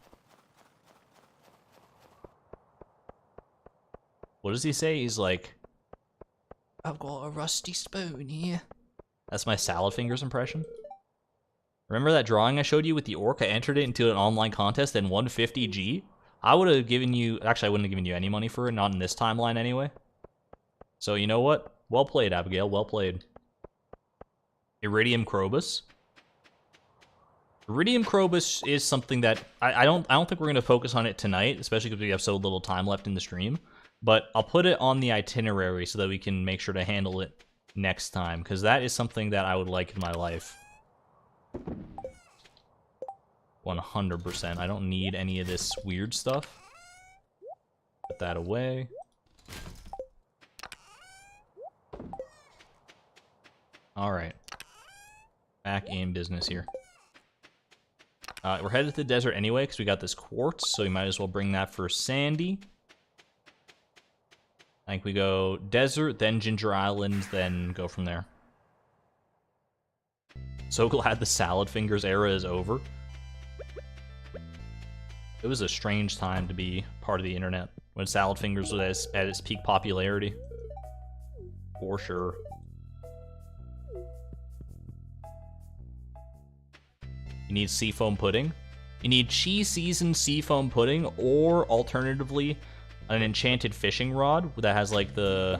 What does he say? He's like, I've got a rusty spoon here. That's my salad fingers impression. Remember that drawing I showed you with the orc? I entered it into an online contest and won 50G. I would have given you, actually I wouldn't have given you any money for it, not in this timeline anyway. So you know what? Well played, Abigail, well played. Iridium Krobus. Iridium Krobus is something that I don't think we're going to focus on it tonight, especially because we have so little time left in the stream. But I'll put it on the itinerary so that we can make sure to handle it next time, because that is something that I would like in my life. 100%. I don't need any of this weird stuff. Put that away. Alright. Back in business here. We're headed to the desert anyway, because we got this quartz, so we might as well bring that for Sandy. I think we go desert, then Ginger Island, then go from there. So glad the salad fingers era is over. It was a strange time to be part of the internet, when salad fingers was at its peak popularity. For sure. You need seafoam pudding. You need cheese seasoned seafoam pudding, or alternatively, an enchanted fishing rod that has like the,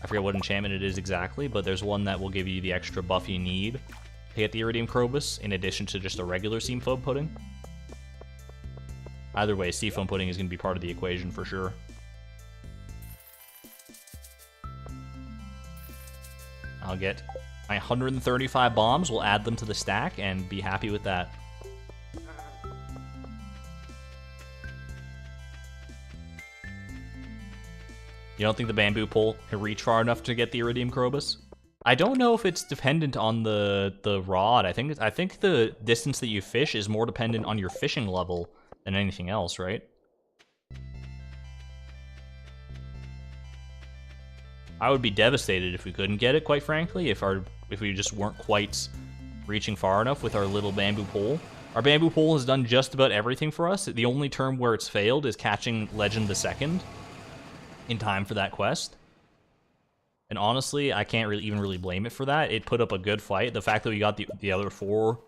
I forget what enchantment it is exactly, but there's one that will give you the extra buff you need to get the Iridium Krobus, in addition to just a regular seafoam pudding. Either way, seafoam pudding is going to be part of the equation for sure. I'll get my 135 bombs, we'll add them to the stack, and be happy with that. You don't think the bamboo pole can reach far enough to get the Iridium Krobus? I don't know if it's dependent on the rod. I think the distance that you fish is more dependent on your fishing level than anything else, right? I would be devastated if we couldn't get it, quite frankly, if we just weren't quite reaching far enough with our little bamboo pole. Our bamboo pole has done just about everything for us. The only term where it's failed is catching Legend II in time for that quest. And honestly, I can't even really blame it for that. It put up a good fight. The fact that we got the other 4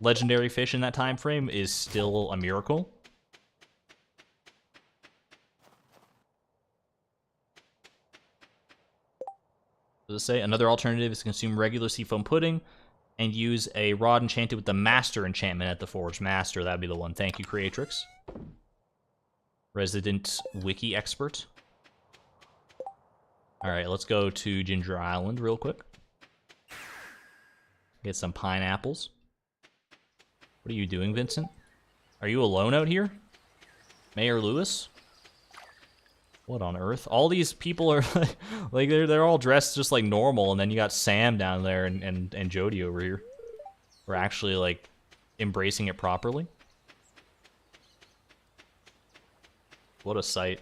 legendary fish in that time frame is still a miracle. Does it say another alternative is to consume regular seafoam pudding and use a rod enchanted with the master enchantment at the forge? Master, that'd be the one. Thank you, Creatrix. Resident wiki expert. Alright, let's go to Ginger Island real quick. Get some pineapples. What are you doing, Vincent? Are you alone out here? Mayor Lewis? What on earth? All these people are like they're all dressed just like normal, and then you got Sam down there and Jody over here. We're actually like embracing it properly. What a sight.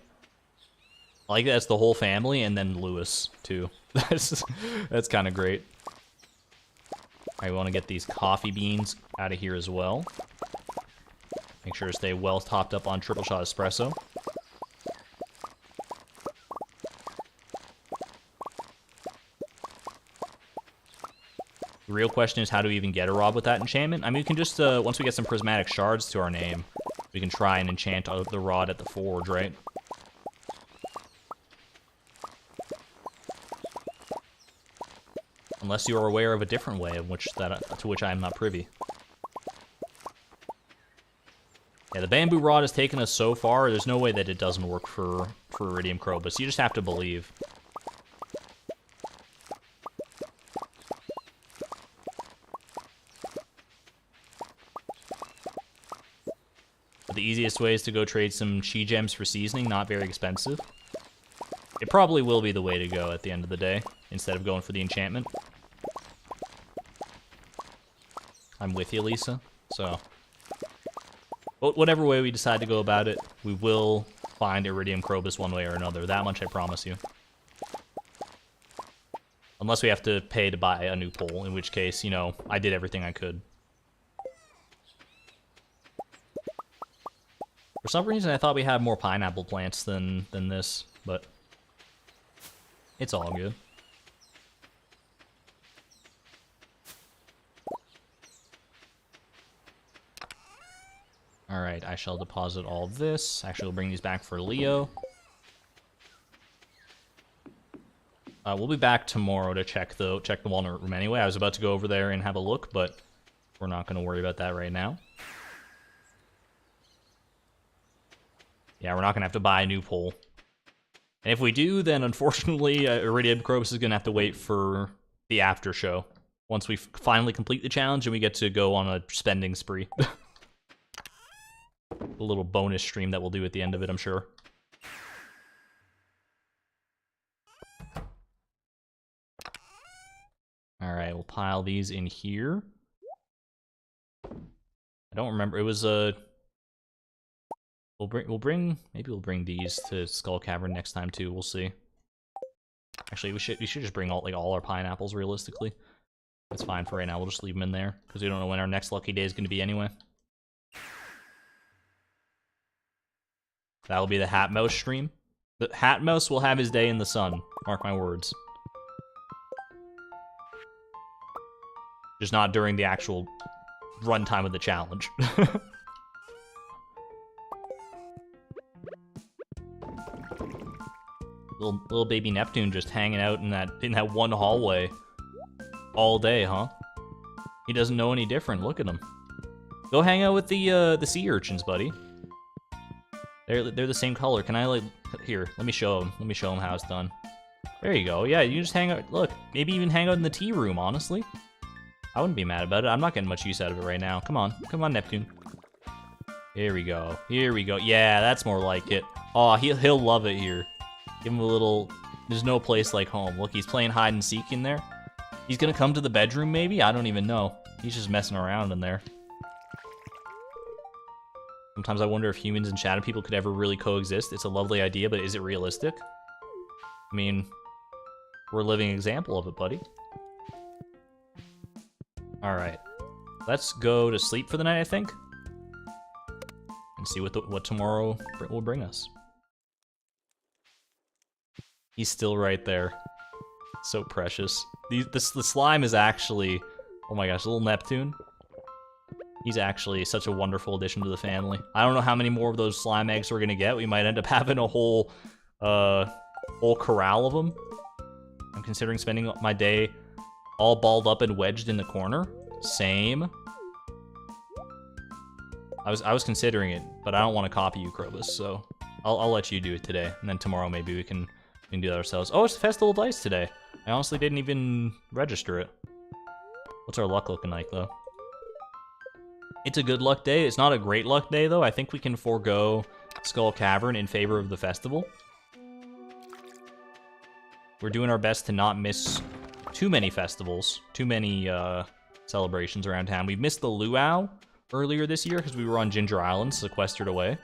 I like that's the whole family, and then Lewis too. That's kind of great. I want to get these coffee beans out of here as well. Make sure to stay well topped up on triple shot espresso. The real question is, how do we even get a rod with that enchantment? I mean, we can just, once we get some prismatic shards to our name, we can try and enchant the rod at the forge, right? Unless you are aware of a different way of to which I am not privy. Yeah, the bamboo rod has taken us so far, there's no way that it doesn't work for Iridium Crobus. You just have to believe. But the easiest way is to go trade some chi gems for seasoning, not very expensive. It probably will be the way to go at the end of the day, instead of going for the enchantment. I'm with you, Lisa. So, whatever way we decide to go about it, we will find Iridium Crobus one way or another. That much I promise you. Unless we have to pay to buy a new pole, in which case, you know, I did everything I could. For some reason, I thought we had more pineapple plants than this, but it's all good. Alright, I shall deposit all this. Actually, we'll bring these back for Leo. We'll be back tomorrow to check the walnut room anyway. I was about to go over there and have a look, but we're not going to worry about that right now. Yeah, we're not going to have to buy a new pole. And if we do, then unfortunately, Iridium Crobus is going to have to wait for the after show. Once we finally complete the challenge and we get to go on a spending spree. A little bonus stream that we'll do at the end of it, I'm sure. Alright, we'll pile these in here. I don't remember, it was a... maybe we'll bring these to Skull Cavern next time too, we'll see. Actually, we should just bring all our pineapples realistically. That's fine for right now, we'll just leave them in there, because we don't know when our next lucky day is going to be anyway. That'll be the Hat Mouse stream. The Hat Mouse will have his day in the sun, mark my words. Just not during the actual runtime of the challenge. Little baby Neptune just hanging out in that one hallway all day, huh? He doesn't know any different. Look at him. Go hang out with the sea urchins, buddy. They're the same color. Can I here? Let me show him. Let me show him how it's done. There you go. Yeah, you just hang out. Look, maybe even hang out in the tea room. Honestly, I wouldn't be mad about it. I'm not getting much use out of it right now. Come on, Neptune. Here we go. Here we go. Yeah, that's more like it. Oh, he'll love it here. Give him a little... There's no place like home. Look, he's playing hide and seek in there. He's gonna come to the bedroom, maybe? I don't even know. He's just messing around in there. Sometimes I wonder if humans and shadow people could ever really coexist. It's a lovely idea, but is it realistic? I mean, we're a living example of it, buddy. Alright. Let's go to sleep for the night, I think. And see what tomorrow will bring us. He's still right there. So precious. The slime is actually... Oh my gosh, little Neptune. He's actually such a wonderful addition to the family. I don't know how many more of those slime eggs we're gonna get. We might end up having a whole corral of them. I'm considering spending my day all balled up and wedged in the corner. Same. I was considering it, but I don't want to copy you, Crobus, so I'll let you do it today, and then tomorrow maybe we can do that ourselves. Oh, it's Festival Dice today. I honestly didn't even register it. What's our luck looking like, though? It's a good luck day. It's not a great luck day, though. I think we can forego Skull Cavern in favor of the festival. We're doing our best to not miss too many festivals, too many celebrations around town. We missed the luau earlier this year because we were on Ginger Island, sequestered away.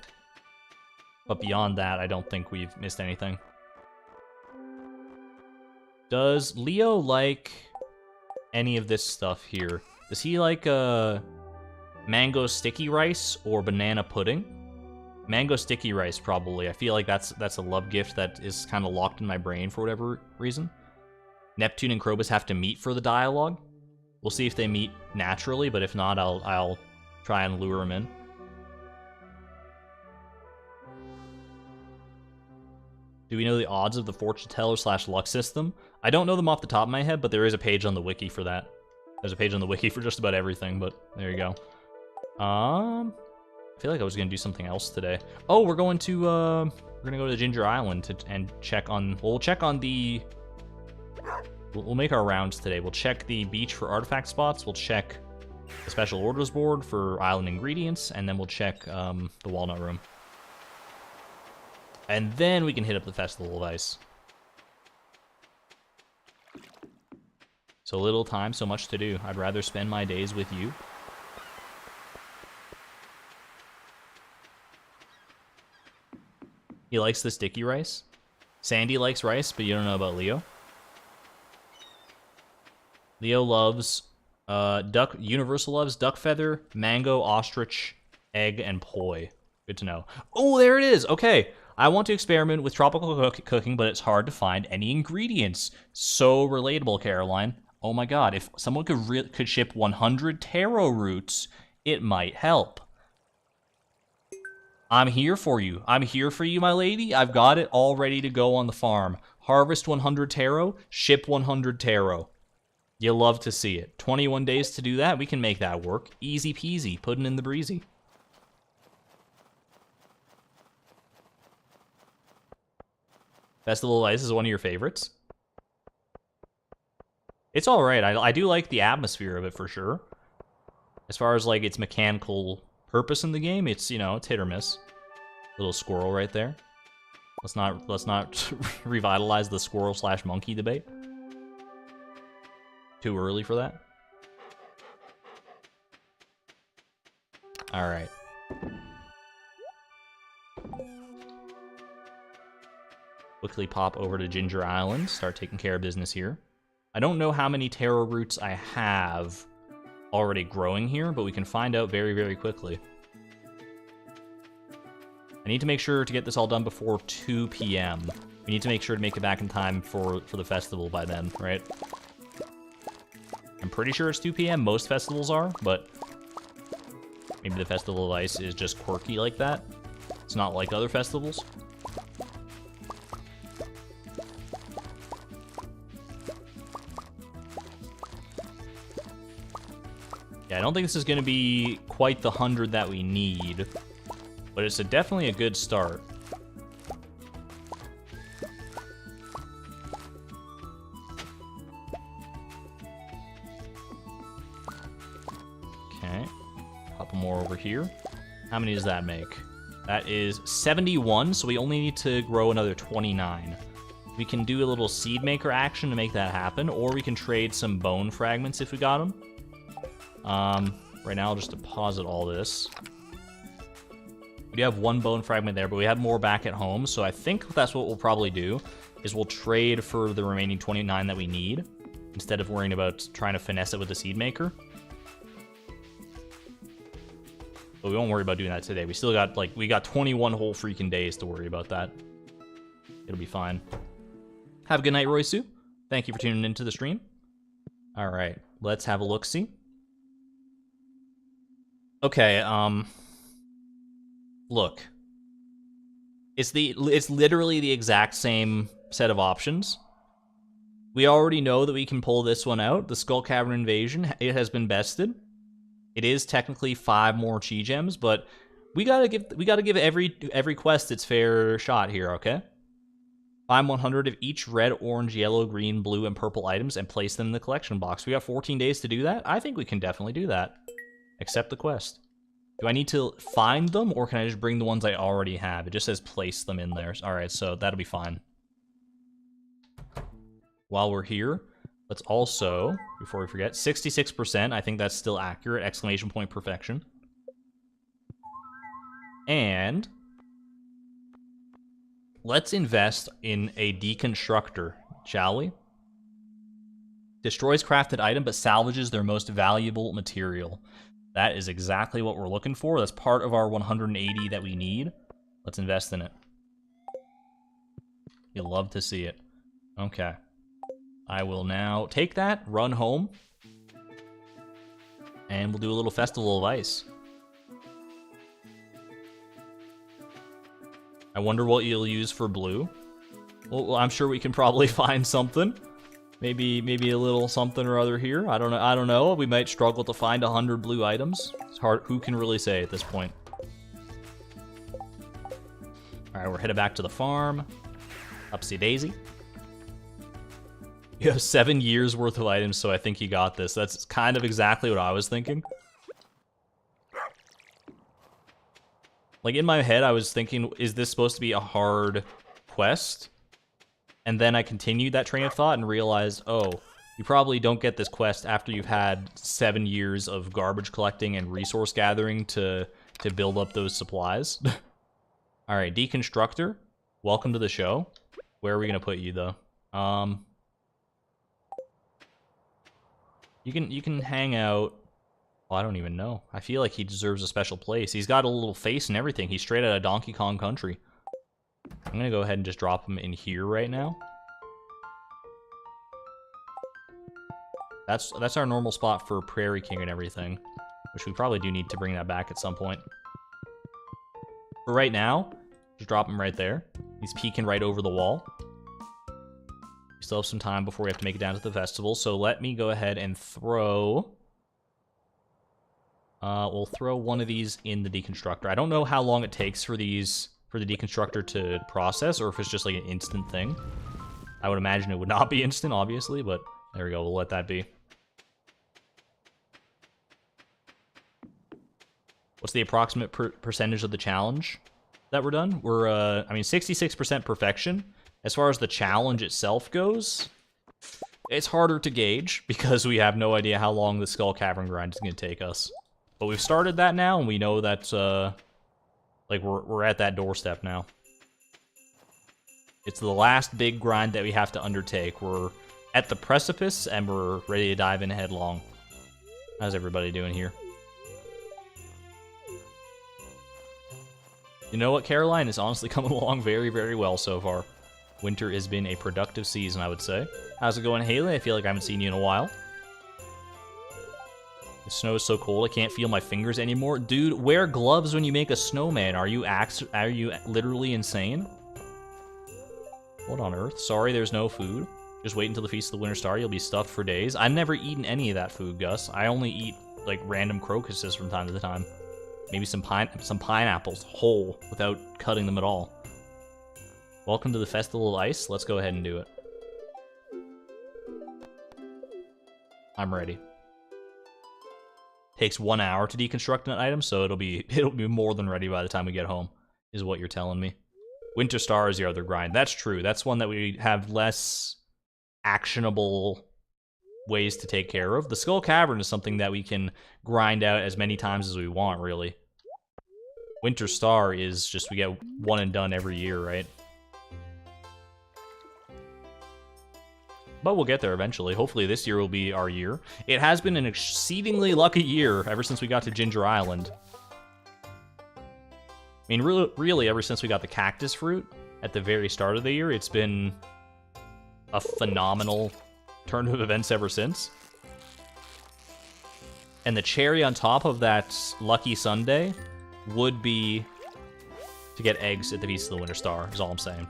But beyond that, I don't think we've missed anything. Does Leo like any of this stuff here? Does he like mango sticky rice or banana pudding? Mango sticky rice, probably. I feel like that's a love gift that is kind of locked in my brain for whatever reason. Neptune and Crobus have to meet for the dialogue. We'll see if they meet naturally, but if not, I'll try and lure him in. Do we know the odds of the fortune teller / luck system? I don't know them off the top of my head, but there is a page on the wiki for that. There's a page on the wiki for just about everything, but there you go. I feel like I was gonna do something else today. Oh, we're gonna go to Ginger Island and check on. Well, we'll check on the. We'll make our rounds today. We'll check the beach for artifact spots. We'll check the special orders board for island ingredients, and then we'll check the walnut room. And then we can hit up the Festival of Ice. So little time, so much to do. I'd rather spend my days with you. He likes the sticky rice. Sandy likes rice, but you don't know about Leo. Leo loves duck. Universal loves duck feather, mango, ostrich, egg, and poi. Good to know. Oh, there it is. Okay. I want to experiment with tropical cooking, but it's hard to find any ingredients. So relatable, Caroline. Oh my god, if someone could ship 100 taro roots, it might help. I'm here for you. I'm here for you, my lady. I've got it all ready to go on the farm. Harvest 100 taro, ship 100 taro. You'll love to see it. 21 days to do that. We can make that work. Easy peasy. Puddin' in the breezy. Festival of Ice is one of your favorites. It's alright. I do like the atmosphere of it for sure. As far as like its mechanical purpose in the game, it's, you know, it's hit or miss. Little squirrel right there. Let's not revitalize the squirrel / monkey debate. Too early for that. Alright. Quickly pop over to Ginger Island, start taking care of business here. I don't know how many taro roots I have already growing here, but we can find out very, very quickly. I need to make sure to get this all done before 2 p.m. We need to make sure to make it back in time for the festival by then, right? I'm pretty sure it's 2 p.m. Most festivals are, but maybe the Festival of Ice is just quirky like that. It's not like other festivals. Yeah, I don't think this is going to be quite the 100 that we need, but it's definitely a good start. Okay, a couple more over here. How many does that make? That is 71, so we only need to grow another 29. We can do a little seed maker action to make that happen, or we can trade some bone fragments if we got them. Right now I'll just deposit all this. We do have one bone fragment there, but we have more back at home, so I think that's what we'll probably do, is we'll trade for the remaining 29 that we need, instead of worrying about trying to finesse it with the seed maker. But we won't worry about doing that today. We still got, like, we got 21 whole freaking days to worry about that. It'll be fine. Have a good night, Roysu. Thank you for tuning into the stream. Alright, let's have a look-see. Okay, look. It's literally the exact same set of options. We already know that we can pull this one out. The Skull Cavern Invasion, it has been bested. It is technically 5 more chi gems, but we gotta give every quest its fair shot here, okay? Find 100 of each red, orange, yellow, green, blue, and purple items and place them in the collection box. We got 14 days to do that. I think we can definitely do that. Accept the quest. Do I need to find them, or can I just bring the ones I already have? It just says place them in there. Alright, so that'll be fine. While we're here, let's also, before we forget, 66%. I think that's still accurate. Exclamation point perfection. And let's invest in a deconstructor, shall we? Destroys crafted item, but salvages their most valuable material. That is exactly what we're looking for. That's part of our 180 that we need. Let's invest in it. You'll love to see it. Okay. I will now take that, run home, and we'll do a little Festival of Ice. I wonder what you'll use for blue. Well, I'm sure we can probably find something. Maybe a little something or other here. I don't know. We might struggle to find 100 blue items. It's hard. Who can really say at this point? All right, we're headed back to the farm. Upsy daisy. You have 7 years worth of items, so I think you got this. That's kind of exactly what I was thinking. Like, in my head, I was thinking, is this supposed to be a hard quest? And then I continued that train of thought and realized, oh, you probably don't get this quest after you've had 7 years of garbage collecting and resource gathering to build up those supplies. All right, Deconstructor, welcome to the show. Where are we gonna put you, though? You can hang out. Well, I don't even know. I feel like he deserves a special place. He's got a little face and everything. He's straight out of Donkey Kong Country. I'm gonna go ahead and just drop him in here right now. That's our normal spot for Prairie King and everything, which we probably do need to bring that back at some point. For right now, just drop him right there. He's peeking right over the wall. We still have some time before we have to make it down to the festival, so let me go ahead and throw... we'll throw one of these in the Deconstructor. I don't know how long it takes for the Deconstructor to process, or if it's just like an instant thing. I would imagine it would not be instant, obviously, but there we go, we'll let that be. What's the approximate percentage of the challenge that we're done? We're, I mean, 66% perfection. As far as the challenge itself goes, it's harder to gauge because we have no idea how long the Skull Cavern grind is going to take us. But we've started that now, and we know that, like, we're at that doorstep now. It's the last big grind that we have to undertake. We're at the precipice, and we're ready to dive in headlong. How's everybody doing here? You know what, Caroline? It's honestly coming along very, very well so far. Winter has been a productive season, I would say. How's it going, Haley? I feel like I haven't seen you in a while. The snow is so cold, I can't feel my fingers anymore. Dude, wear gloves when you make a snowman. Are you literally insane? What on earth? Sorry, there's no food. Just wait until the Feast of the Winter Star. You'll be stuffed for days. I've never eaten any of that food, Gus. I only eat, like, random crocuses from time to time. Maybe some pineapples whole without cutting them at all. Welcome to the Festival of Ice. Let's go ahead and do it. I'm ready. Takes 1 hour to deconstruct an item, so it'll be more than ready by the time we get home, is what you're telling me. Winter Star is your other grind. That's true. That's one that we have less actionable ways to take care of. The Skull Cavern is something that we can grind out as many times as we want, really. Winter Star is just we get one and done every year, right? But we'll get there eventually. Hopefully this year will be our year. It has been an exceedingly lucky year ever since we got to Ginger Island. I mean, really, ever since we got the cactus fruit at the very start of the year, it's been a phenomenal turn of events ever since. And the cherry on top of that lucky Sunday would be to get eggs at the Feast of the Winter Star, is all I'm saying.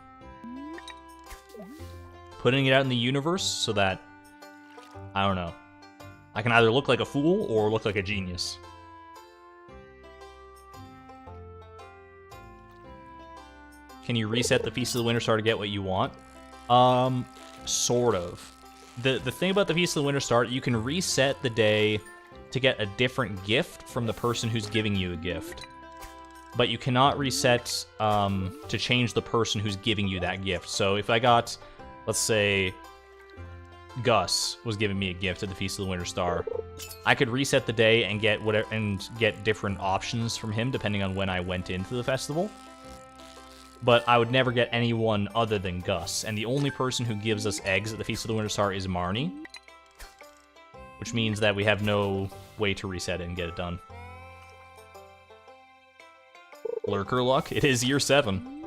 Putting it out in the universe so that, I don't know, I can either look like a fool or look like a genius. Can you reset the Feast of the Winter Star to get what you want? Sort of. The thing about the Feast of the Winter Star, you can reset the day to get a different gift from the person who's giving you a gift. But you cannot reset to change the person who's giving you that gift. So if I got, let's say, Gus was giving me a gift at the Feast of the Winter Star, I could reset the day and get whatever and get different options from him depending on when I went into the festival. But I would never get anyone other than Gus. And the only person who gives us eggs at the Feast of the Winter Star is Marnie. Which means that we have no way to reset it and get it done. Lurker luck. It is year 7.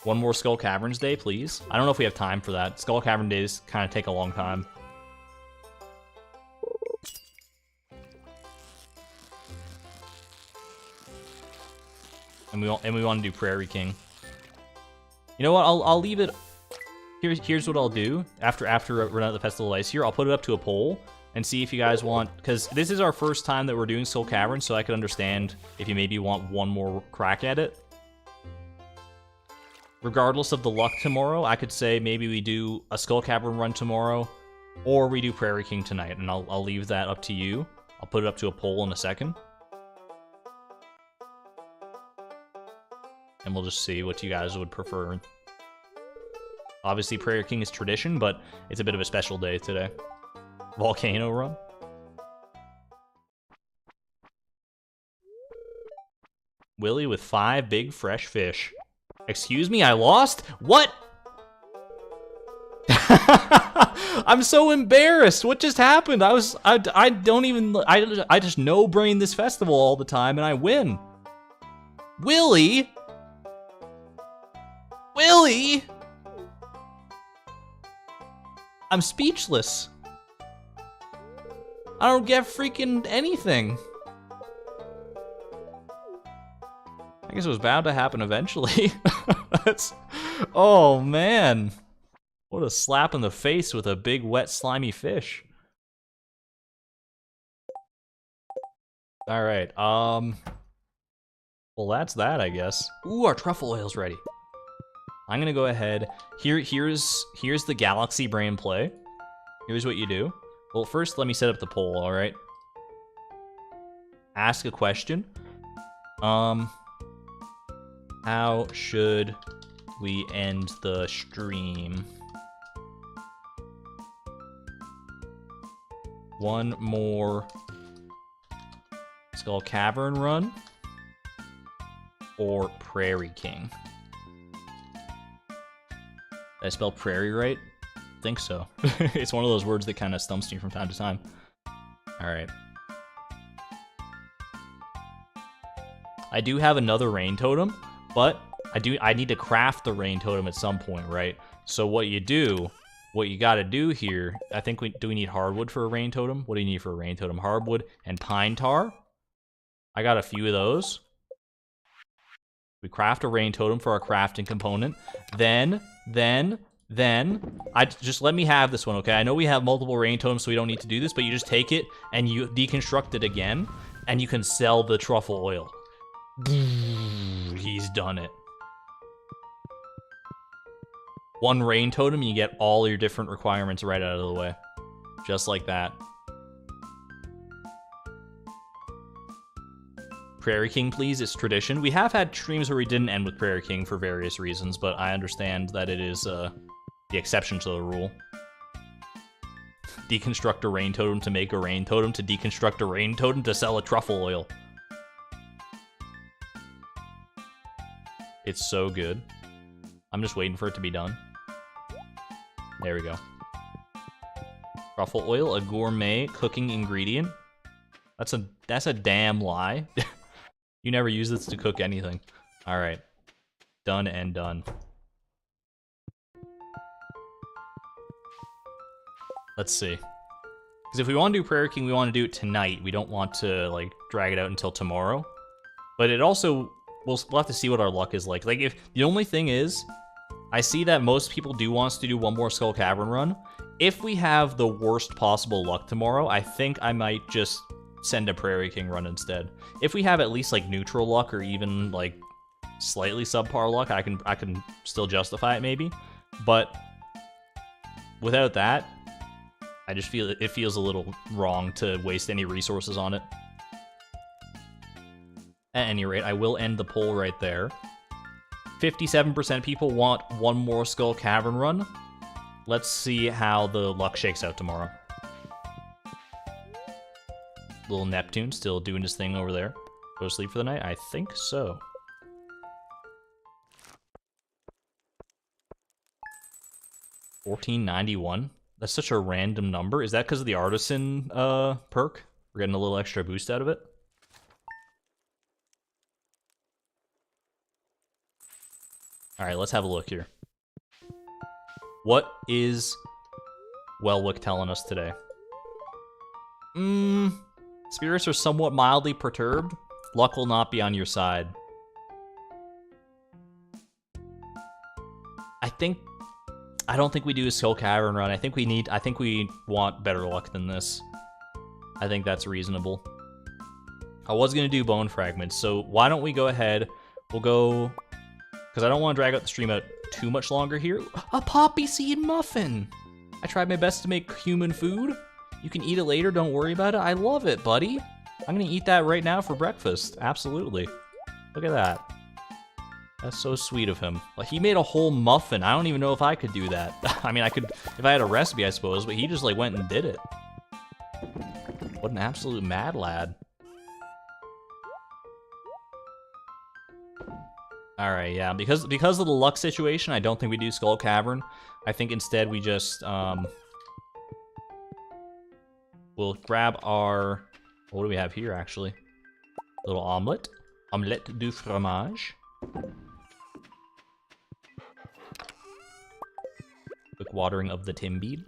One more Skull Caverns day, please. I don't know if we have time for that. Skull Cavern days kind of take a long time. And we want to do Prairie King. You know what? I'll leave it. Here's what I'll do after run out the Festival of Ice here. I'll put it up to a poll and see if you guys want, because this is our first time that we're doing Skull Cavern, so I could understand if you maybe want one more crack at it. Regardless of the luck tomorrow, I could say maybe we do a Skull Cavern run tomorrow, or we do Prairie King tonight, and I'll leave that up to you. I'll put it up to a poll in a second. And we'll just see what you guys would prefer. Obviously, Prairie King is tradition, but it's a bit of a special day today. Volcano run. Willie with 5 big fresh fish. Excuse me, I lost? What? I'm so embarrassed. What just happened? I don't even, I just no-brain this festival all the time and I win. Willie? Willie? I'm speechless. I don't get freaking anything. I guess it was bound to happen eventually. Oh man. What a slap in the face with a big, wet, slimy fish. Alright, well that's that, I guess. Ooh, our truffle oil's ready. I'm gonna go ahead. Here's the Galaxy Brain play. Here's what you do. Well, first let me set up the poll, alright? Ask a question. How should we end the stream? One more Skull Cavern run or Prairie King? Did I spell prairie right? I think so. It's one of those words that kind of stumps me from time to time. Alright. I do have another rain totem, but I need to craft the rain totem at some point, right? So what you gotta do here, I think do we need hardwood for a rain totem? What do you need for a rain totem? Hardwood and pine tar. I got a few of those. We craft a rain totem for our crafting component. Then, just let me have this one, okay? I know we have multiple rain totems, so we don't need to do this, but you just take it and you deconstruct it again, and you can sell the truffle oil. He's done it. One rain totem, you get all your different requirements right out of the way. Just like that. Prairie King, please. It's tradition. We have had streams where we didn't end with Prairie King for various reasons, but I understand that it is the exception to the rule. Deconstruct a rain totem to make a rain totem to deconstruct a rain totem to sell a truffle oil. It's so good. I'm just waiting for it to be done. There we go. Truffle oil, a gourmet cooking ingredient. That's a damn lie. You never use this to cook anything. Alright. Done and done. Let's see. Because if we want to do Prairie King, we want to do it tonight. We don't want to, like, drag it out until tomorrow. But it also... We'll have to see what our luck is like. Like, if the only thing is... I see that most people do want us to do one more Skull Cavern run. If we have the worst possible luck tomorrow, I think I might just send a Prairie King run instead. If we have at least, like, neutral luck or even, like, slightly subpar luck, I can still justify it maybe. But without that, I just feel it feels a little wrong to waste any resources on it. At any rate, I will end the poll right there. 57% people want one more Skull Cavern run. Let's see how the luck shakes out tomorrow. Little Neptune still doing his thing over there. Go to sleep for the night? I think so. $14.91. That's such a random number. Is that because of the artisan perk? We're getting a little extra boost out of it. Alright, let's have a look here. What is Welwick telling us today? Spirits are somewhat mildly perturbed. Luck will not be on your side. don't think we do a Skull Cavern run. I think we want better luck than this. I think that's reasonable. I was gonna do bone fragments, so why don't we go ahead? We'll go, because I don't want to drag out the stream out too much longer here. A poppy seed muffin! I tried my best to make human food. You can eat it later, don't worry about it. I love it, buddy. I'm gonna eat that right now for breakfast. Absolutely. Look at that. That's so sweet of him. Like, he made a whole muffin. I don't even know if I could do that. I mean, I could if I had a recipe, I suppose, but he just like went and did it. What an absolute mad lad. Alright, yeah, because of the luck situation, I don't think we do Skull Cavern. I think instead we just, we'll grab our, what do we have here, actually? Little omelette. Omelette du fromage. Quick watering of the timbeed.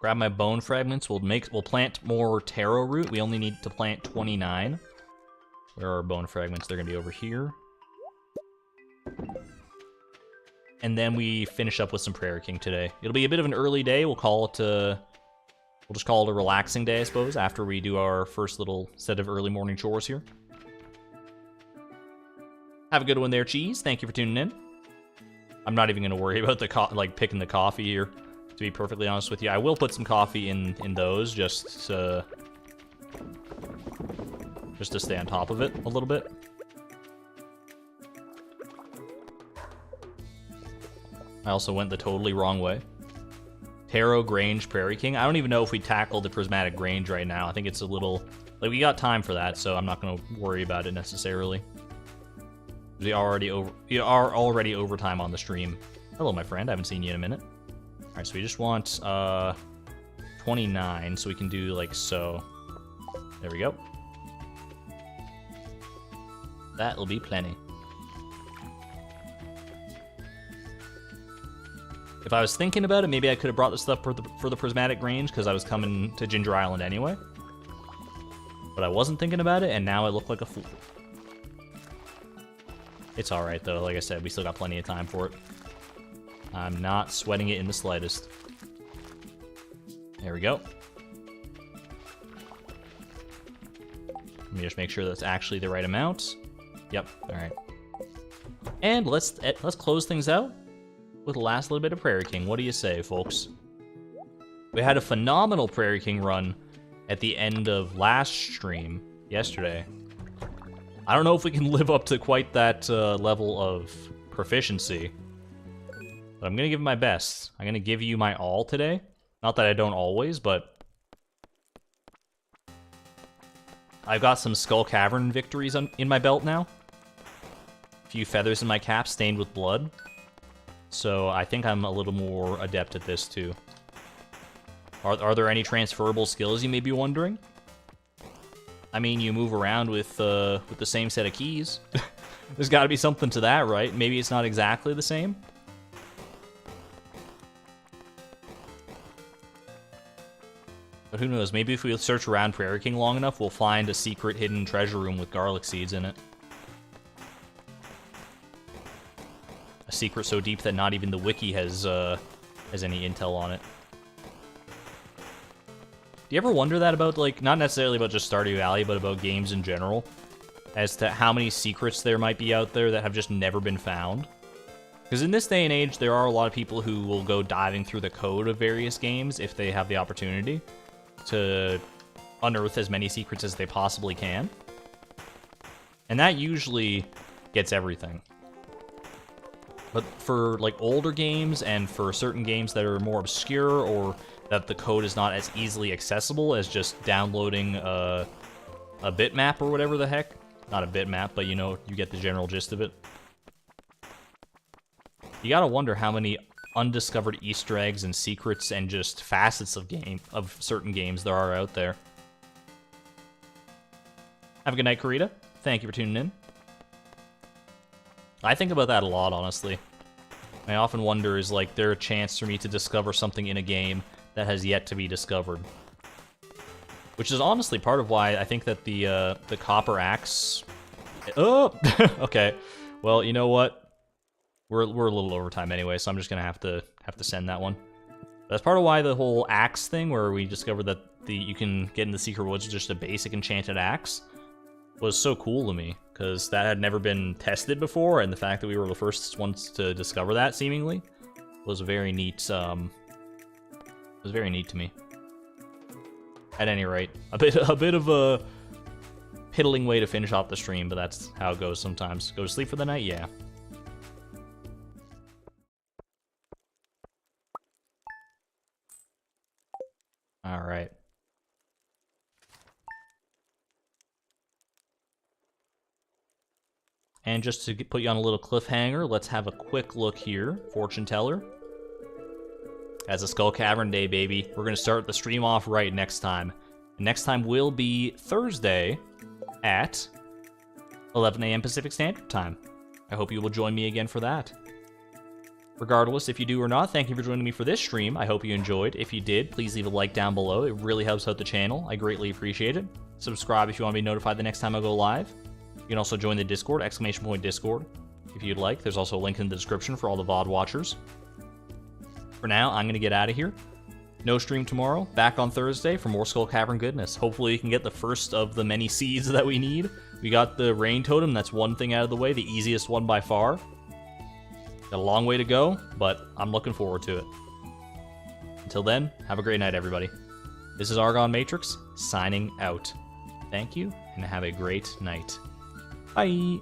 Grab my bone fragments. We'll plant more taro root. We only need to plant 29. Where are our bone fragments? They're gonna be over here. And then we finish up with some Prayer King today. It'll be a bit of an early day. We'll just call it a relaxing day, I suppose, after we do our first little set of early morning chores here. Have a good one there, Cheese. Thank you for tuning in. I'm not even gonna worry about the picking the coffee here, to be perfectly honest with you. I will put some coffee in those just to stay on top of it a little bit. I also went the totally wrong way. Taro, Grange, Prairie King. I don't even know if we tackled the Prismatic Grange right now. I think it's a little... like, we got time for that, so I'm not going to worry about it necessarily. We are already overtime on the stream. Hello, my friend. I haven't seen you in a minute. Alright, so we just want 29, so we can do like so. There we go. That'll be plenty. If I was thinking about it, maybe I could have brought this stuff for the Prismatic Grange, because I was coming to Ginger Island anyway. But I wasn't thinking about it, and now I look like a fool. It's alright, though. Like I said, we still got plenty of time for it. I'm not sweating it in the slightest. There we go. Let me just make sure that's actually the right amount. Yep, alright. And let's close things out with the last little bit of Prairie King. What do you say, folks? We had a phenomenal Prairie King run at the end of last stream, yesterday. I don't know if we can live up to quite that level of proficiency, but I'm gonna give it my best. I'm gonna give you my all today. Not that I don't always, but I've got some Skull Cavern victories in my belt now. A few feathers in my cap stained with blood. So I think I'm a little more adept at this too. Are there any transferable skills, you may be wondering? I mean, you move around with the same set of keys. There's got to be something to that, right? Maybe it's not exactly the same. But who knows? Maybe if we search around Prairie King long enough, we'll find a secret hidden treasure room with garlic seeds in it. A secret so deep that not even the wiki has any intel on it. Do you ever wonder that about, like, not necessarily about just Stardew Valley, but about games in general? As to how many secrets there might be out there that have just never been found? Because in this day and age, there are a lot of people who will go diving through the code of various games if they have the opportunity to unearth as many secrets as they possibly can. And that usually gets everything. But for, like, older games and for certain games that are more obscure or that the code is not as easily accessible as just downloading a bitmap or whatever the heck. Not a bitmap, but you know, you get the general gist of it. You gotta wonder how many undiscovered Easter eggs and secrets and just facets of certain games there are out there. Have a good night, Karita. Thank you for tuning in. I think about that a lot, honestly. I often wonder, is like there a chance for me to discover something in a game that has yet to be discovered? Which is honestly part of why I think that the copper axe... Oh! Okay. Well, you know what? We're a little overtime anyway, so I'm just gonna have to send that one. That's part of why the whole axe thing, where we discovered that you can get in the secret woods with just a basic enchanted axe, was so cool to me, because that had never been tested before, and the fact that we were the first ones to discover that, seemingly, was very neat. Was very neat to me. At any rate, a bit of a piddling way to finish off the stream, but that's how it goes sometimes. Go to sleep for the night, yeah. All right. And just to put you on a little cliffhanger, let's have a quick look here. Fortune teller. As a Skull Cavern day, baby. We're going to start the stream off right next time. Next time will be Thursday at 11 a.m. Pacific Standard Time. I hope you will join me again for that. Regardless, if you do or not, thank you for joining me for this stream. I hope you enjoyed. If you did, please leave a like down below. It really helps out the channel. I greatly appreciate it. Subscribe if you want to be notified the next time I go live. You can also join the Discord, !Discord, if you'd like. There's also a link in the description for all the VOD watchers. For now, I'm going to get out of here. No stream tomorrow. Back on Thursday for more Skull Cavern goodness. Hopefully we can get the first of the many seeds that we need. We got the rain totem. That's one thing out of the way. The easiest one by far. Got a long way to go, but I'm looking forward to it. Until then, have a great night, everybody. This is Argon Matrix, signing out. Thank you, and have a great night. Bye!